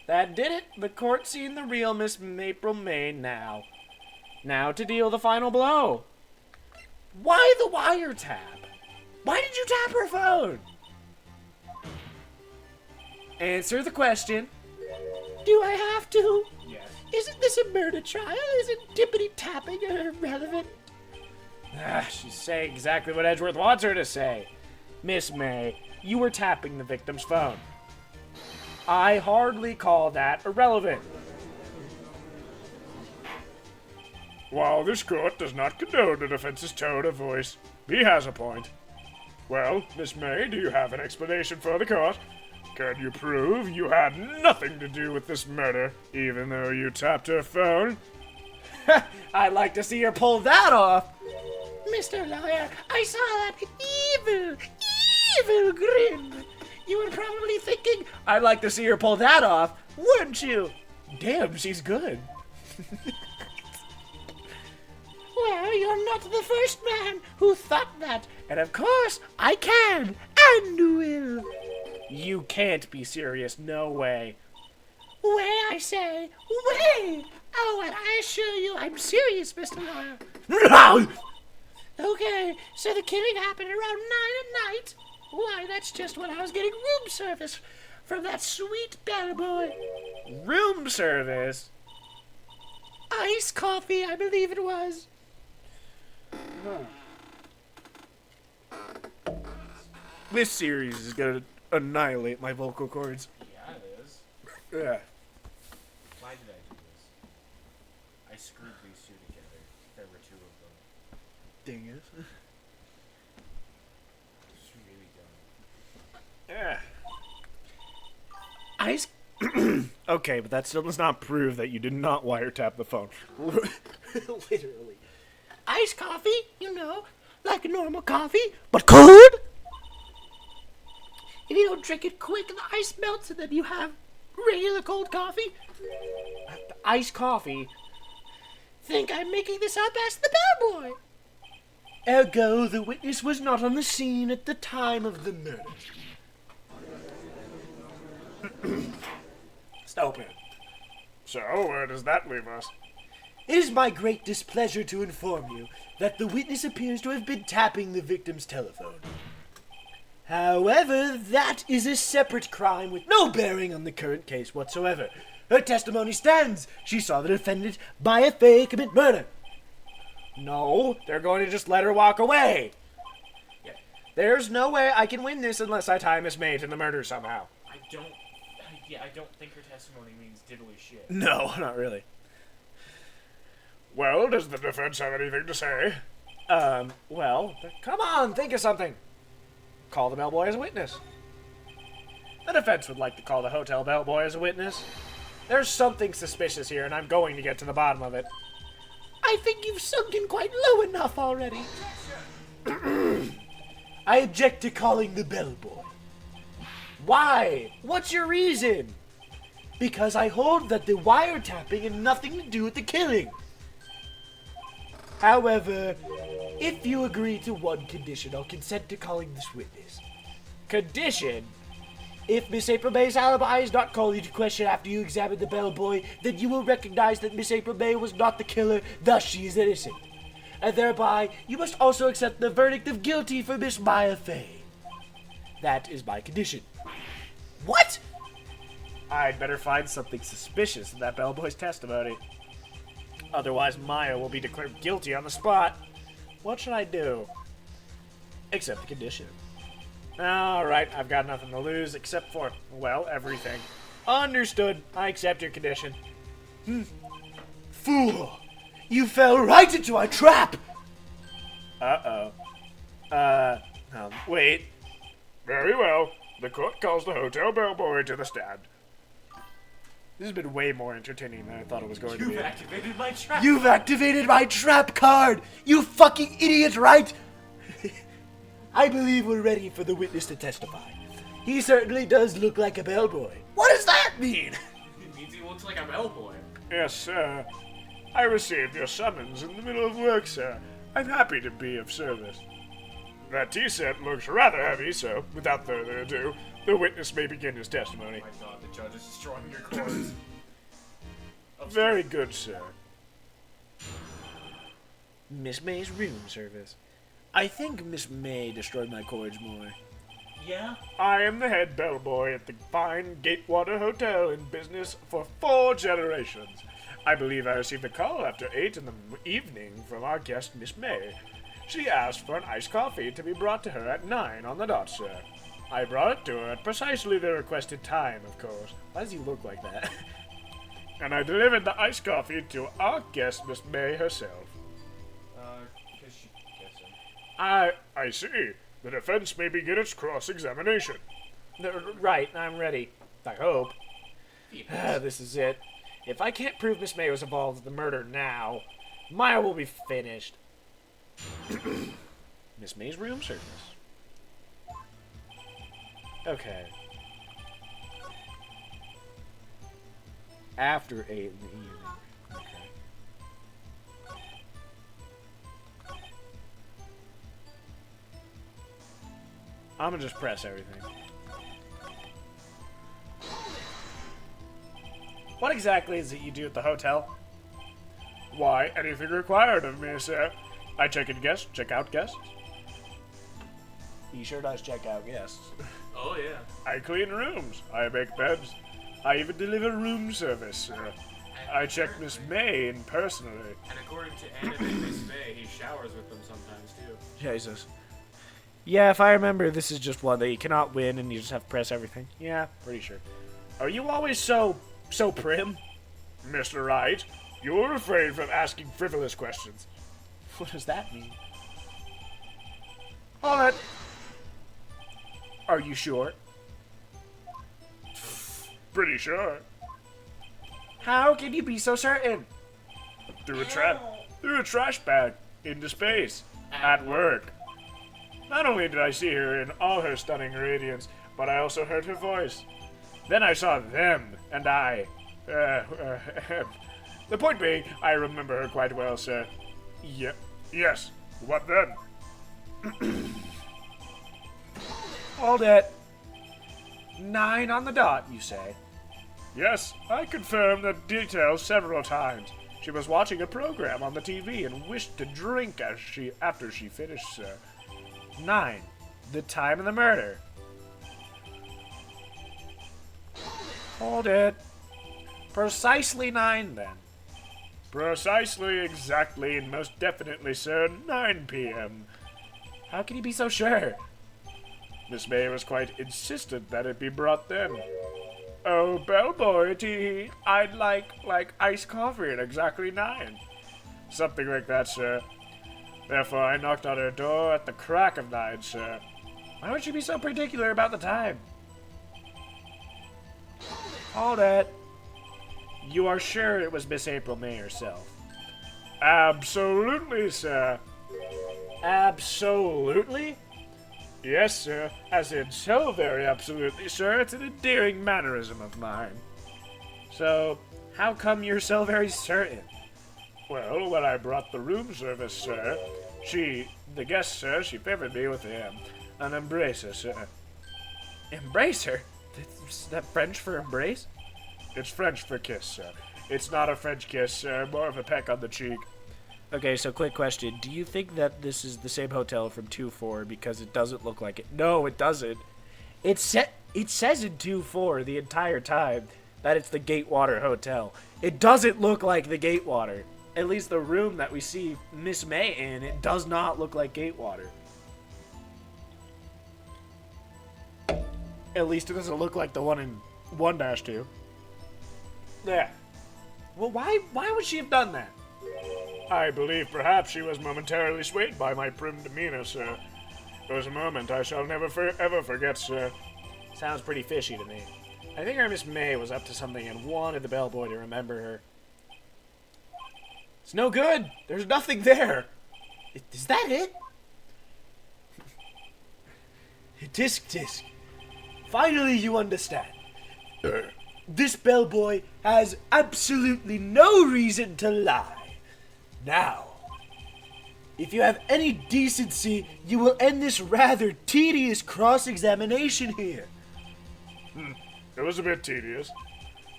That did it. The court seen the real Miss April May now. Now to deal the final blow. Why the wiretap? Why did you tap her phone? Answer the question. Do I have to? Yes. Isn't this a murder trial? Isn't tippity tapping irrelevant? She's saying exactly what Edgeworth wants her to say. Miss May, you were tapping the victim's phone. I hardly call that irrelevant. While this court does not condone the defense's tone of voice, he has a point. Well, Miss May, do you have an explanation for the court? Can you prove you had nothing to do with this murder, even though you tapped her phone? I'd like to see her pull that off. Mr. Lawyer, I saw that evil grin. You were probably thinking, I'd like to see her pull that off, wouldn't you? Damn, she's good. well, you're not the first man who thought that. And of course, I can and will. You can't be serious, no way. Way, I say, way. Oh, and I assure you, I'm serious, Mr. Lawyer. Okay, so the killing happened around 9 at night. Why, that's just when I was getting room service from that sweet bellboy. Room service? Iced coffee, I believe it was. This series is gonna annihilate my vocal cords. Yeah, it is. Yeah. Why did I do this? I screwed these two together. There were two of them. Dang it. It's really dumb. Yeah. Ice. Okay, but that still does not prove that you did not wiretap the phone. Literally. Iced coffee, you know, like normal coffee, but cold. If you don't drink it quick, the ice melts and then you have regular cold coffee. Iced coffee think I'm making this up? Ask the bellboy. Ergo, the witness was not on the scene at the time of the murder. Stupid. So, where does that leave us? It is my great displeasure to inform you that the witness appears to have been tapping the victim's telephone. However, that is a separate crime with no bearing on the current case whatsoever. Her testimony stands. She saw the defendant buy a fake commit murder. No, they're going to just let her walk away. Yeah. There's no way I can win this unless I tie Miss May to the murder somehow. I don't think her testimony means diddly shit. No, not really. Well, does the defense have anything to say? Well, come on, think of something. Call the bellboy as a witness. The defense would like to call the hotel bellboy as a witness. There's something suspicious here, and I'm going to get to the bottom of it. I think you've sunken quite low enough already. I object to calling the bellboy. Why? What's your reason? Because I hold that the wiretapping had nothing to do with the killing. However, if you agree to one condition, I'll consent to calling this witness. Condition? If Miss April May's alibi is not called into question after you examine the bellboy, then you will recognize that Miss April May was not the killer, thus she is innocent. And thereby, you must also accept the verdict of guilty for Miss Maya Fay. That is my condition. What? I'd better find something suspicious in that bellboy's testimony. Otherwise, Maya will be declared guilty on the spot. What should I do? Accept the condition. Alright, I've got nothing to lose except for, well, everything. Understood. I accept your condition. Fool! You fell right into our trap! Wait. Very well. The court calls the hotel bellboy to the stand. This has been way more entertaining than I thought it was going to be. You've activated my trap. You've activated my trap card! You fucking idiot, right? I believe we're ready for the witness to testify. He certainly does look like a bellboy. What does that mean? It means he looks like a bellboy. Yes, sir. I received your summons in the middle of work, sir. I'm happy to be of service. That tea set looks rather heavy, so without further ado, the witness may begin his testimony. Oh my god, the judge is destroying your cords. Very good, sir. Miss May's room service. I think Miss May destroyed my cords more. Yeah? I am the head bellboy at the fine Gatewater Hotel in business for 4 generations. I believe I received a call after 8 in the evening from our guest, Miss May. She asked for an iced coffee to be brought to her at 9 on the dot, sir. I brought it to her at precisely the requested time, of course. Why does he look like that? And I delivered the iced coffee to our guest, Miss May herself. Because she gets him. I see. The defense may begin its cross-examination. Right, I'm ready. I hope. This is it. If I can't prove Miss May was involved in the murder now, Maya will be finished. Miss May's room service. Okay. After 8 in the evening. Okay. I'm gonna just press everything. What exactly is it you do at the hotel? Why, anything required of me, sir. I check in guests, check out guests. He sure does check out guests. Oh, yeah. I clean rooms. I make beds. I even deliver room service, sir. I check Miss May in personally. And according to Anime Miss May, he showers with them sometimes, too. Jesus. Yeah, if I remember, this is just one that you cannot win and you just have to press everything. Yeah, pretty sure. Are you always so prim? Mr. Wright, you'll refrain from asking frivolous questions. What does that mean? Alright. Are you sure? Pretty sure. How can you be so certain? Through a trash bag, into space, at work. Not only did I see her in all her stunning radiance, but I also heard her voice. Then I saw them, and I, The point being, I remember her quite well, sir. Yes. What then? Hold it. 9 on the dot, you say? Yes, I confirmed the details several times. She was watching a program on the TV and wished to drink after she finished, sir. 9. The time of the murder. Hold it. Precisely 9, then. Precisely, exactly, and most definitely, sir, 9 p.m. How can you be so sure? Miss May was quite insistent that it be brought then. Oh, bellboy, I'd like iced coffee at exactly 9. Something like that, sir. Therefore, I knocked on her door at the crack of 9, sir. Why would you be so particular about the time? Hold it. You are sure it was Miss April May herself? Absolutely, sir. Absolutely? Yes, sir. As in so very absolutely, sir. It's an endearing mannerism of mine. So, how come you're so very certain? Well, when I brought the room service, sir, the guest, sir, she favored me with an embracer, sir. Embrace her? Is that French for embrace? It's French for kiss, sir. It's not a French kiss, sir. More of a peck on the cheek. Okay, so quick question. Do you think that this is the same hotel from 2-4 because it doesn't look like it? No, it doesn't. It says in 2-4 the entire time that it's the Gatewater Hotel. It doesn't look like the Gatewater. At least the room that we see Miss May in, it does not look like Gatewater. At least it doesn't look like the one in 1-2. Yeah. Well, why would she have done that? I believe perhaps she was momentarily swayed by my prim demeanor, sir. It was a moment I shall never ever forget, sir. Sounds pretty fishy to me. I think our Miss May was up to something and wanted the bellboy to remember her. It's no good. There's nothing there. Is that it? Tisk. Finally you understand. This bellboy has absolutely no reason to lie. Now, if you have any decency, you will end this rather tedious cross-examination here. It was a bit tedious.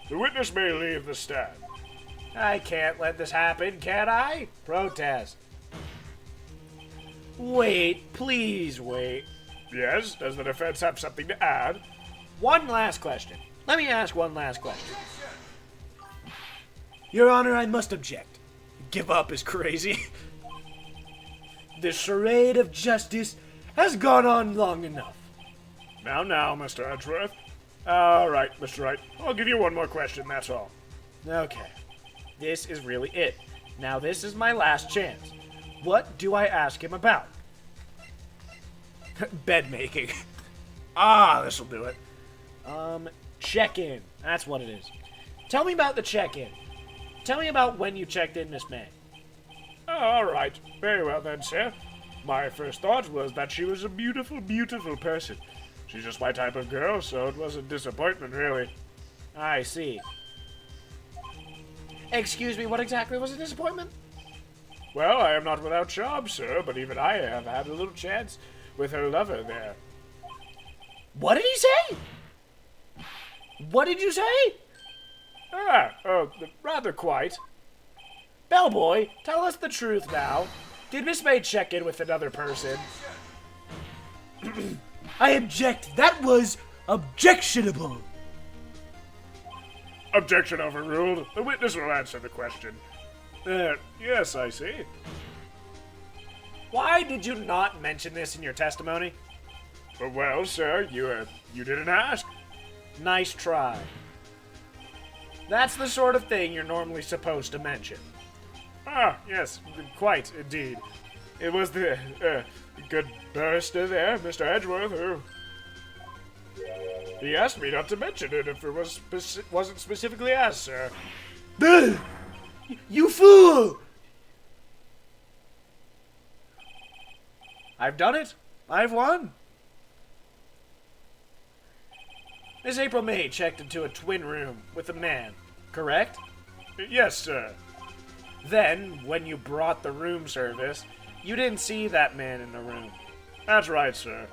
The witness may leave the stand. I can't let this happen, can I? Protest. Wait, please wait. Yes, does the defense have something to add? One last question. Let me ask one last question. Your Honor, I must object. Give up is crazy. The charade of justice has gone on long enough. Now, Mr. Edgeworth. All right, Mr. Wright. I'll give you one more question, that's all. Okay. This is really it. Now this is my last chance. What do I ask him about? Bed making. This'll do it. Check-in. That's what it is. Tell me about the check-in. Tell me about when you checked in, Miss May. All right. Very well then, sir. My first thought was that she was a beautiful, beautiful person. She's just my type of girl, so it was a disappointment, really. I see. Excuse me, what exactly was a disappointment? Well, I am not without charm, sir, but even I have had a little chance with her lover there. What did he say? What did you say? Rather quite. Bellboy, tell us the truth now. Did Miss May check in with another person? I object. That was objectionable. Objection overruled. The witness will answer the question. Yes, I see. Why did you not mention this in your testimony? Well, sir, you didn't ask. Nice try. That's the sort of thing you're normally supposed to mention. Yes, quite, indeed. It was the, good barrister there, Mr. Edgeworth, who... He asked me not to mention it if it wasn't specifically asked, sir. You fool! I've done it. I've won. Miss April May checked into a twin room with a man, correct? Yes, sir. Then, when you brought the room service, you didn't see that man in the room. That's right, sir.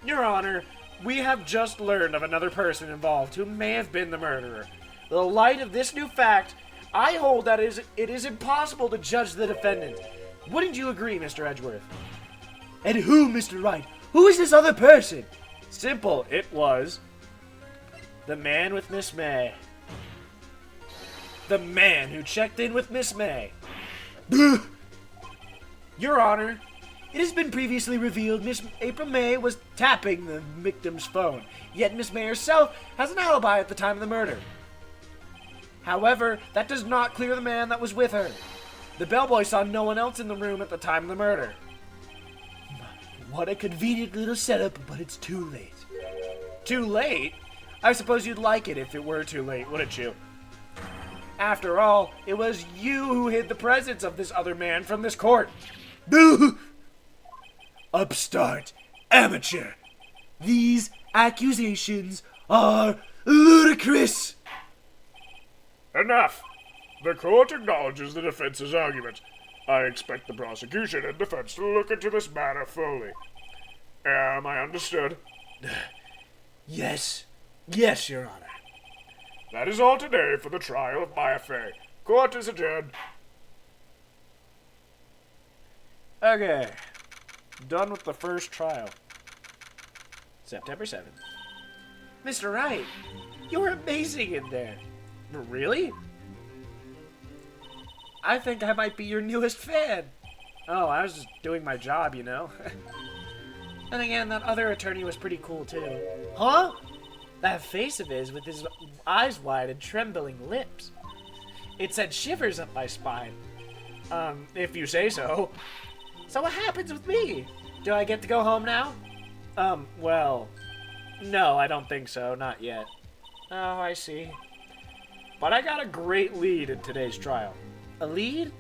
Your Honor, we have just learned of another person involved who may have been the murderer. In the light of this new fact, I hold that it is impossible to judge the defendant. Wouldn't you agree, Mr. Edgeworth? And who, Mr. Wright? Who is this other person? Simple, it was the man with Miss May. The man who checked in with Miss May. Your Honor, it has been previously revealed Miss April May was tapping the victim's phone, yet Miss May herself has an alibi at the time of the murder. However, that does not clear the man that was with her. The bellboy saw no one else in the room at the time of the murder. What a convenient little setup, but it's too late. Too late? I suppose you'd like it if it were too late, wouldn't you? After all, it was you who hid the presence of this other man from this court. Boo! Upstart, amateur. These accusations are ludicrous. Enough. The court acknowledges the defense's argument. I expect the prosecution and defense to look into this matter fully. Am I understood? Yes. Yes, Your Honor. That is all today for the trial of my affair. Court is adjourned. Okay. Done with the first trial. September 7th. Mr. Wright, you were amazing in there. Really? I think I might be your newest fan. Oh, I was just doing my job, you know. And again, that other attorney was pretty cool, too. Huh? That face of his with his eyes wide and trembling lips. It sent shivers up my spine. If you say so. So what happens with me? Do I get to go home now? Well, no, I don't think so. Not yet. Oh, I see. But I got a great lead in today's trial. A lead?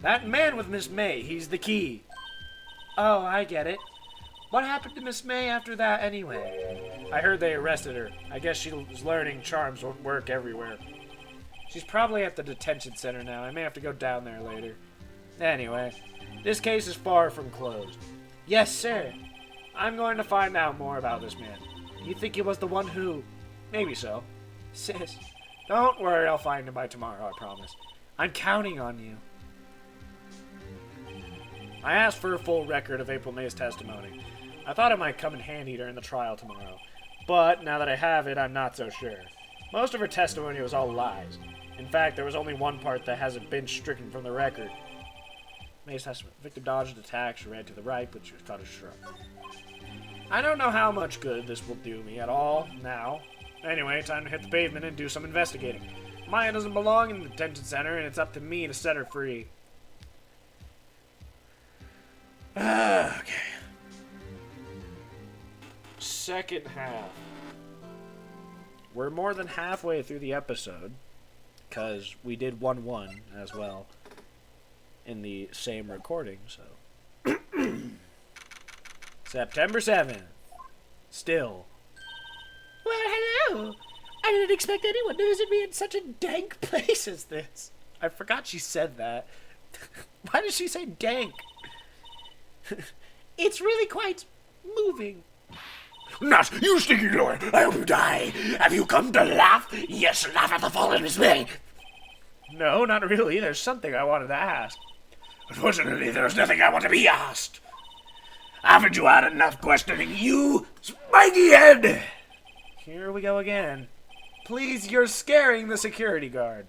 That man with Miss May, he's the key. Oh, I get it. What happened to Miss May after that anyway? I heard they arrested her. I guess she was learning charms won't work everywhere. She's probably at the detention center now. I may have to go down there later. Anyway, this case is far from closed. Yes, sir. I'm going to find out more about this man. You think he was the one who... Maybe so. Sis, don't worry, I'll find him by tomorrow, I promise. I'm counting on you. I asked for a full record of April May's testimony. I thought it might come in handy during the trial tomorrow. But now that I have it, I'm not so sure. Most of her testimony was all lies. In fact, there was only one part that hasn't been stricken from the record. May's testament. Victim dodged attack. She ran to the right, but she was caught a shrub. I don't know how much good this will do me at all now. Anyway, time to hit the pavement and do some investigating. Maya doesn't belong in the detention center, and it's up to me to set her free. Okay. Second half. We're more than halfway through the episode, because we did 1-1 as well in the same recording, so. September 7th. Still. Well, hello. I didn't expect anyone to visit me in such a dank place as this. I forgot she said that. Why did she say dank? It's really quite moving. Not you, stinky lord! I hope you die! Have you come to laugh? Yes, laugh at the fallen Miss May! No, not really. There's something I wanted to ask. Unfortunately, there's nothing I want to be asked. Haven't you had enough questioning, you spiky head? Here we go again. Please, you're scaring the security guard.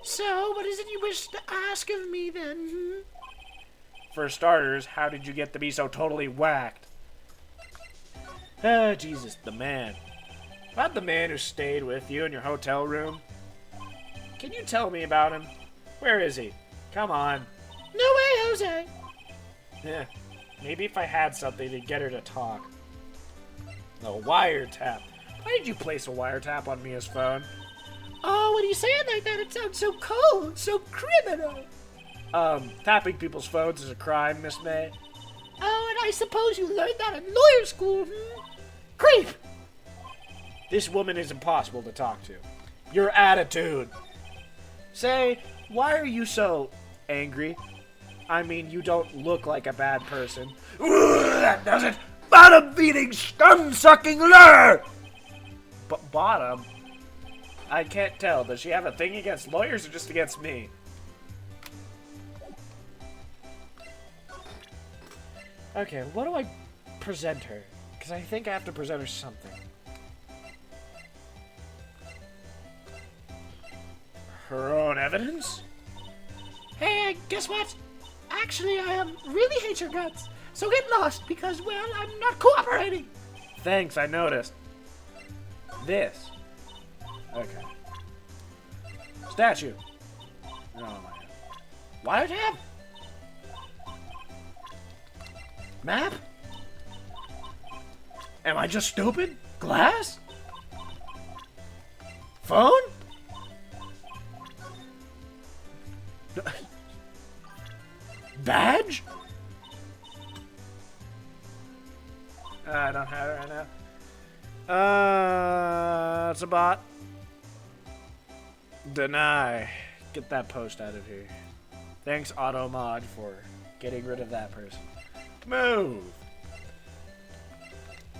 So, what is it you wish to ask of me, then? For starters, how did you get to be so totally whacked? Ah, Jesus, the man. About the man who stayed with you in your hotel room? Can you tell me about him? Where is he? Come on. No way, Jose. Yeah, maybe if I had something to get her to talk. A wiretap. Why did you place a wiretap on Mia's phone? Oh, when you say it like that, it sounds so cold, so criminal. Tapping people's phones is a crime, Miss May. Oh, and I suppose you learned that in lawyer school, Creep! This woman is impossible to talk to. Your attitude. Say, why are you so angry? I mean, you don't look like a bad person. That does it! Bottom-feeding, scum-sucking lure! But Bottom? I can't tell. Does she have a thing against lawyers or just against me? Okay, what do I present her? Because I think I have to present her something. Her own evidence? Hey, guess what? Actually, I really hate your guts. So get lost because, well, I'm not cooperating. Thanks, I noticed. This. Okay. Statue. Oh my god. Wiretap? Map? Am I just stupid? Glass? Phone? Badge? I don't have it right now. It's a bot. Deny. Get that post out of here. Thanks, AutoMod, for getting rid of that person. Move.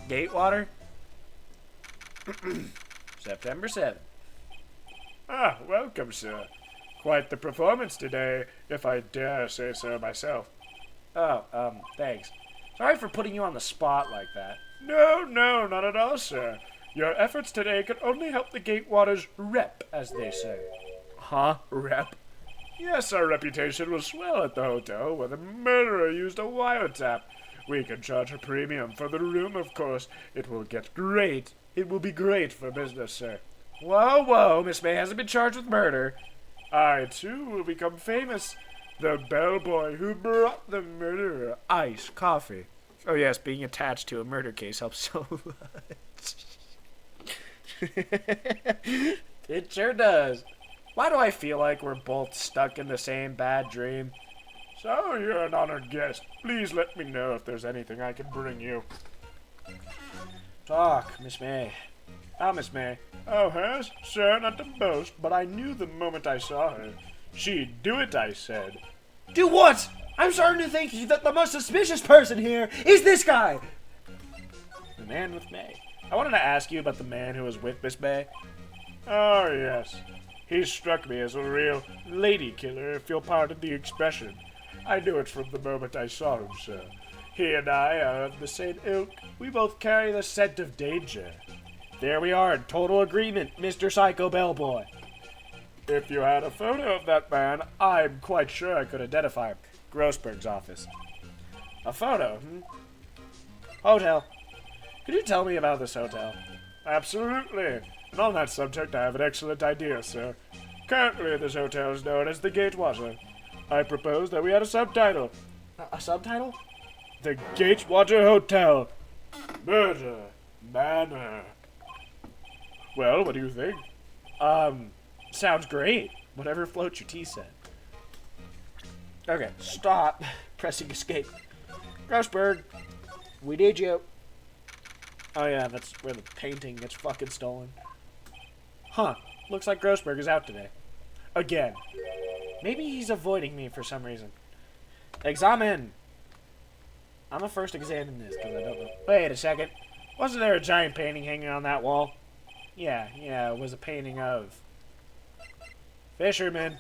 Gatewater. September 7th. Ah, welcome, sir. Quite the performance today, if I dare say so myself. Oh, thanks. Sorry for putting you on the spot like that. No, not at all, sir. Your efforts today can only help the Gatewater's rep, as they say. Huh? Rep? Yes, our reputation was swell at the hotel where the murderer used a wiretap. We can charge a premium for the room, of course. It will be great for business, sir. Whoa, Miss May hasn't been charged with murder. I, too, will become famous. The bellboy who brought the murderer iced coffee. Oh yes, being attached to a murder case helps so much. It sure does. Why do I feel like we're both stuck in the same bad dream? So, you're an honored guest. Please let me know if there's anything I can bring you. Talk, Miss May. Oh, Miss May. Oh, Hers? Sir, not to boast, but I knew the moment I saw her. She'd do it, I said. Do what? I'm starting to think that the most suspicious person here is this guy. The man with May. I wanted to ask you about the man who was with Miss May. Oh, yes. He struck me as a real lady killer, if you'll pardon the expression. I knew it from the moment I saw him, sir. He and I are of the same ilk. We both carry the scent of danger. There we are, in total agreement, Mr. Psycho Bellboy. If you had a photo of that man, I'm quite sure I could identify him. Grossberg's office. A photo, Hotel. Could you tell me about this hotel? Absolutely. And on that subject, I have an excellent idea, sir. Currently, this hotel is known as the Gatewater. I propose that we add a subtitle. A subtitle? The Gatewater Hotel. Murder. Manor. Well, what do you think? Sounds great. Whatever floats your tea set. Okay, stop pressing escape. Grossberg, we need you. Oh yeah, that's where the painting gets fucking stolen. Huh, looks like Grossberg is out today. Again. Maybe he's avoiding me for some reason. Examine! I'm gonna first examine this, because I don't know. Wait a second. Wasn't there a giant painting hanging on that wall? Yeah, it was a painting of... Fisherman.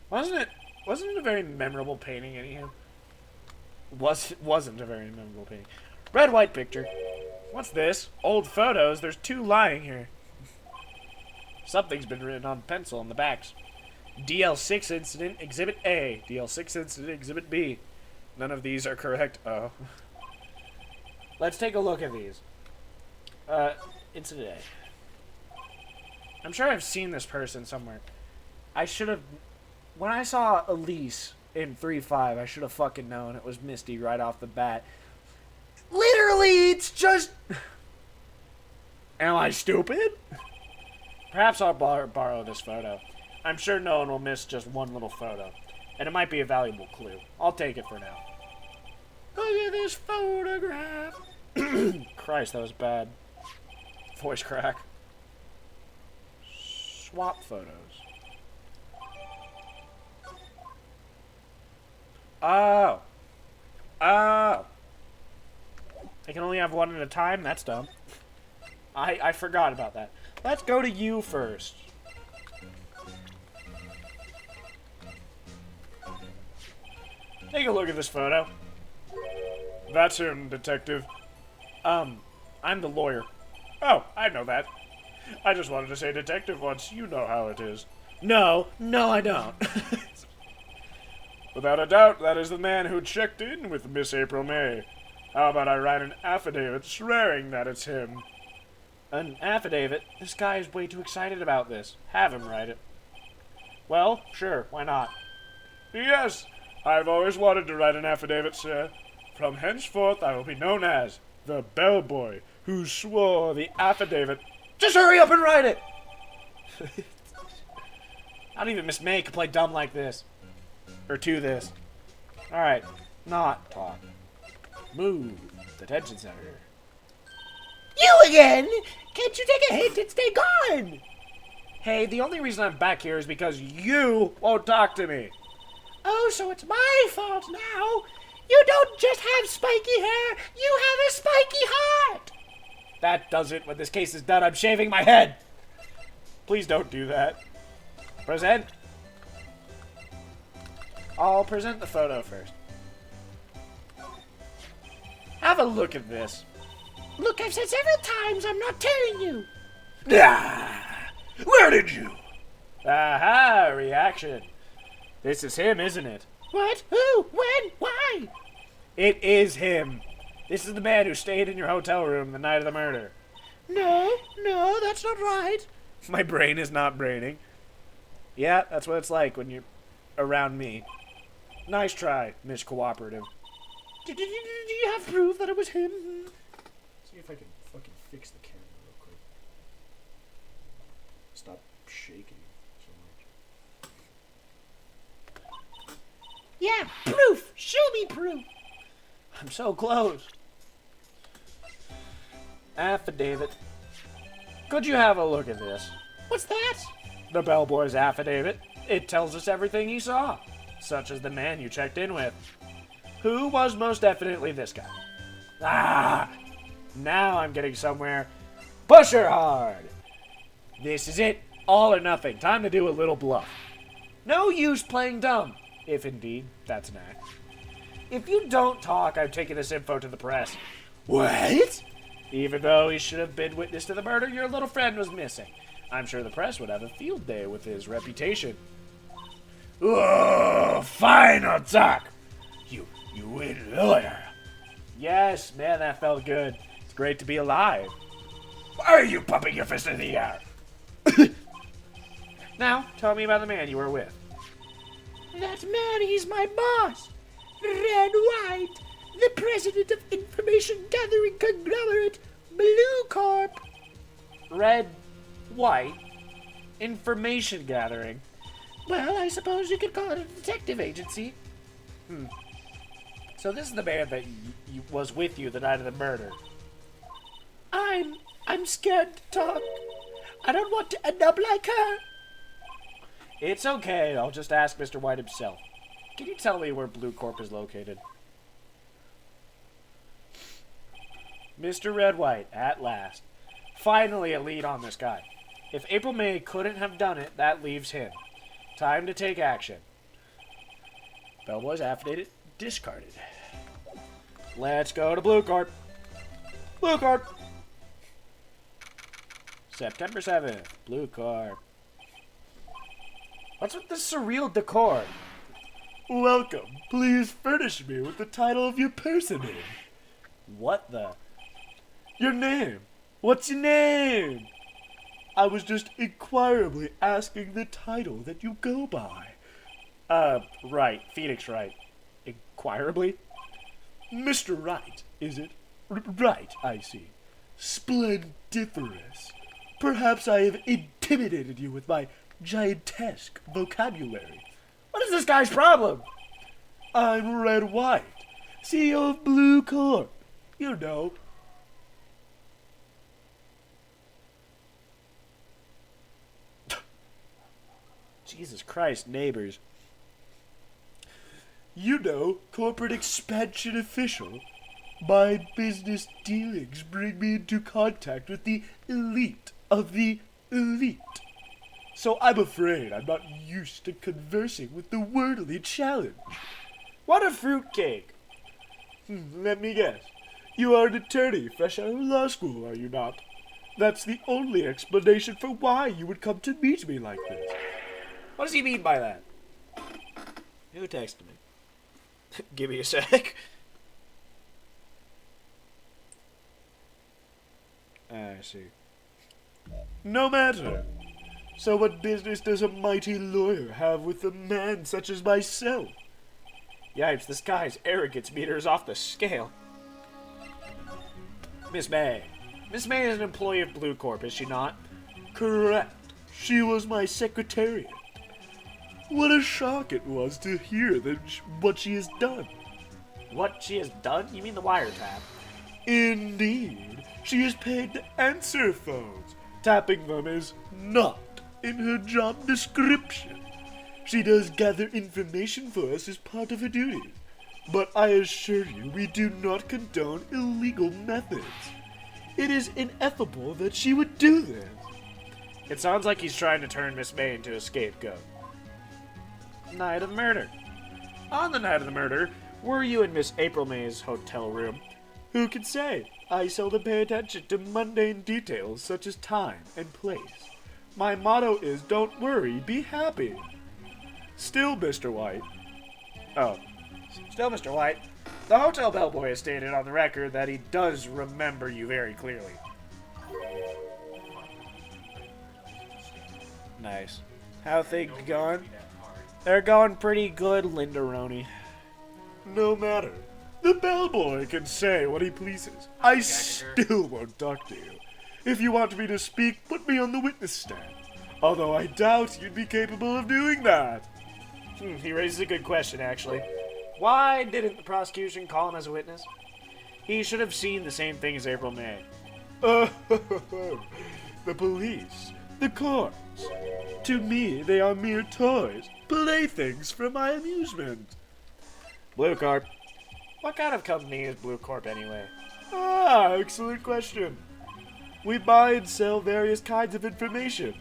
Wasn't it a very memorable painting, anyhow? Wasn't a very memorable painting. Red-white picture. What's this? Old photos? There's 2 lying here. Something's been written on pencil on the backs. DL6 incident, Exhibit A. DL6 incident, Exhibit B. None of these are correct. Oh. Let's take a look at these. Incident A. I'm sure I've seen this person somewhere. I should have... When I saw Elise in 3-5, I should have fucking known it was Misty right off the bat. Literally, it's just... Am I stupid? Perhaps I'll borrow this photo. I'm sure no one will miss just one little photo. And it might be a valuable clue. I'll take it for now. Look at this photograph. Christ, that was bad. Voice crack. Swap photos. Oh. Oh. I can only have one at a time? That's dumb. I forgot about that. Let's go to you first. Take a look at this photo. That's him, detective. I'm the lawyer. Oh, I know that. I just wanted to say detective once. You know how it is. No, I don't. Without a doubt, that is the man who checked in with Miss April May. How about I write an affidavit swearing that it's him? An affidavit? This guy is way too excited about this. Have him write it. Well, sure, why not? Yes, I've always wanted to write an affidavit, sir. From henceforth, I will be known as the bellboy who swore the affidavit. Just hurry up and write it! Not even Miss May could play dumb like this. Or to this. Alright, not talk. Move. Detention center. You again? Can't you take a hint and stay gone? Hey, the only reason I'm back here is because you won't talk to me. Oh, so it's my fault now? You don't just have spiky hair, you have a spiky heart! That does it. When this case is done, I'm shaving my head. Please don't do that. Present. I'll present the photo first. Have a look at this. Look, I've said several times I'm not telling you. Ah, where did you? Aha, reaction. This is him, isn't it? What? Who? When? Why? It is him. This is the man who stayed in your hotel room the night of the murder. No, that's not right. My brain is not braining. Yeah, that's what it's like when you're around me. Nice try, Miss Cooperative. Do you have proof that it was him? See if I can fucking fix the camera real quick. Stop shaking so much. Yeah, proof. Show me proof. I'm so close. Affidavit. Could you have a look at this? What's that? The bellboy's affidavit. It tells us everything he saw, such as the man you checked in with. Who was most definitely this guy? Ah! Now I'm getting somewhere. Push her hard! This is it. All or nothing. Time to do a little bluff. No use playing dumb, if indeed that's an act. If you don't talk, I'm taking this info to the press. What? Even though he should have been witness to the murder, your little friend was missing. I'm sure the press would have a field day with his reputation. Oh, fine, I'll talk. You win, lawyer. Yes, man, that felt good. It's great to be alive. Why are you pumping your fist in the air? Now, tell me about the man you were with. That man, he's my boss. Red White, the president of Information Gathering Conglomerate, Blue Corp. Red, white, information gathering. Well, I suppose you could call it a detective agency. So this is the man that was with you the night of the murder. I'm scared to talk. I don't want to end up like her. It's okay, I'll just ask Mr. White himself. Can you tell me where Blue Corp is located? Mr. Red White, at last. Finally a lead on this guy. If April May couldn't have done it, that leaves him. Time to take action. Bellboy's affidavit discarded. Let's go to Blue Corp. Blue Corp. September 7th, Blue Corp. What's with this surreal decor? Welcome. Please furnish me with the title of your personage. What the? Your name. What's your name? I was just inquirably asking the title that you go by. Right. Phoenix Wright. Inquirably? Mr. Wright, is it? Right, I see. Splendiferous. Perhaps I have intimidated you with my giantesque vocabulary. What is this guy's problem? I'm Red White, CEO of Blue Corp. You know. Jesus Christ, neighbors. You know, corporate expansion official. My business dealings bring me into contact with the elite of the elite. So I'm afraid I'm not used to conversing with the wordly challenge. What a fruitcake! Let me guess. You are an attorney fresh out of law school, are you not? That's the only explanation for why you would come to meet me like this. What does he mean by that? Who texted me? Give me a sec. I see. No matter. So what business does a mighty lawyer have with a man such as myself? Yipes, this guy's arrogance meter is off the scale. Miss May. Miss May is an employee of Blue Corp, is she not? Correct. She was my secretariat. What a shock it was to hear what she has done. What she has done? You mean the wiretap? Indeed. She is paid to answer phones. Tapping them is not in her job description. She does gather information for us as part of her duties. But I assure you, we do not condone illegal methods. It is ineffable that she would do this. It sounds like he's trying to turn Miss May into a scapegoat. Night of the murder. On the night of the murder, were you in Miss April May's hotel room? Who can say? I seldom pay attention to mundane details such as time and place. My motto is, don't worry, be happy. Still, Mr. White. Oh. Still, Mr. White. The hotel bellboy has stated on the record that he does remember you very clearly. Nice. How things going? They're going pretty good, Linda Roney. No matter. The bellboy can say what he pleases. I still won't talk to you. If you want me to speak, put me on the witness stand. Although I doubt you'd be capable of doing that. He raises a good question, actually. Why didn't the prosecution call him as a witness? He should have seen the same thing as April May. The police, the courts. To me, they are mere toys, playthings for my amusement. Blue Corp. What kind of company is Blue Corp anyway? Ah, excellent question. We buy and sell various kinds of information.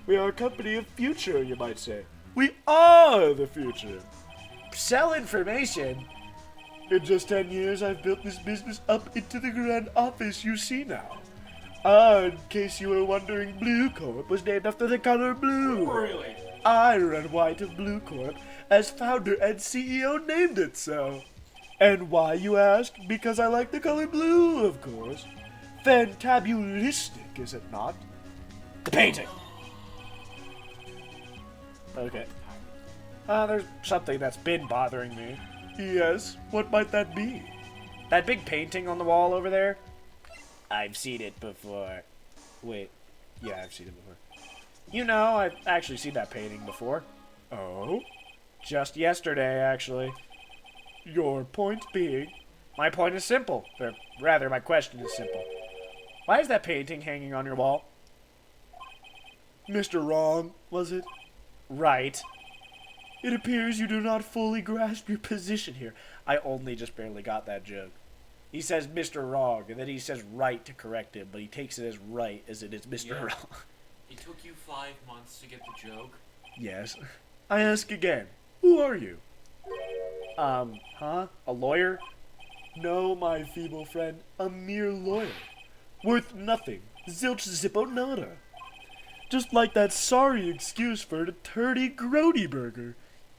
We are a company of future, you might say. We are the future. Sell information? In just 10 years, I've built this business up into the grand office you see now. Ah, in case you were wondering, Blue Corp was named after the color blue. Really? I, Red White of Blue Corp, as founder and CEO, named it so. And why, you ask? Because I like the color blue, of course. Fantabulistic, is it not? The painting! Okay. There's something that's been bothering me. Yes, what might that be? That big painting on the wall over there? I've seen it before. Wait. Yeah, I've seen it before. You know, I've actually seen that painting before. Oh? Just yesterday, actually. Your point being? My point is simple. Or rather, my question is simple. Why is that painting hanging on your wall? Mr. Wrong, was it? Right. It appears you do not fully grasp your position here. I only just barely got that joke. He says Mr. Wrong, and then he says right to correct him, but he takes it as right as it is Mr. Wrong. It took you 5 months to get the joke? Yes. I ask again, who are you? A lawyer? No, my feeble friend, a mere lawyer. Worth nothing. Zilch zippo nada. Just like that sorry excuse for an attorney Grody burger.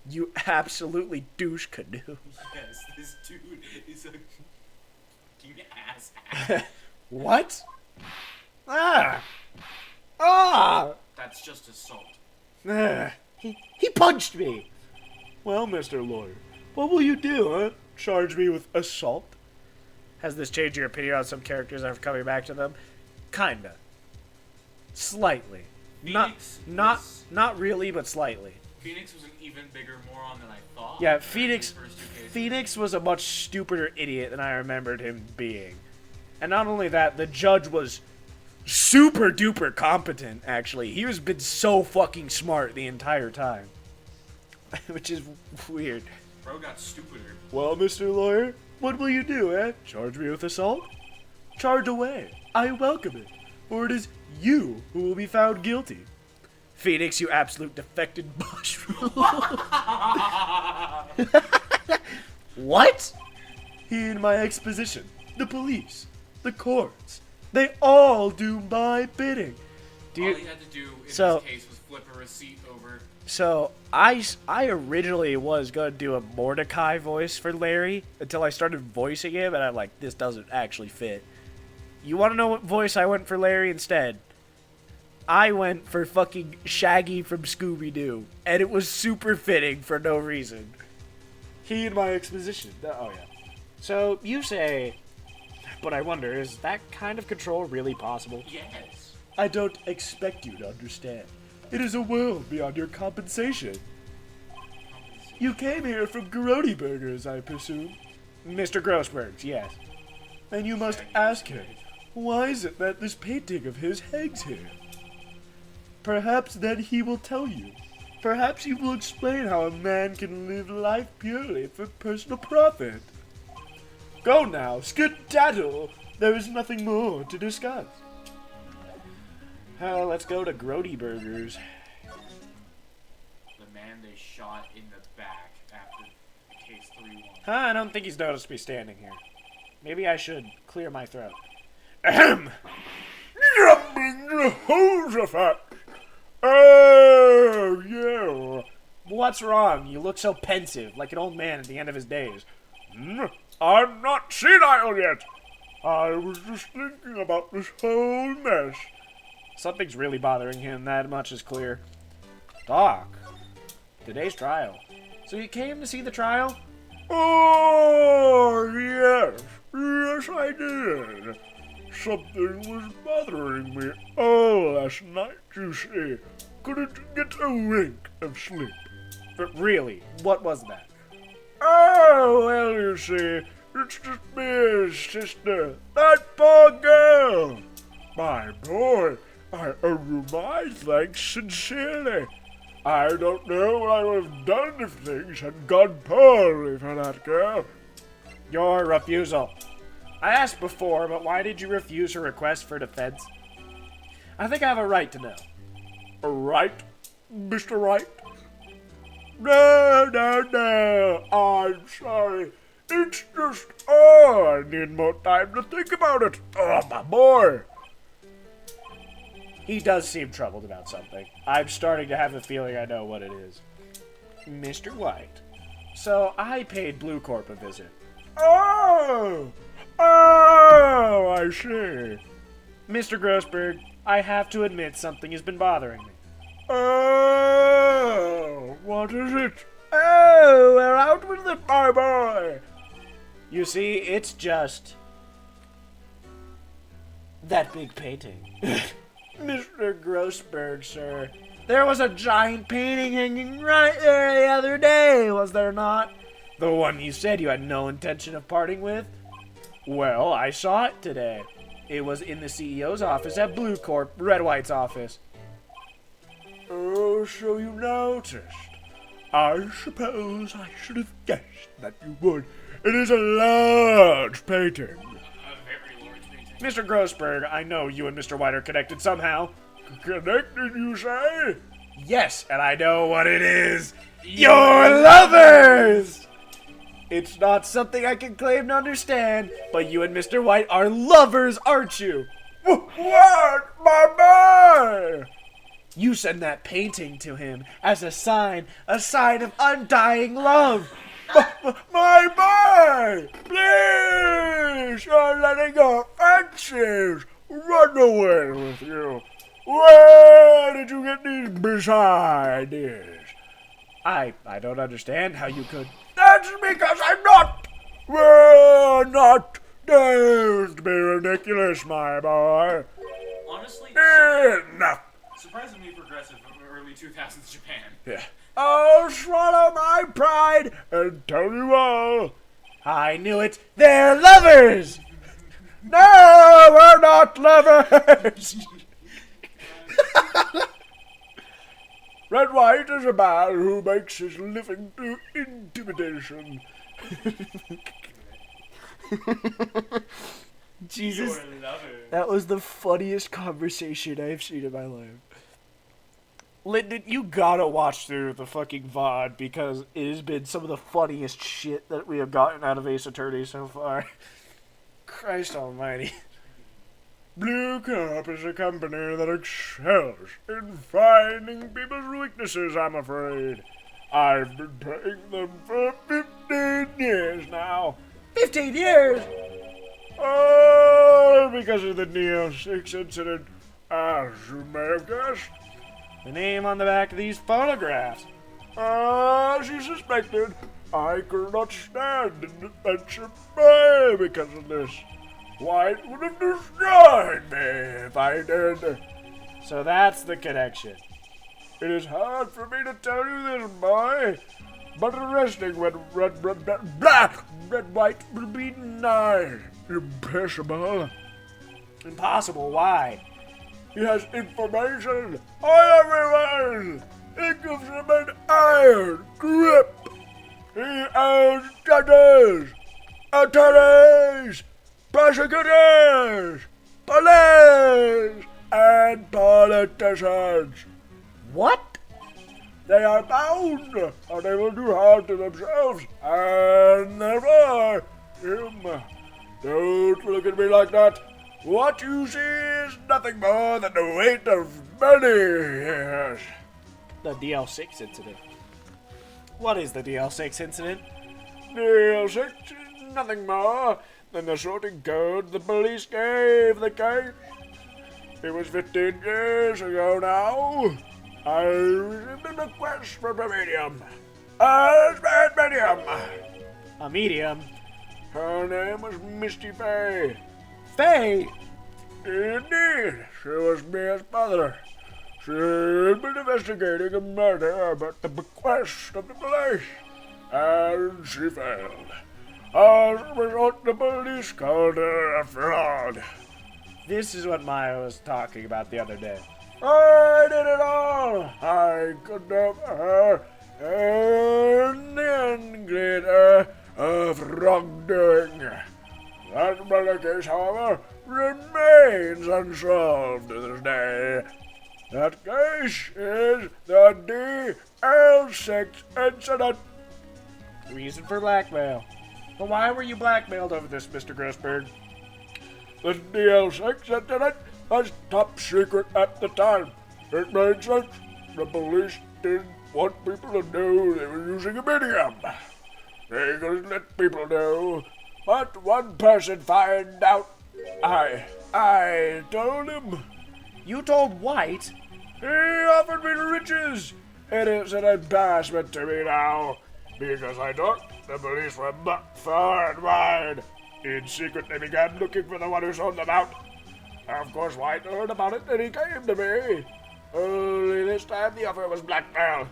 You absolutely douche canoe. Yes, this dude is a fucking ass. What? Ah! That's just assault. He punched me! Well, Mr. Lawyer, what will you do, huh? Charge me with assault? Has this changed your opinion on some characters after coming back to them? Kinda. Slightly. Phoenix Not really, but slightly. Phoenix was an even bigger moron than I thought. Yeah, after the first 2 cases. Phoenix was a much stupider idiot than I remembered him being. And not only that, the judge was super duper competent, actually. He has been so fucking smart the entire time. Which is weird. Bro got stupider. Well, Mr. Lawyer, what will you do, eh? Charge me with assault? Charge away. I welcome it, for it is you who will be found guilty. Phoenix, you absolute defected mushroom. What? In my exposition, the police, the courts, they all do my bidding. All he had to do in So- this case was flip a receipt over. So, I originally was going to do a Mordecai voice for Larry until I started voicing him, and I'm like, this doesn't actually fit. You want to know what voice I went for Larry instead? I went for fucking Shaggy from Scooby-Doo, and it was super fitting for no reason. He in my exposition. Oh, yeah. So, you say, but I wonder, is that kind of control really possible? Yes. I don't expect you to understand. It is a world beyond your compensation. You came here from Grody Burgers, I presume? Mr. Grossberg's, yes. And you must ask him, why is it that this painting of his hangs here? Perhaps then he will tell you. Perhaps he will explain how a man can live life purely for personal profit. Go now, skedaddle! There is nothing more to discuss. Let's go to Grody Burgers. The man they shot in the back after case 3-1. I don't think he's noticed me standing here. Maybe I should clear my throat. Ahem! Jehoshaphat! Oh, yeah. What's wrong? You look so pensive, like an old man at the end of his days. I'm not senile yet. I was just thinking about this whole mess. Something's really bothering him, that much is clear. Doc, today's trial. So you came to see the trial? Oh, yes. Yes, I did. Something was bothering me all last night, you see. Couldn't get a wink of sleep. But really, what was that? Oh, well, you see, it's just me and his sister. That poor girl. My boy, I owe you my thanks sincerely. I don't know what I would have done if things had gone poorly for that girl. Your refusal. I asked before, but why did you refuse her request for defense? I think I have a right to know. A right, Mr. Right? No, I'm sorry. It's just, I need more time to think about it. Oh, my boy. He does seem troubled about something. I'm starting to have a feeling I know what it is. Mr. White. So I paid Blue Corp a visit. Oh, I see. Mr. Grossberg, I have to admit something has been bothering me. Oh, what is it? Oh, we're out with it, my boy. You see, it's just that big painting. Mr. Grossberg, sir. There was a giant painting hanging right there the other day, was there not? The one you said you had no intention of parting with? Well, I saw it today. It was in the CEO's office at Blue Corp, Red White's office. Oh, so you noticed. I suppose I should have guessed that you would. It is a large painting. A very large painting. Mr. Grossberg, I know you and Mr. White are connected somehow. Connected, you say? Yes, and I know what it is. Your lovers! It's not something I can claim to understand, but you and Mr. White are lovers, aren't you? What, my boy? You send that painting to him as a sign of undying love. My boy! Please, you're letting your fancies run away with you. Where did you get these bizarre ideas? I don't understand how you could. That's because I'm not. We're not. Don't be ridiculous, my boy. Honestly, Enough. surprisingly progressive from early 2000s Japan. Yeah. I'll swallow my pride and tell you all. I knew it. They're lovers! No, we're not lovers! Red White is a man who makes his living through intimidation. Jesus, Your lover. that was the funniest conversation I've seen in my life. Lyndon, you gotta watch through the fucking VOD because it has been some of the funniest shit that we have gotten out of Ace Attorney so far. Christ almighty. Blue Cup is a company that excels in finding people's weaknesses, I'm afraid. I've been paying them for 15 years now. 15 years? Oh, because of the Neo 6 incident, as you may have guessed. The name on the back of these photographs. As you suspected, I could not stand in Adventure Bay because of this. White would have destroyed me if I did. So that's the connection. It is hard for me to tell you this, boy, but arresting Red White will be nigh impossible. Impossible, why? He has information on everyone. It gives him an iron grip. He owns judges, attorneys, prosecutors, police, and politicians. What? They are bound, or they will do harm to themselves, and therefore, him. Don't look at me like that. What you see is nothing more than the weight of many years. The DL6 incident. What is the DL6 incident? DL6 is nothing more than the sorting code the police gave the case. It was 15 years ago now. I received a request from a medium. A spirit medium. A medium? Her name was Misty Fay. Faye! Indeed, she was Mia's mother. She had been investigating a murder at the bequest of the police, and she failed. As a result, the police called her a fraud. This is what Maya was talking about the other day. I did it all. I condemn her and the glitter of wrongdoing. That murder case, however, remains unsolved to this day. That case is the DL6 incident. Reason for blackmail. But why were you blackmailed over this, Mr. Grossberg? The DL6 incident was top secret at the time. It made sense. The police didn't want people to know they were using a medium. They couldn't let people know. But one person found out. I told him. You told White? He offered me riches. It is an embarrassment to me now, because I thought the police were mucked far and wide. In secret, they began looking for the one who sold them out. Of course, White heard about it, and he came to me. Only this time, the offer was blackmail.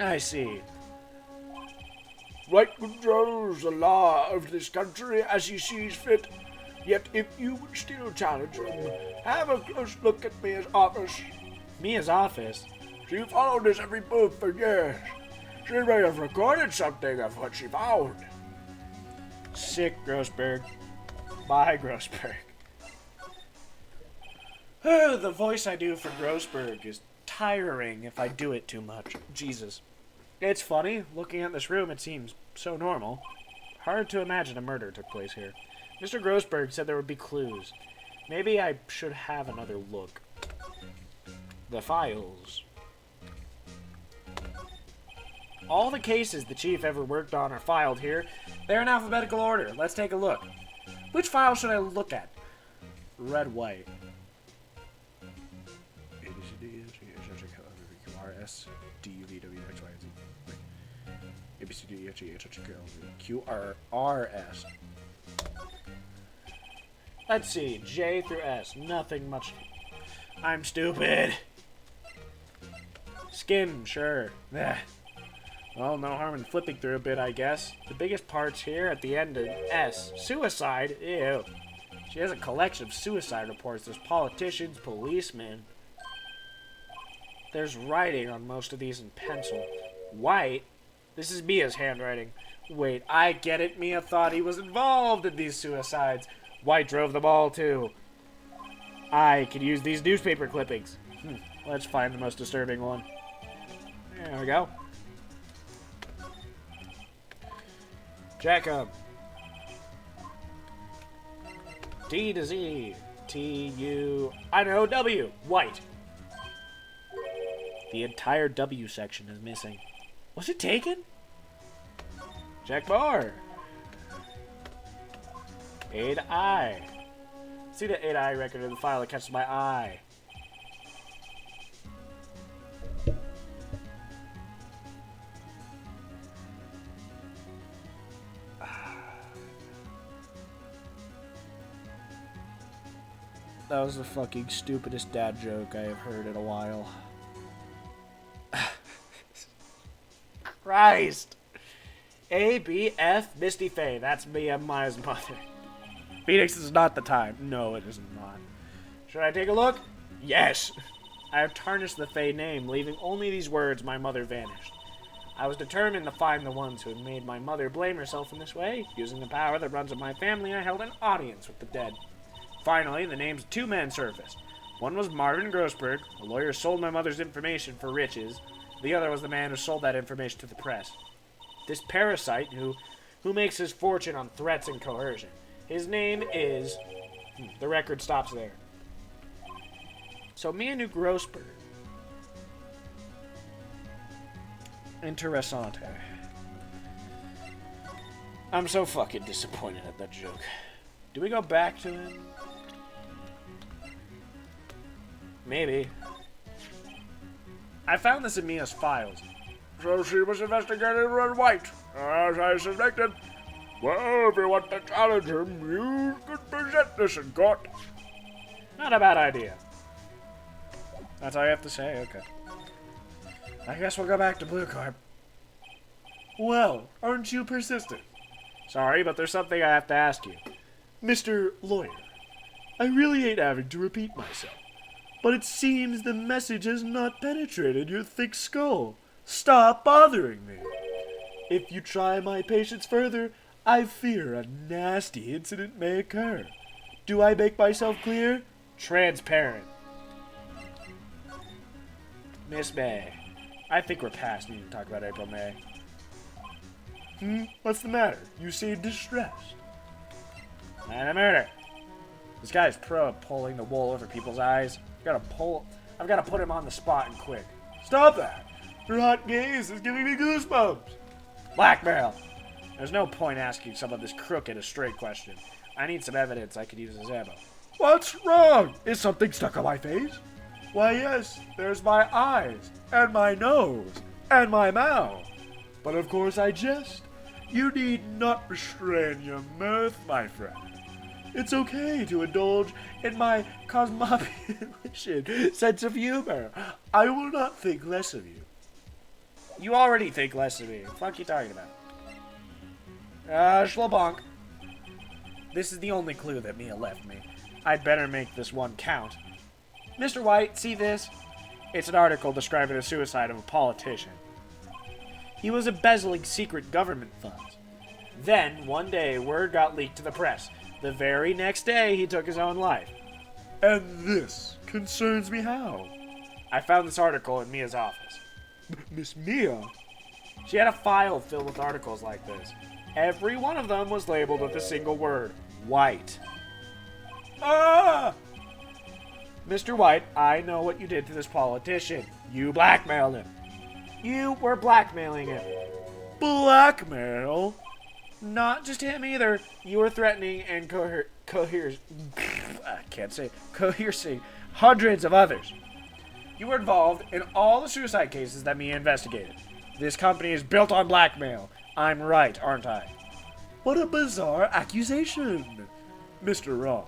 I see. White controls the law of this country as he sees fit. Yet if you would still challenge him, have a close look at Mia's office. Mia's office? She followed his every move for years. She may have recorded something of what she found. Sick, Grossberg. Bye, Grossberg. Oh, the voice I do for Grossberg is tiring if I do it too much. Jesus. It's funny. Looking at this room, it seems so normal. Hard to imagine a murder took place here. Mr. Grossberg said there would be clues. Maybe I should have another look. The files. All the cases the chief ever worked on are filed here. They're in alphabetical order. Let's take a look. Which file should I look at? Red, white. QRRS. Let's see, J through S. Nothing much. I'm stupid. Skin, sure. Well, no harm in flipping through a bit, I guess. The biggest part's here at the end of S. Suicide? Ew. She has a collection of suicide reports. There's politicians, policemen. There's writing on most of these in pencil. White? This is Mia's handwriting. Wait, I get it. Mia thought he was involved in these suicides. White drove them all, too. I could use these newspaper clippings. Let's find the most disturbing one. There we go. Jacob. T to Z. T-U... I know, W. White. The entire W section is missing. Was it taken? Check more. A to I. See the A to I record in the file that catches my eye. That was the fucking stupidest dad joke I have heard in a while. Christ! A, B, F, Misty Faye. That's me and Maya's mother. Phoenix is not the time. No, it is not. Should I take a look? Yes! I have tarnished the Faye name, leaving only these words, my mother vanished. I was determined to find the ones who had made my mother blame herself in this way. Using the power that runs in my family, I held an audience with the dead. Finally, the names of two men surfaced. One was Marvin Grossberg, a lawyer who sold my mother's information for riches. The other was the man who sold that information to the press. This parasite who makes his fortune on threats and coercion. His name is... The record stops there. So Mia knew Grossberg. Interessante. I'm so fucking disappointed at that joke. Do we go back to him? Maybe. I found this in Mia's files. So she was investigating Red White, as I suspected. Well, if you want to challenge him, you could present this in court. Not a bad idea. That's all you have to say? Okay. I guess we'll go back to Blue Corp. Well, aren't you persistent? Sorry, but there's something I have to ask you. Mr. Lawyer, I really hate having to repeat myself, but it seems the message has not penetrated your thick skull. Stop bothering me. If you try my patience further, I fear a nasty incident may occur. Do I make myself clear? Transparent. Miss May, I think we're past needing to talk about April May. What's the matter? You seem distressed. Man of murder. This guy's pro at pulling the wool over people's eyes. I've got to put him on the spot and quick. Stop that! Your hot gaze is giving me goosebumps. Blackmail. There's no point asking someone this crooked a straight question. I need some evidence I could use as ammo. What's wrong? Is something stuck on my face? Why, yes, there's my eyes, and my nose, and my mouth. But of course I jest. You need not restrain your mirth, my friend. It's okay to indulge in my cosmopolitan sense of humor. I will not think less of you. You already think less of me. What the fuck are you talking about? Schlabonk. This is the only clue that Mia left me. I'd better make this one count. Mr. White, see this? It's an article describing the suicide of a politician. He was embezzling secret government funds. Then, one day, word got leaked to the press. The very next day, he took his own life. And this concerns me how? I found this article in Mia's office. Miss Mia? She had a file filled with articles like this. Every one of them was labeled with a single word. White. Ah! Mr. White, I know what you did to this politician. You blackmailed him. You were blackmailing him. Blackmail? Not just him either. You were threatening and coercing hundreds of others. You were involved in all the suicide cases that Mia investigated. This company is built on blackmail. I'm right, aren't I? What a bizarre accusation, Mr. Wrong.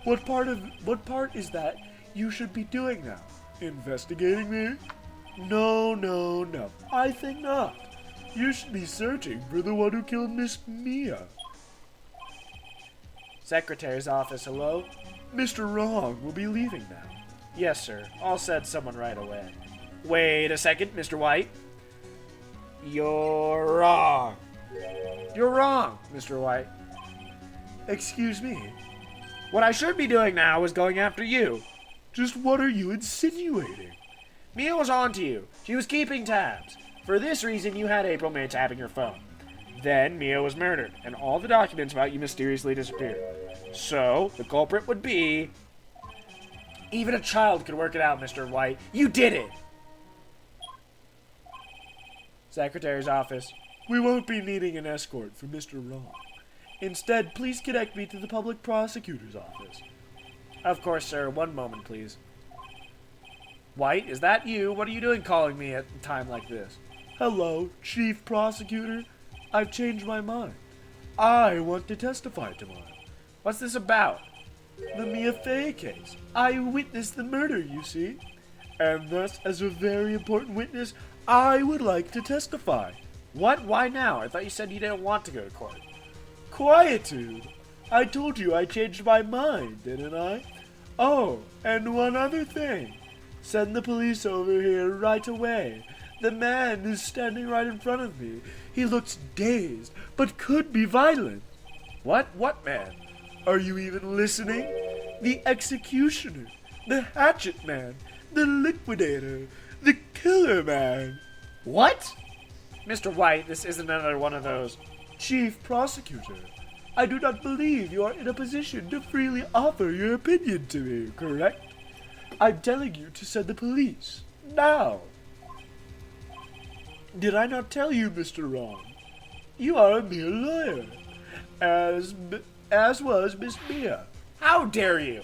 What part is that you should be doing now? Investigating me? No, no, no. I think not. You should be searching for the one who killed Miss Mia. Secretary's office, hello? Mr. Wrong will be leaving now. Yes, sir. I'll send someone right away. Wait a second, Mr. White. You're wrong. You're wrong, Mr. White. Excuse me. What I should be doing now is going after you. Just what are you insinuating? Mia was on to you. She was keeping tabs. For this reason, you had April May tapping your phone. Then Mia was murdered, and all the documents about you mysteriously disappeared. So, the culprit would be... Even a child could work it out, Mr. White. You did it! Secretary's office. We won't be needing an escort for Mr. Wrong. Instead, please connect me to the public prosecutor's office. Of course, sir. One moment, please. White, is that you? What are you doing calling me at a time like this? Hello, Chief Prosecutor. I've changed my mind. I want to testify tomorrow. What's this about? The Mia Fey case. I witnessed the murder, you see. And thus, as a very important witness, I would like to testify. What? Why now? I thought you said you didn't want to go to court. Quietude. I told you I changed my mind, didn't I? Oh, and one other thing. Send the police over here right away. The man is standing right in front of me. He looks dazed, but could be violent. What? What man? Are you even listening? The executioner, the hatchet man, the liquidator, the killer man. What? Mr. White, this isn't another one of those. Chief Prosecutor, I do not believe you are in a position to freely offer your opinion to me, correct? I'm telling you to send the police. Now. Did I not tell you, Mr. Wrong? You are a mere lawyer, as was Miss Mia. How dare you?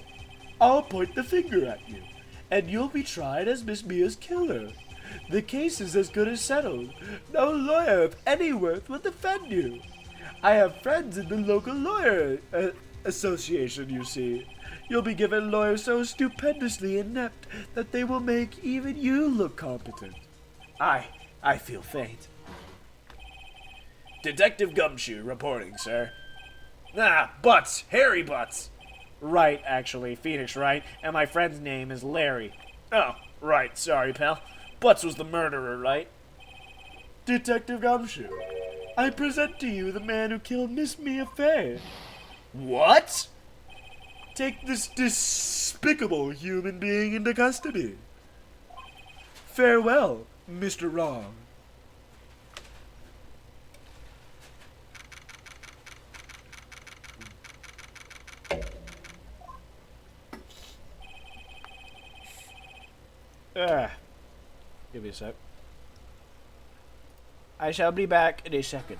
I'll point the finger at you, and you'll be tried as Miss Mia's killer. The case is as good as settled. No lawyer of any worth will defend you. I have friends in the local lawyer association, you see. You'll be given lawyers so stupendously inept that they will make even you look competent. I feel faint. Detective Gumshoe reporting, sir. Ah, Butts! Harry Butts! Right, actually, Phoenix Wright, and my friend's name is Larry. Oh, right, sorry, pal. Butts was the murderer, right? Detective Gumshoe, I present to you the man who killed Miss Mia Fey. What? Take this despicable human being into custody. Farewell, Mr. Wrong. Give me a sec. I shall be back in a second.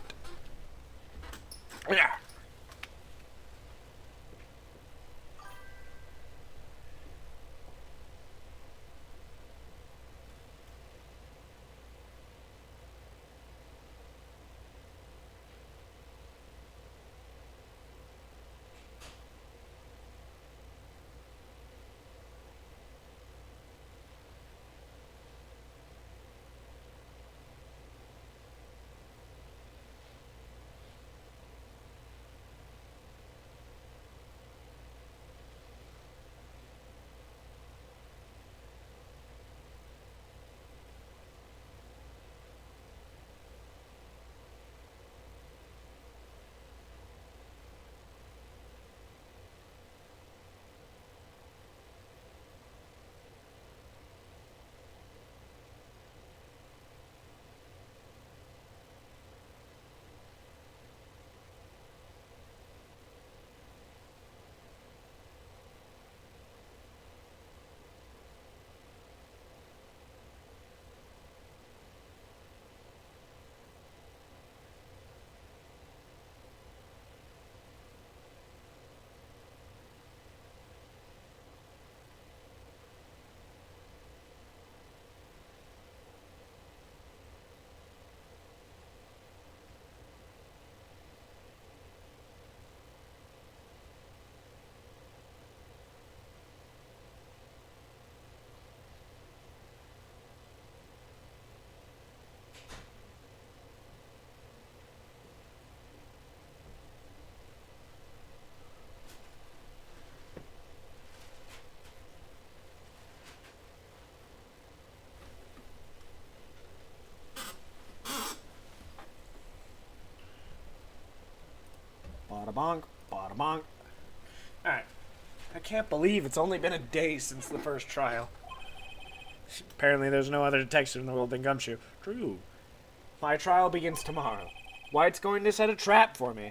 bonk, bada bonk. Alright. I can't believe it's only been a day since the first trial. Apparently there's no other detective in the world than Gumshoe. True. My trial begins tomorrow. White's going to set a trap for me.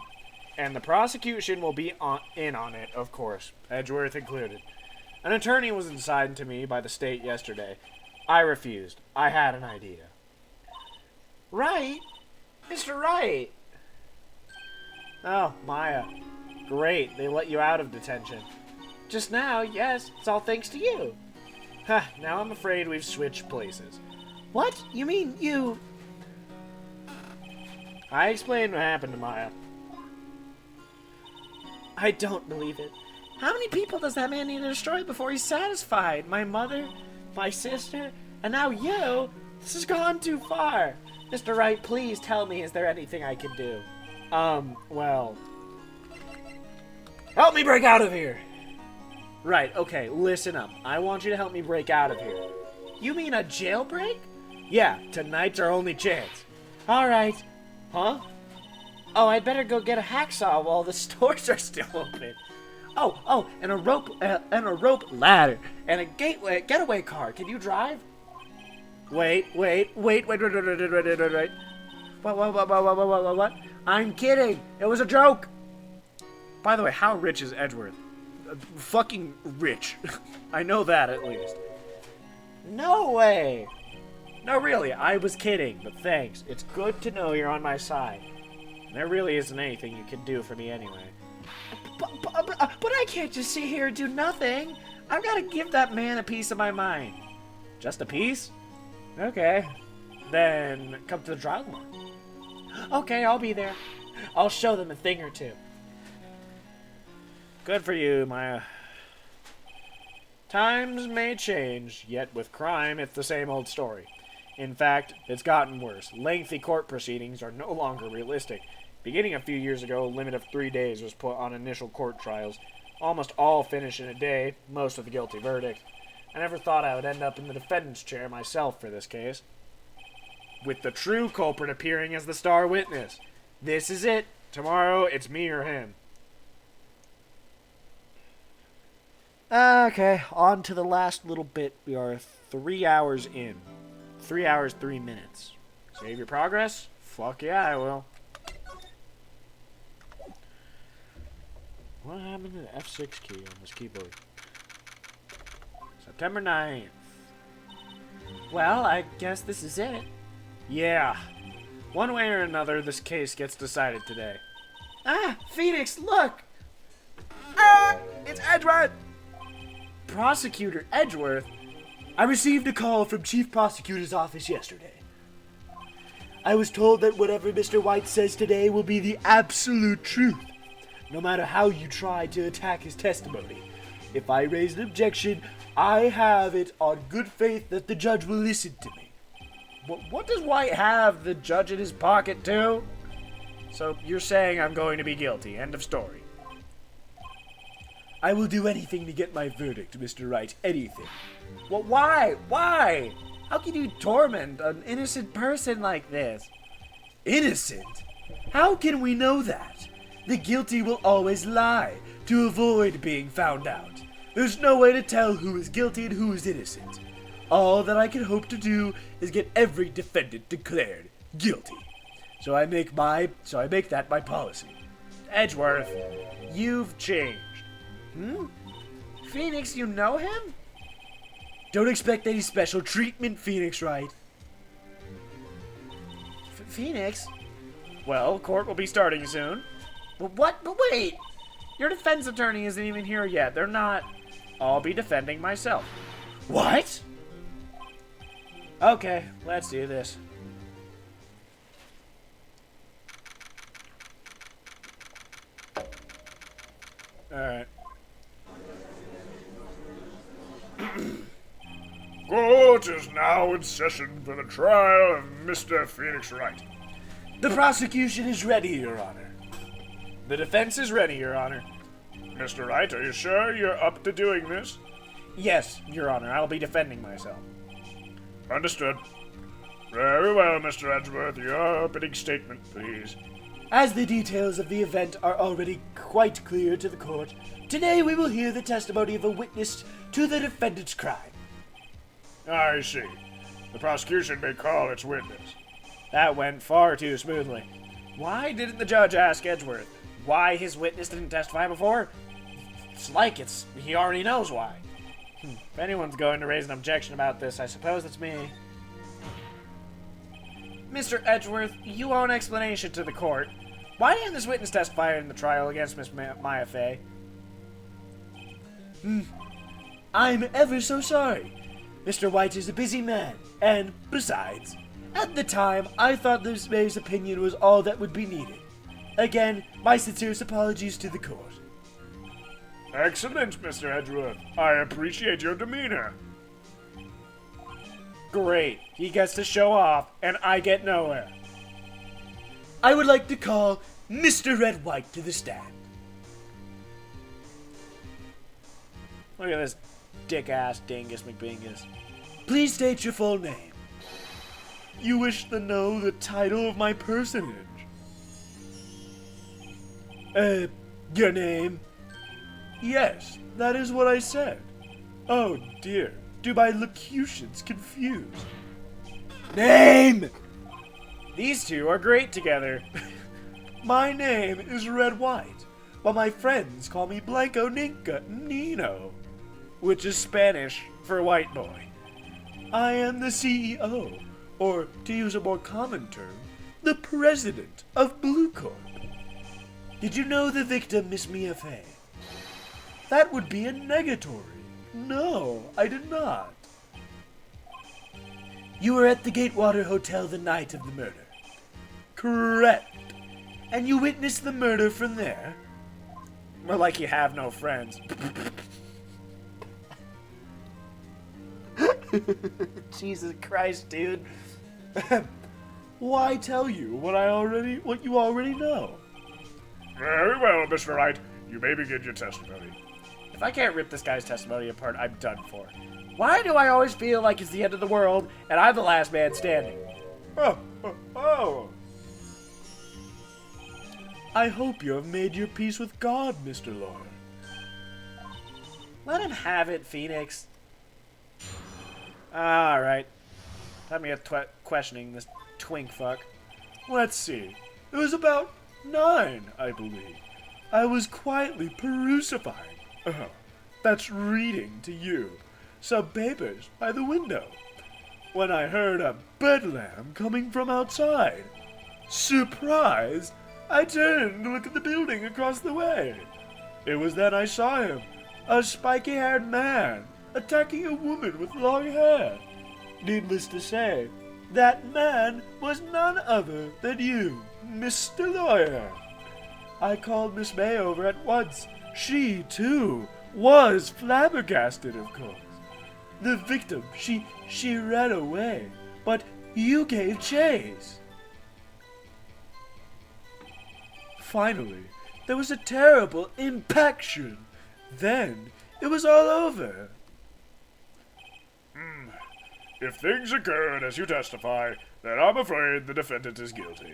And the prosecution will be in on it, of course. Edgeworth included. An attorney was assigned to me by the state yesterday. I refused. I had an idea. Wright? Mr. Wright! Oh, Maya. Great, they let you out of detention. Just now, yes, it's all thanks to you. Ha, now I'm afraid we've switched places. What? You mean you... I explained what happened to Maya. I don't believe it. How many people does that man need to destroy before he's satisfied? My mother, my sister, and now you? This has gone too far. Mr. Wright, please tell me, is there anything I can do? Well... Help me break out of here! Right, okay, listen up. I want you to help me break out of here. You mean a jailbreak? Yeah, tonight's our only chance. Alright. Huh? Oh, I'd better go get a hacksaw while the stores are still open. Oh, and a rope ladder, and a getaway car. Can you drive? Wait. What? I'm kidding. It was a joke. By the way, how rich is Edgeworth? Fucking rich. I know that at least. No way. No, really, I was kidding, but thanks. It's good to know you're on my side. There really isn't anything you can do for me anyway. But I can't just sit here and do nothing. I've got to give that man a piece of my mind. Just a piece? Okay. Then come to the trial tomorrow. Okay, I'll be there. I'll show them a thing or two. Good for you, Maya. Times may change, yet with crime, it's the same old story. In fact, it's gotten worse. Lengthy court proceedings are no longer realistic. Beginning a few years ago, a limit of 3 days was put on initial court trials. Almost all finish in a day, most of the guilty verdict. I never thought I would end up in the defendant's chair myself for this case, with the true culprit appearing as the star witness. This is it. Tomorrow, it's me or him. Okay, on to the last little bit. We are 3 hours in. 3 hours, 3 minutes. Save your progress? Fuck yeah, I will. What happened to the F6 key on this keyboard? September 9th. Well, I guess this is it. Yeah. One way or another, this case gets decided today. Ah, Phoenix, look! Ah! It's Edgeworth! Prosecutor Edgeworth? I received a call from Chief Prosecutor's office yesterday. I was told that whatever Mr. White says today will be the absolute truth, no matter how you try to attack his testimony. If I raise an objection, I have it on good faith that the judge will listen to me. What does White have the judge in his pocket too? So you're saying I'm going to be guilty. End of story. I will do anything to get my verdict, Mr. Wright. Anything. Well, why? Why? How can you torment an innocent person like this? Innocent? How can we know that? The guilty will always lie to avoid being found out. There's no way to tell who is guilty and who is innocent. All that I can hope to do is get every defendant declared guilty. So I make that my policy. Edgeworth, you've changed. Phoenix, you know him? Don't expect any special treatment, Phoenix Wright. Phoenix? Well, court will be starting soon. What? But wait! Your defense attorney isn't even here yet. They're not. I'll be defending myself. What? Okay, let's do this. Alright. Court is now in session for the trial of Mr. Phoenix Wright. The prosecution is ready, Your Honor. The defense is ready, Your Honor. Mr. Wright, are you sure you're up to doing this? Yes, Your Honor, I'll be defending myself. Understood. Very well, Mr. Edgeworth. Your opening statement, please. As the details of the event are already quite clear to the court, today we will hear the testimony of a witness to the defendant's crime. I see. The prosecution may call its witness. That went far too smoothly. Why didn't the judge ask Edgeworth why his witness didn't testify before? It's like he already knows why. If anyone's going to raise an objection about this, I suppose it's me. Mr. Edgeworth, you owe an explanation to the court. Why didn't this witness testify in the trial against Miss Maya Fey? I'm ever so sorry. Mr. White is a busy man, and besides, at the time, I thought Miss May's opinion was all that would be needed. Again, my sincerest apologies to the court. Excellent, Mr. Edgeworth. I appreciate your demeanor. Great. He gets to show off, and I get nowhere. I would like to call Mr. Red White to the stand. Look at this dick-ass dingus McBingus. Please state your full name. You wish to know the title of my personage? Your name? Yes, that is what I said. Oh dear, do my locutions confuse? Name! These two are great together. My name is Red White, but my friends call me Blanco Ninka Nino, Which is Spanish for white boy. I am the CEO, or to use a more common term, the president of Blue Corp. Did you know the victim, Miss Mia Fey? That would be a negatory. No, I did not. You were at the Gatewater Hotel the night of the murder. Correct. And you witnessed the murder from there? More like you have no friends. Jesus Christ, dude. Why tell you what you already know? Very well, Mr. Wright. You may begin your testimony. If I can't rip this guy's testimony apart, I'm done for. Why do I always feel like it's the end of the world and I'm the last man standing? Oh. I hope you have made your peace with God, Mr. Lawyer. Let him have it, Phoenix. Alright. Time to get questioning this twink fuck. Let's see. It was about 9, I believe. I was quietly perusifying. That's reading to you. Some papers by the window. When I heard a bedlam coming from outside. Surprised, I turned to look at the building across the way. It was then I saw him, a spiky-haired man, attacking a woman with long hair. Needless to say, that man was none other than you, Mr. Lawyer. I called Miss May over at once. She, too, was flabbergasted, of course. The victim, she ran away, but you gave chase. Finally, there was a terrible impaction. Then, it was all over. If things occurred as you testify, then I'm afraid the defendant is guilty.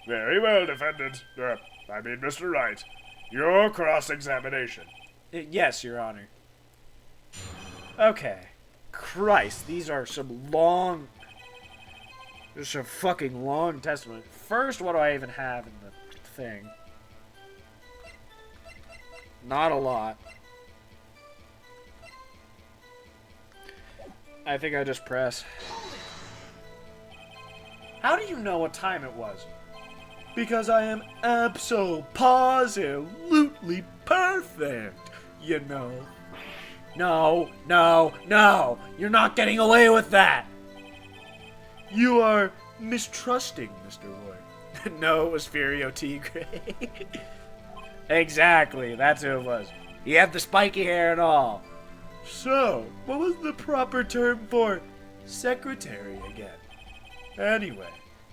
Very well, defendant. Mr. Wright. Your cross-examination. Yes, Your Honor. Okay. Christ, these are some long... There's some fucking long testimony. First, what do I even have in the thing? Not a lot. I think I just press. How do you know what time it was? Because I am absolutely perfect, you know. No, no, no! You're not getting away with that! You are mistrusting, Mr. Roy. No, it was Furio Tigre. Exactly, that's who it was. He had the spiky hair and all. So, what was the proper term for secretary again? Anyway,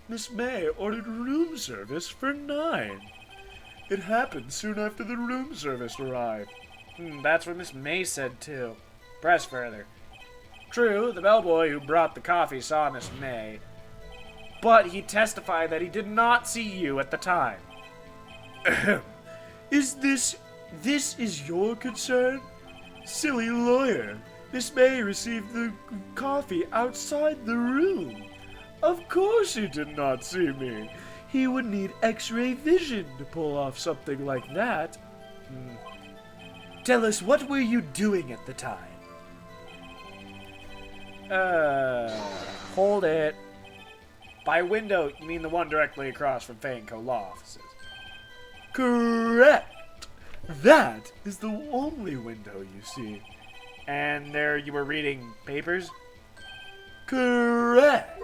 Miss May ordered room service for 9. It happened soon after the room service arrived. That's what Miss May said, too. Press further. True, the bellboy who brought the coffee saw Miss May, but he testified that he did not see you at the time. This is your concern? Silly lawyer. Miss May received the coffee outside the room. Of course he did not see me. He would need X-ray vision to pull off something like that. Tell us, what were you doing at the time? Hold it. By window, you mean the one directly across from Fay & Co. law offices. Correct. That is the only window you see. And there you were reading papers? Correct.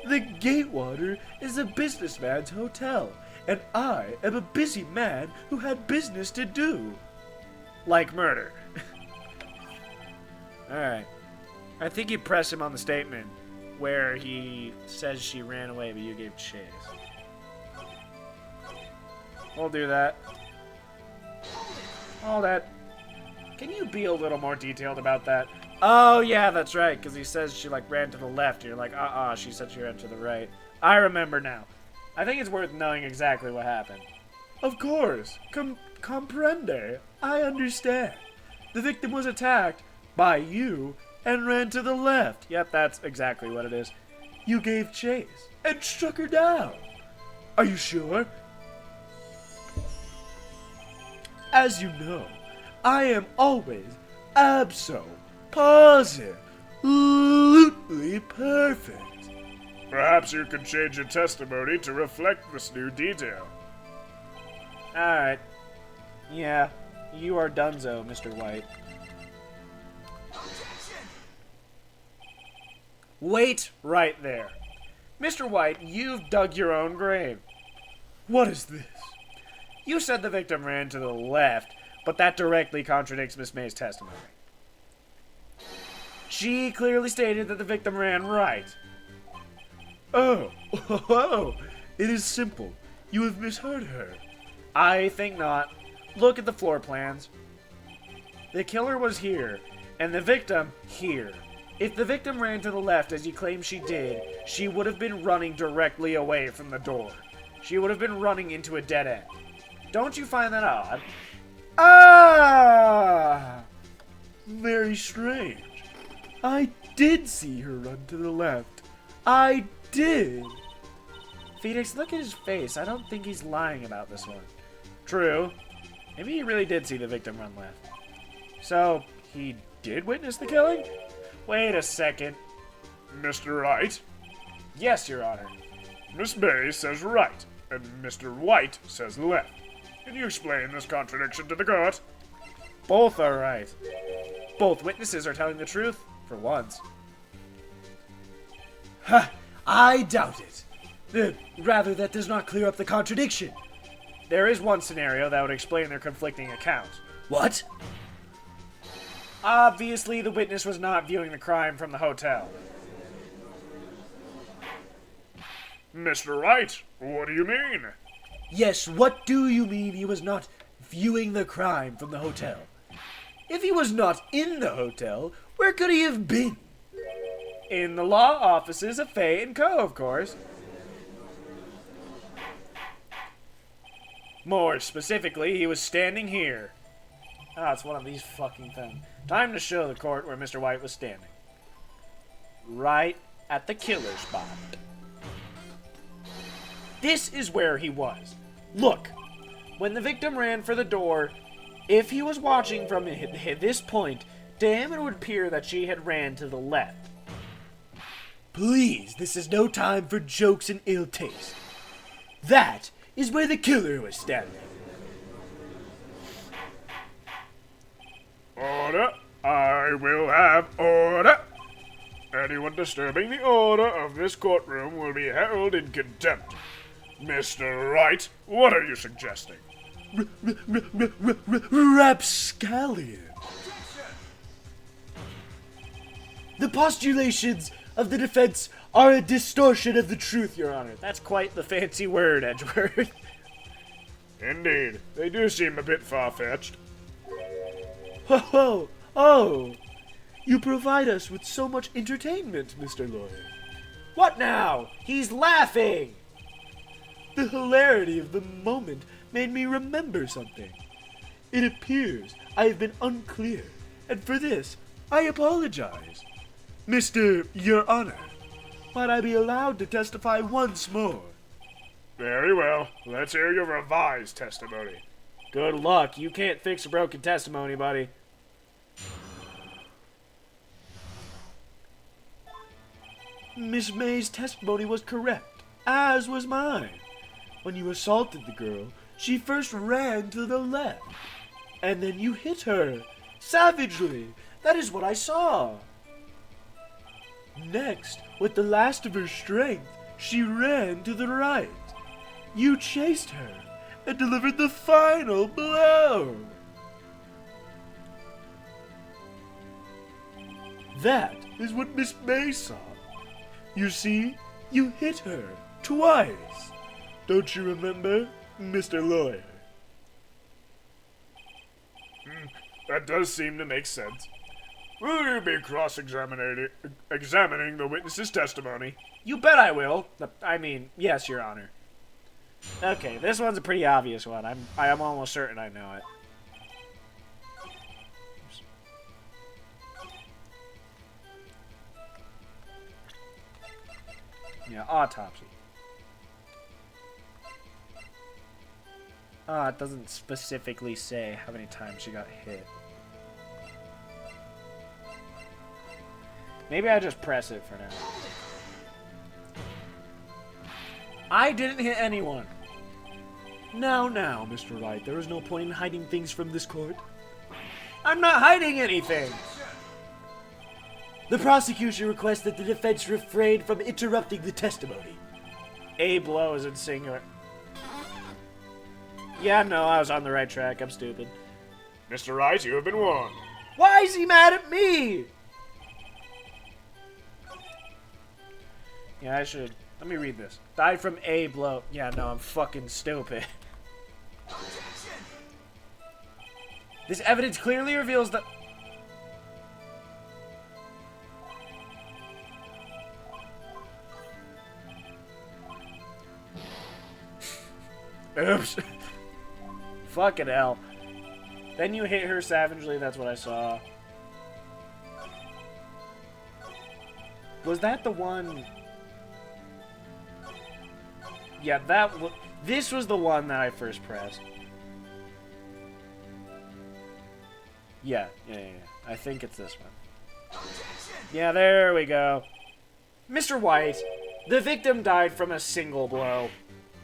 The Gatewater is a businessman's hotel, and I am a busy man who had business to do. Like murder. Alright. I think you press him on the statement where he says she ran away but you gave chase. We'll do that. All that. Can you be a little more detailed about that? Oh, yeah, that's right, because he says she, ran to the left, and you're like, she said she ran to the right. I remember now. I think it's worth knowing exactly what happened. Of course. Comprende. I understand. The victim was attacked by you and ran to the left. Yep, that's exactly what it is. You gave chase and struck her down. Are you sure? As you know, I am always absolutely perfect. Perhaps you can change your testimony to reflect this new detail. Alright. Yeah, you are donezo, Mr. White. Wait right there. Mr. White, you've dug your own grave. What is this? You said the victim ran to the left, but that directly contradicts Miss May's testimony. She clearly stated that the victim ran right. Oh, it is simple. You have misheard her. I think not. Look at the floor plans. The killer was here, and the victim here. If the victim ran to the left as you claim she did, she would have been running directly away from the door. She would have been running into a dead end. Don't you find that odd? Very strange. I did see her run to the left. I did. Phoenix, look at his face. I don't think he's lying about this one. True. Maybe he really did see the victim run left. So, he did witness the killing? Wait a second. Mr. Wright? Yes, Your Honor. Miss May says right, and Mr. White says left. Can you explain this contradiction to the court? Both are right. Both witnesses are telling the truth, for once. Ha! I doubt it. Rather, that does not clear up the contradiction. There is one scenario that would explain their conflicting accounts. What? Obviously, the witness was not viewing the crime from the hotel. Mr. Wright, what do you mean? Yes, what do you mean he was not viewing the crime from the hotel? If he was not in the hotel, where could he have been? In the law offices of Fay & Co., of course. More specifically, he was standing here. It's one of these fucking things. Time to show the court where Mr. White was standing. Right at the killer spot. This is where he was. Look, when the victim ran for the door, if he was watching from this point, to him it would appear that she had ran to the left. Please, this is no time for jokes and ill taste. That is where the killer was standing. Order! I will have order! Anyone disturbing the order of this courtroom will be held in contempt. Mr. Wright, what are you suggesting? Rapscallion. The postulations of the defense are a distortion of the truth, Your Honor. That's quite the fancy word, Edgeworth. Indeed, they do seem a bit far-fetched. Oh, you provide us with so much entertainment, Mr. Lawyer. What now? He's laughing! The hilarity of the moment made me remember something. It appears I have been unclear, and for this, I apologize. Mr. Your Honor, might I be allowed to testify once more? Very well. Let's hear your revised testimony. Good luck. You can't fix a broken testimony, buddy. Miss May's testimony was correct, as was mine. When you assaulted the girl, she first ran to the left, and then you hit her, savagely. That is what I saw. Next, with the last of her strength, she ran to the right. You chased her and delivered the final blow. That is what Miss May saw. You see, you hit her twice. Don't you remember, Mr. Lawyer? That does seem to make sense. Will you be examining the witness's testimony? You bet I will. I mean, yes, Your Honor. Okay, this one's a pretty obvious one. I am almost certain I know it. Yeah, autopsy. It doesn't specifically say how many times she got hit. Maybe I just press it for now. I didn't hit anyone. Now, Mr. Wright, there is no point in hiding things from this court. I'm not hiding anything. The prosecution requests that the defense refrain from interrupting the testimony. A blow is in singular. Yeah, no, I was on the right track. I'm stupid. Mr. Wright, you have been warned. Why is he mad at me? Yeah, I should. Let me read this. Died from a blow. Yeah, no, I'm fucking stupid. This evidence clearly reveals that... Oops. Fucking hell. Then you hit her savagely, that's what I saw. Was that the one... Yeah, this was the one that I first pressed. Yeah. I think it's this one. Yeah, there we go. Mr. White, the victim died from a single blow.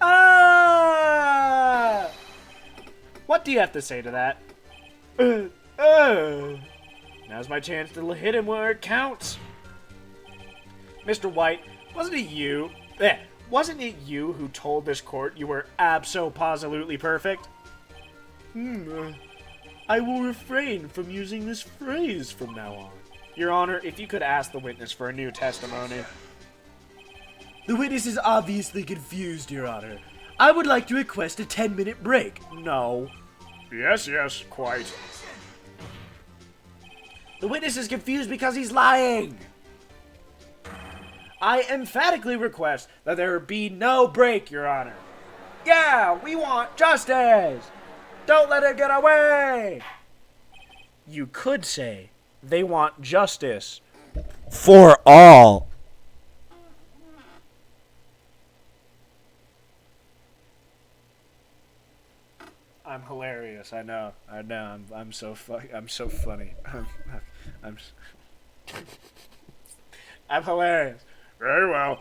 Ah! What do you have to say to that? Now's my chance to hit him where it counts. Mr. White, wasn't it you who told this court you were abso-positively perfect? I will refrain from using this phrase from now on. Your Honor, if you could ask the witness for a new testimony. The witness is obviously confused, Your Honor. I would like to request a 10-minute break. No. Yes, quite. The witness is confused because he's lying. I emphatically request that there be no break, Your Honor. Yeah, we want justice. Don't let it get away. You could say they want justice for all. I'm hilarious. I know. I'm so funny. I'm hilarious. Very well.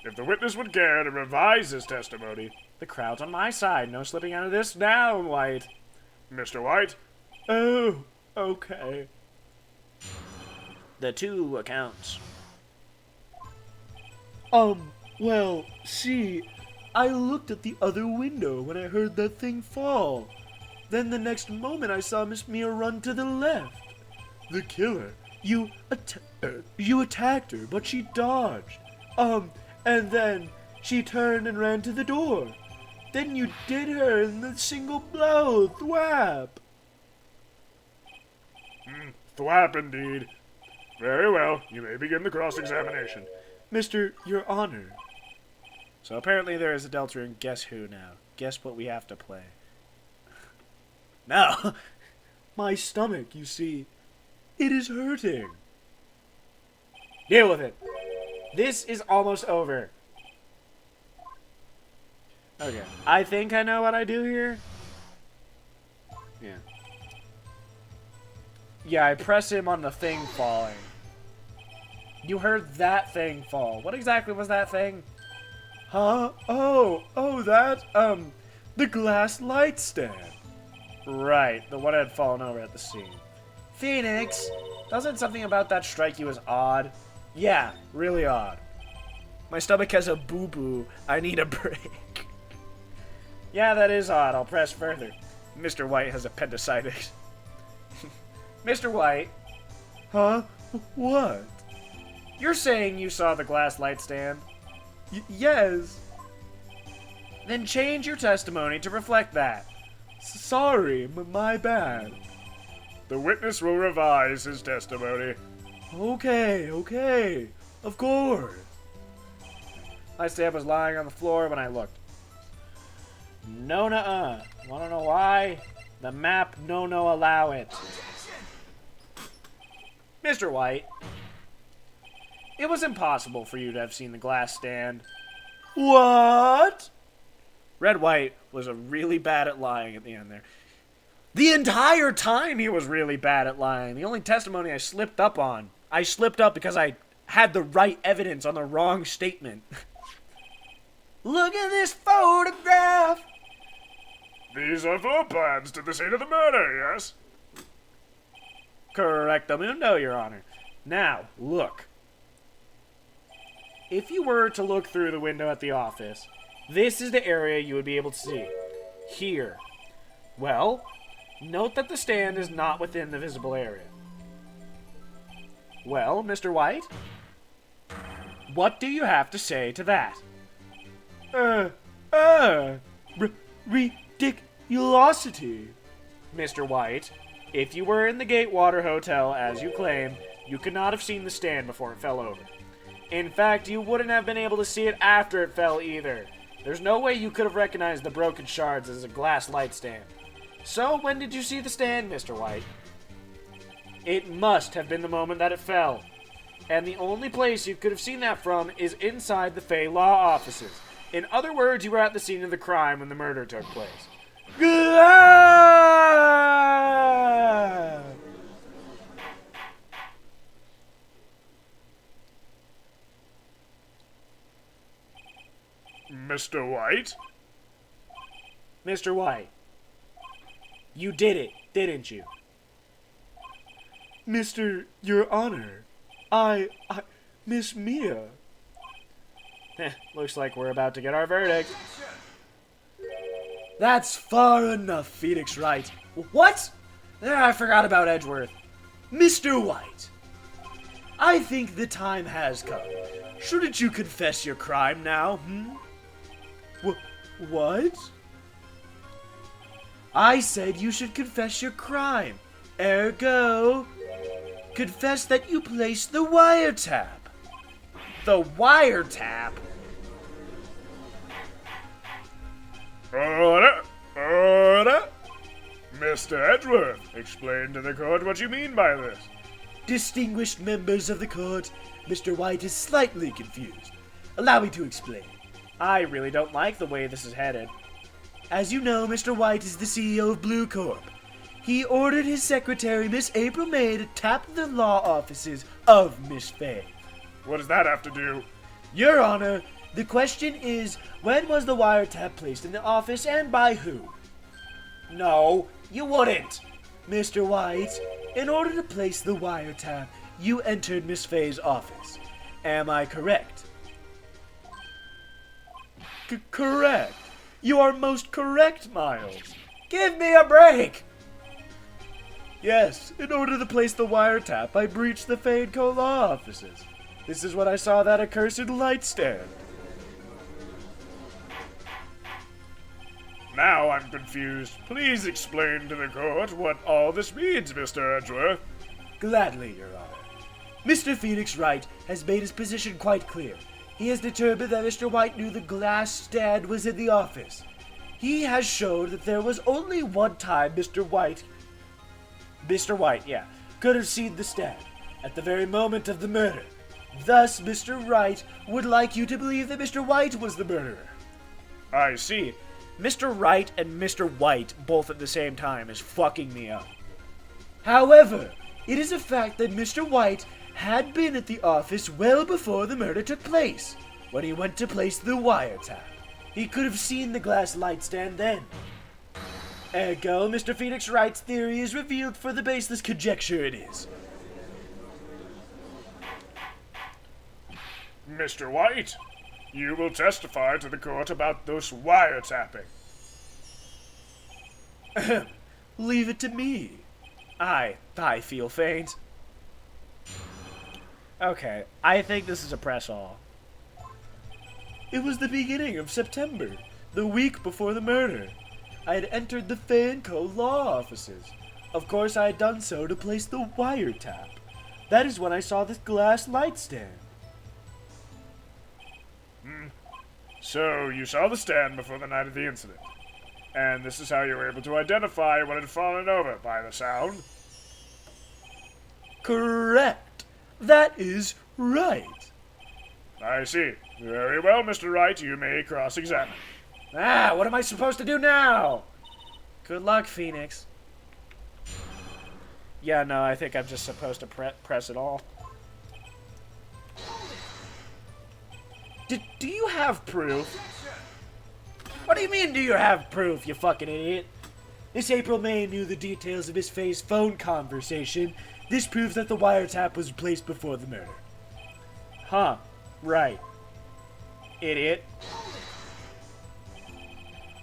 If the witness would care to revise his testimony. The crowd's on my side. No slipping out of this now, White. Mr. White? Oh, okay. The two accounts. Well, see, I looked at the other window when I heard that thing fall. Then the next moment I saw Miss Mia run to the left. The killer, you attacked her, but she dodged. And then she turned and ran to the door. Then you did her in the single blow, thwap. Thwap indeed. Very well, you may begin the cross-examination. Mr. Your Honor. So apparently there is a Delta in Guess Who now. Guess what we have to play. Now, my stomach, you see, it is hurting. Deal with it. This is almost over. Okay. I think I know what I do here. Yeah. Yeah, I press him on the thing falling. You heard that thing fall. What exactly was that thing? Huh? Oh, that, the glass light stand. Right, the one that had fallen over at the scene. Phoenix, doesn't something about that strike you as odd? Yeah, really odd. My stomach has a boo-boo. I need a break. Yeah, that is odd. I'll press further. Mr. White has appendicitis. Mr. White. Huh? What? You're saying you saw the glass light stand? Yes. Then change your testimony to reflect that. Sorry, my bad. The witness will revise his testimony. Okay. Of course. My stamp was lying on the floor when I looked. No, nuh-uh. Wanna know why? The map no allow it. Mr. White, it was impossible for you to have seen the glass stand. What? Red White was really bad at lying at the end there. The entire time he was really bad at lying. The only testimony I slipped up on. I slipped up because I had the right evidence on the wrong statement. Look at this photograph! These are floor plans to the scene of the murder, yes? Correctamundo, Your Honor. Now, look. If you were to look through the window at the office, this is the area you would be able to see. Here. Well, note that the stand is not within the visible area. Well, Mr. White? What do you have to say to that? Ridiculosity. Mr. White, if you were in the Gatewater Hotel, as you claim, you could not have seen the stand before it fell over. In fact, you wouldn't have been able to see it after it fell either. There's no way you could have recognized the broken shards as a glass light stand. So, when did you see the stand, Mr. White? It must have been the moment that it fell. And the only place you could have seen that from is inside the Fey Law offices. In other words, you were at the scene of the crime when the murder took place. Mr. White? Mr. White, you did it, didn't you? Your Honor, I, Miss Mia. Looks like we're about to get our verdict. That's far enough, Phoenix Wright. What? I forgot about Edgeworth. Mr. White, I think the time has come. Shouldn't you confess your crime now, What? I said you should confess your crime. Ergo, confess that you placed the wiretap. The wiretap? Order! Mr. Edgeworth, explain to the court what you mean by this. Distinguished members of the court, Mr. White is slightly confused. Allow me to explain. I really don't like the way this is headed. As you know, Mr. White is the CEO of Blue Corp. He ordered his secretary, Miss April May, to tap the law offices of Miss Fay. What does that have to do? Your Honor, the question is, when was the wiretap placed in the office and by who? No, you wouldn't. Mr. White, in order to place the wiretap, you entered Miss Fay's office. Am I correct? Correct. You are most correct, Miles. Give me a break. Yes, in order to place the wiretap, I breached the Fay & Co. law offices. This is when I saw that accursed light stand. Now I'm confused. Please explain to the court what all this means, Mr. Edgeworth. Gladly, Your Honor. Mr. Phoenix Wright has made his position quite clear. He has determined that Mr. White knew the glass stand was in the office. he has showed that there was only one time Mr. White, could have seen the stand, at the very moment of the murder. Thus, Mr. Wright would like you to believe that Mr. White was the murderer. I see. Mr. Wright and Mr. White both at the same time is fucking me up. However, it is a fact that Mr. White had been at the office well before the murder took place, when he went to place the wiretap. He could have seen the glass light stand then. Ergo, Mr. Phoenix Wright's theory is revealed for the baseless conjecture it is. Mr. White, you will testify to the court about this wiretapping. Leave it to me. I feel faint. Okay, I think this is a press all. It was the beginning of September, the week before the murder. I had entered the Encore law offices. Of course, I had done so to place the wiretap. That is when I saw this glass light stand. So, you saw the stand before the night of the incident. And this is how you were able to identify what had fallen over, by the sound? Correct. That is right. I see. Very well, Mr. Wright, you may cross-examine. What am I supposed to do now? Good luck, Phoenix. Yeah, no, I think I'm just supposed to press it all. Do you have proof? What do you mean, do you have proof, you fucking idiot? Miss April May knew the details of Miss Faye's phone conversation. This proves that the wiretap was placed before the murder. Huh, right. Idiot.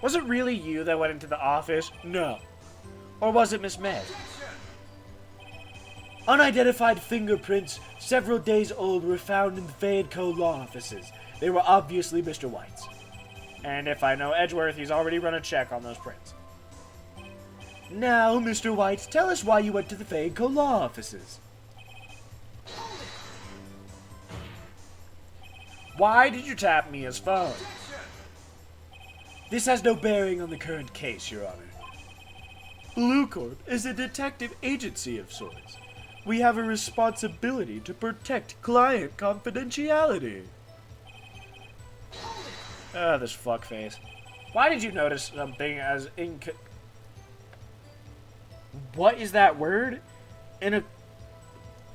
Was it really you that went into the office? No. Or was it Miss May? Unidentified fingerprints, several days old, were found in the Fay & Co. law offices. They were obviously Mr. White's. And if I know Edgeworth, he's already run a check on those prints. Now, Mr. White, tell us why you went to the Fay & Co. law offices. Why did you tap Mia's phone? This has no bearing on the current case, Your Honor. Blue Corp is a detective agency of sorts. We have a responsibility to protect client confidentiality. This fuckface. Why did you notice something as What is that word?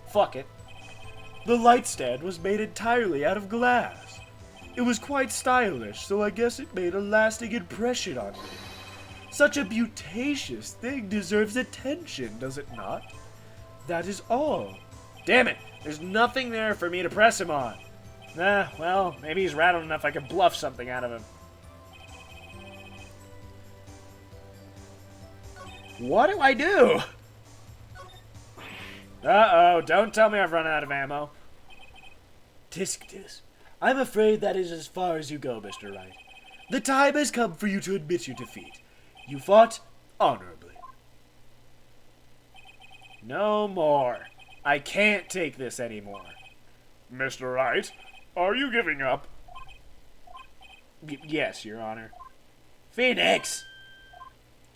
Fuck it. The light stand was made entirely out of glass. It was quite stylish, so I guess it made a lasting impression on me. Such a beauticious thing deserves attention, does it not? That is all. Damn it! There's nothing there for me to press him on. Well, maybe he's rattled enough I could bluff something out of him. What do I do? Uh-oh, don't tell me I've run out of ammo. Tisk tisk. I'm afraid that is as far as you go, Mr. Wright. The time has come for you to admit your defeat. You fought honorably. No more. I can't take this anymore. Mr. Wright, are you giving up? Yes, Your Honor. Phoenix!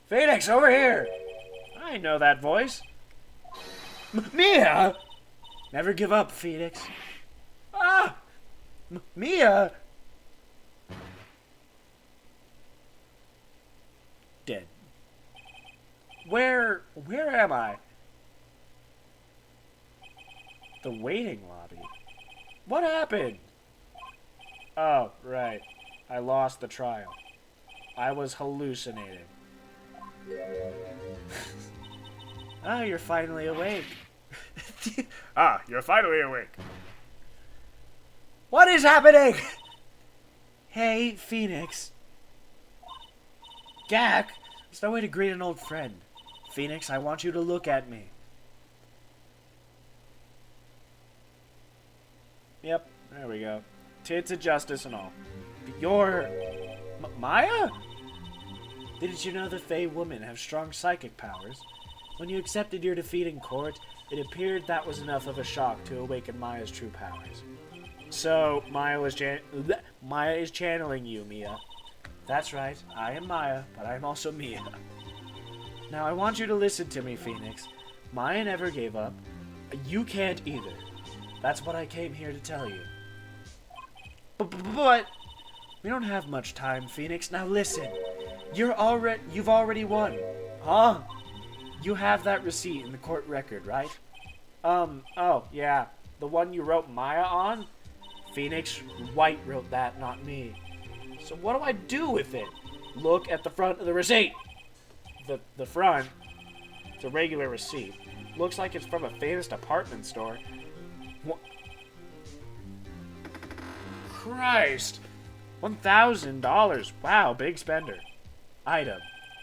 Phoenix, over here! I know that voice. Mia! Never give up, Phoenix. Mia! Dead. Where am I? The waiting lobby. What happened? Oh, right. I lost the trial. I was hallucinating. You're finally awake. You're finally awake. What is happening? Hey, Phoenix. Gak, there's no way to greet an old friend. Phoenix, I want you to look at me. Yep, there we go. Tits of justice and all. You're... Maya? Didn't you know the Fey women have strong psychic powers? When you accepted your defeat in court, it appeared that was enough of a shock to awaken Maya's true powers. So, Maya is channeling you, Mia. That's right, I am Maya, but I am also Mia. Now I want you to listen to me, Phoenix. Maya never gave up. You can't either. That's what I came here to tell you. But we don't have much time, Phoenix. Now listen. You've already won. Huh? You have that receipt in the court record, right? Oh, yeah. The one you wrote Maya on? Phoenix, White wrote that, not me. So what do I do with it? Look at the front of the receipt. The front, it's a regular receipt. Looks like it's from a famous department store. What? Christ! $1,000. Wow, big spender. Item: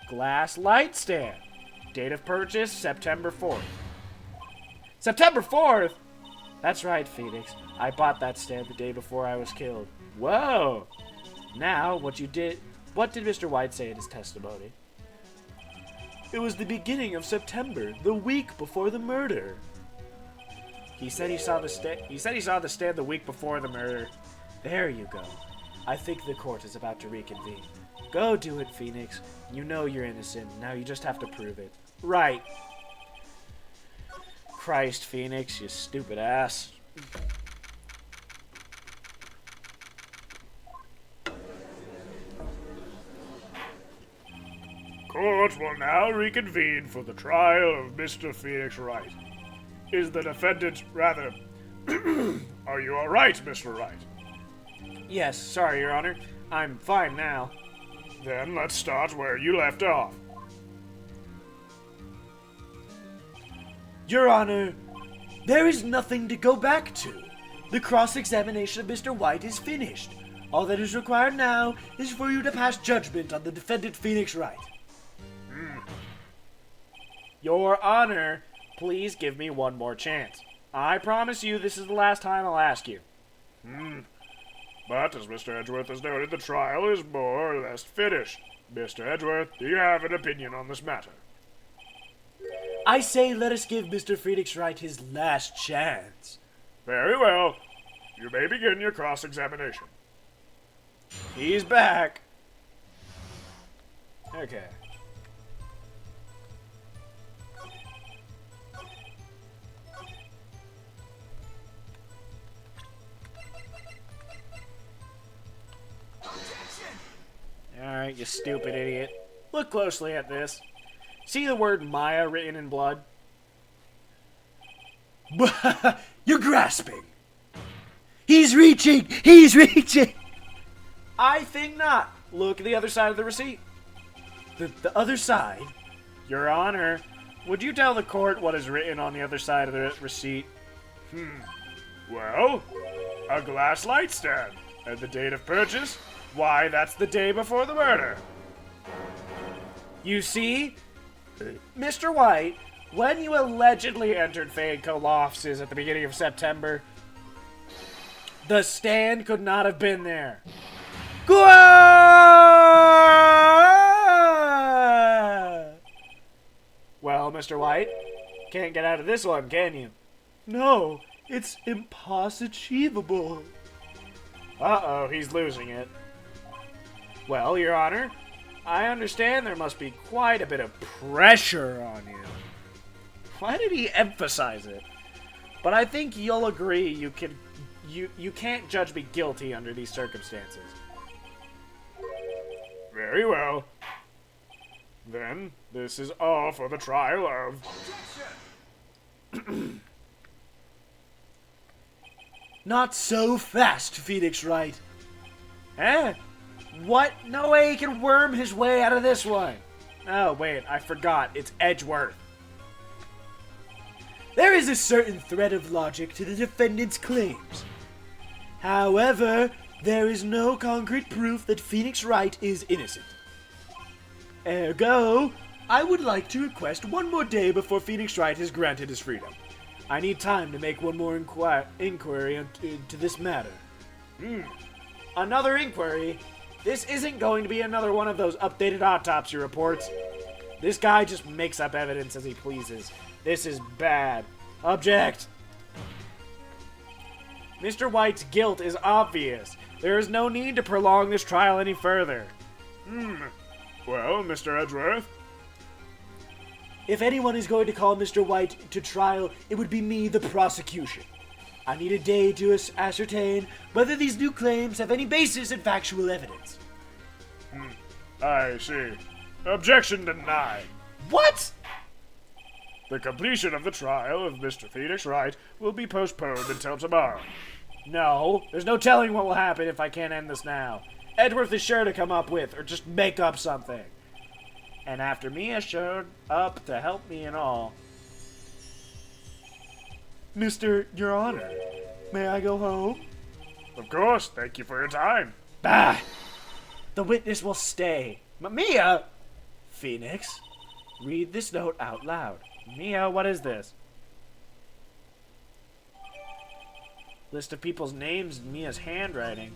glass light stand. Date of purchase: September 4th. September 4th? That's right, Phoenix. I bought that stand the day before I was killed. Whoa! Now, what did Mr. White say in his testimony? It was the beginning of September, the week before the murder. He said he saw the stand the week before the murder. There you go. I think the court is about to reconvene. Go do it, Phoenix. You know you're innocent. Now you just have to prove it. Right. Christ, Phoenix, you stupid ass. Court will now reconvene for the trial of Mr. Phoenix Wright. Is the defendant rather... Are you alright, Mr. Wright? Yes, sorry, Your Honor. I'm fine now. Then let's start where you left off. Your Honor, there is nothing to go back to. The cross-examination of Mr. White is finished. All that is required now is for you to pass judgment on the defendant Phoenix Wright. Your Honor, please give me one more chance. I promise you this is the last time I'll ask you. But, as Mr. Edgeworth has noted, the trial is more or less finished. Mr. Edgeworth, do you have an opinion on this matter? I say let us give Mr. Phoenix Wright his last chance. Very well. You may begin your cross-examination. He's back. Okay. Alright, you stupid idiot. Look closely at this. See the word Maya written in blood? You're grasping. He's reaching! He's reaching! I think not. Look at the other side of the receipt. The other side? Your Honor, would you tell the court what is written on the other side of the receipt? Well, a glass light stand. And the date of purchase? Why, that's the day before the murder. You see? Mr. White, when you allegedly entered Fanco offices at the beginning of September, the stand could not have been there. Well, Mr. White, can't get out of this one, can you? No, it's impossible. Uh-oh, he's losing it. Well, Your Honor, I understand there must be quite a bit of pressure on you. Why did he emphasize it? But I think you'll agree you can't judge me guilty under these circumstances. Very well. Then, this is all for the trial of... Not so fast, Phoenix Wright. Eh? What? No way he can worm his way out of this one. Oh, wait, I forgot. It's Edgeworth. There is a certain thread of logic to the defendant's claims. However, there is no concrete proof that Phoenix Wright is innocent. Ergo, I would like to request one more day before Phoenix Wright is granted his freedom. I need time to make one more inquiry into this matter. Another inquiry? This isn't going to be another one of those updated autopsy reports. This guy just makes up evidence as he pleases. This is bad. Object! Mr. White's guilt is obvious. There is no need to prolong this trial any further. Well, Mr. Edgeworth? If anyone is going to call Mr. White to trial, it would be me, the prosecution. I need a day to ascertain whether these new claims have any basis in factual evidence. I see. Objection denied. What? The completion of the trial of Mr. Phoenix Wright will be postponed until tomorrow. No, there's no telling what will happen if I can't end this now. Edgeworth is sure to come up with, or just make up something. And after Mia showed up to help me and all. Your Honor, may I go home? Of course, thank you for your time. Bah! The witness will stay. Mia! Phoenix, read this note out loud. Mia, what is this? List of people's names in Mia's handwriting.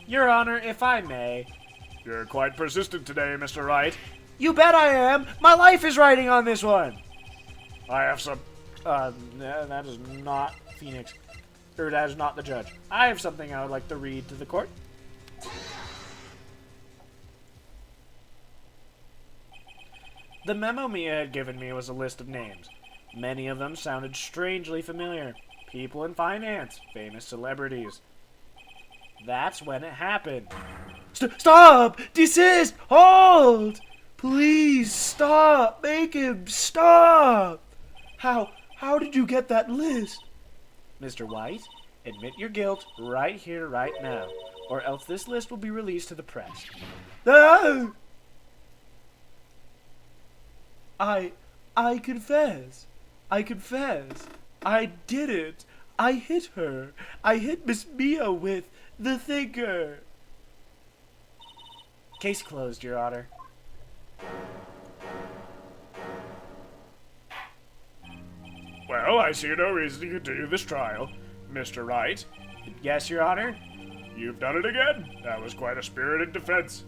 Your Honor, if I may. You're quite persistent today, Mr. Wright. You bet I am! My life is riding on this one! I have some... That is not Phoenix. Or that is not the judge. I have something I would like to read to the court. The memo Mia had given me was a list of names. Many of them sounded strangely familiar. People in finance, famous celebrities. That's when it happened. Stop! Desist! Hold! Please stop! Make him stop! How did you get that list? Mr. White, admit your guilt right here, right now, or else this list will be released to the press. No! I confess. I confess. I did it. I hit her. I hit Miss Mia with the thinker. Case closed, Your Honor. Well, I see no reason to continue this trial. Mr. Wright, Yes, Your Honor? you've done it again. That was quite a spirited defense.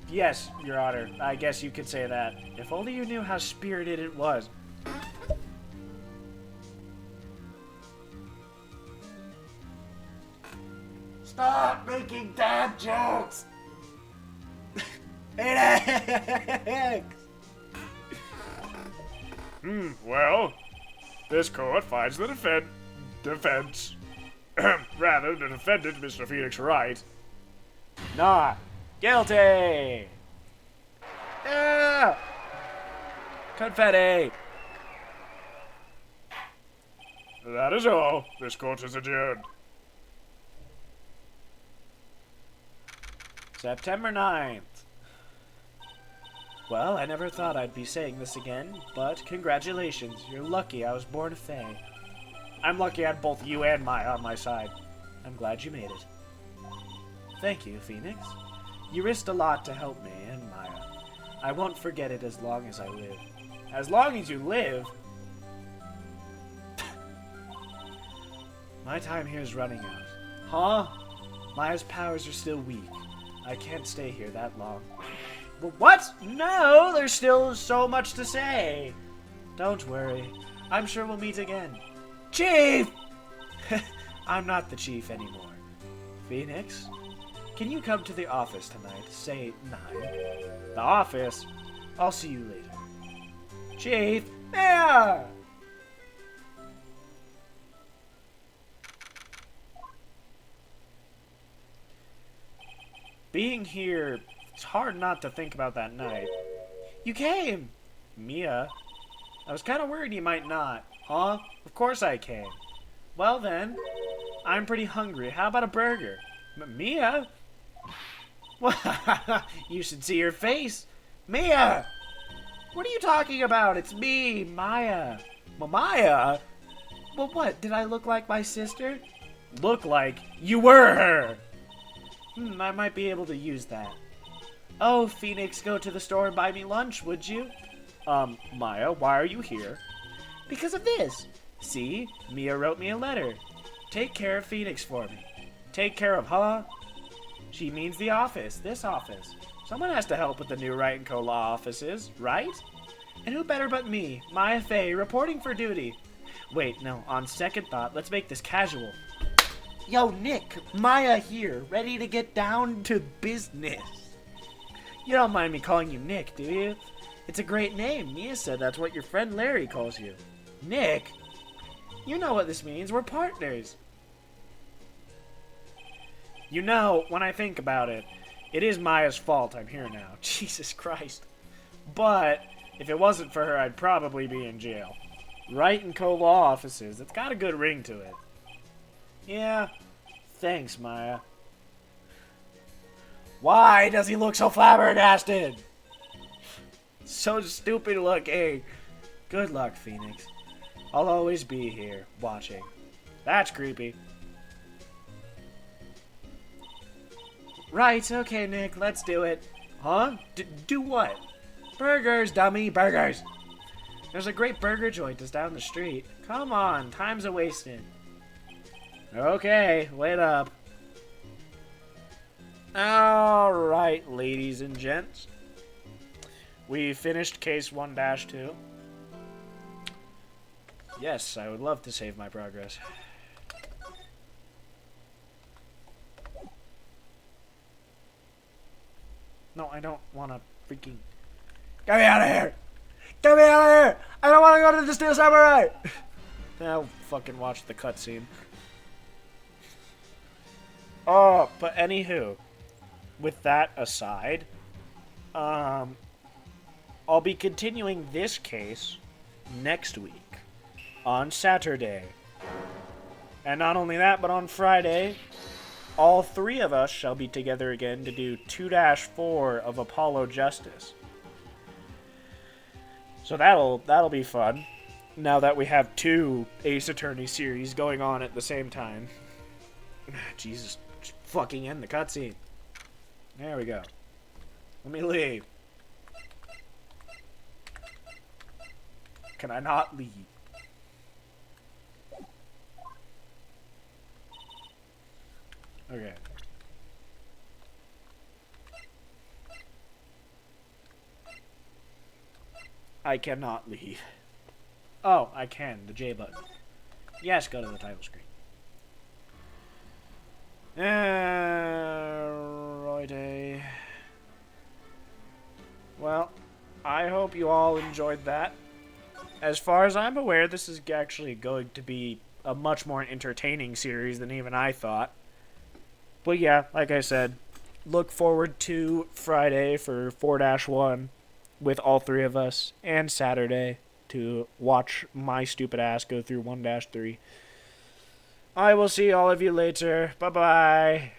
Yes, Your Honor. I guess you could say that. If only you knew how spirited it was. Stop making dad jokes! Phoenix! Well, this court finds the defense... Rather, the defendant, Mr. Phoenix Wright, Not guilty! Yeah! Confetti! That is all. This court is adjourned. September 9th. Well, I never thought I'd be saying this again, but congratulations. You're lucky I was born a fae. I'm lucky I had both you and Maya on my side. I'm glad you made it. Thank you, Phoenix. You risked a lot to help me and Maya. I won't forget it as long as I live. As long as you live? My time here is running out. Huh? Maya's powers are still weak. I can't stay here that long. What? No, there's still so much to say. Don't worry. I'm sure we'll meet again. Chief! I'm not the chief anymore. Phoenix, can you come to the office tonight? Say 9. The office? I'll see you later. Chief! Yeah! Being here, it's hard not to think about that night. You came! Mia. I was kind of worried you might not. Huh? Of course I came. Well then, I'm pretty hungry. How about a burger? Mia? You should see your face. Mia! What are you talking about? It's me, Maya. Maya? Well, what? Did I look like my sister? Look like you were her! I might be able to use that. Oh, Phoenix, go to the store and buy me lunch, would you? Maya, why are you here? Because of this. See, Mia wrote me a letter. Take care of Phoenix for me. Take care of, huh? She means the office, this office. Someone has to help with the new Wright & Co. law offices, right? And who better but me, Maya Fey, reporting for duty. Wait, no, on second thought, let's make this casual. Yo, Nick, Maya here, ready to get down to business. You don't mind me calling you Nick, do you? It's a great name. Mia said that's what your friend Larry calls you. Nick? You know what this means. We're partners. You know, when I think about it, it is Maya's fault I'm here now. Jesus Christ. But if it wasn't for her, I'd probably be in jail. Right in co-law offices. It's got a good ring to it. Yeah. Thanks, Maya. Why does he look so flabbergasted? So stupid looking. Good luck, Phoenix. I'll always be here, watching. That's creepy. Right, okay, Nick, let's do it. Huh? Do what? Burgers, dummy, burgers. There's a great burger joint just down the street. Come on, time's a-wasting. Okay, wait up. Alright, ladies and gents. We finished case 1-2. Yes, I would love to save my progress. No, I don't want to freaking... Get me out of here! Get me out of here! I don't want to go to the Steel Samurai! I'll fucking watch the cutscene. Oh, but anywho, with that aside, I'll be continuing this case next week on Saturday. And not only that, but on Friday, all three of us shall be together again to do 2-4 of Apollo Justice. So that'll be fun. Now that we have two Ace Attorney series going on at the same time. Jesus, just fucking end the cutscene. There we go. Let me leave. Can I not leave? Okay. I cannot leave. Oh, I can. The J button. Yes, go to the title screen. Righty. Well, I hope you all enjoyed that. As far as I'm aware, this is actually going to be a much more entertaining series than even I thought. But yeah, like I said, look forward to Friday for 4-1 with all three of us, and Saturday to watch my stupid ass go through 1-3. I will see all of you later. Bye-bye.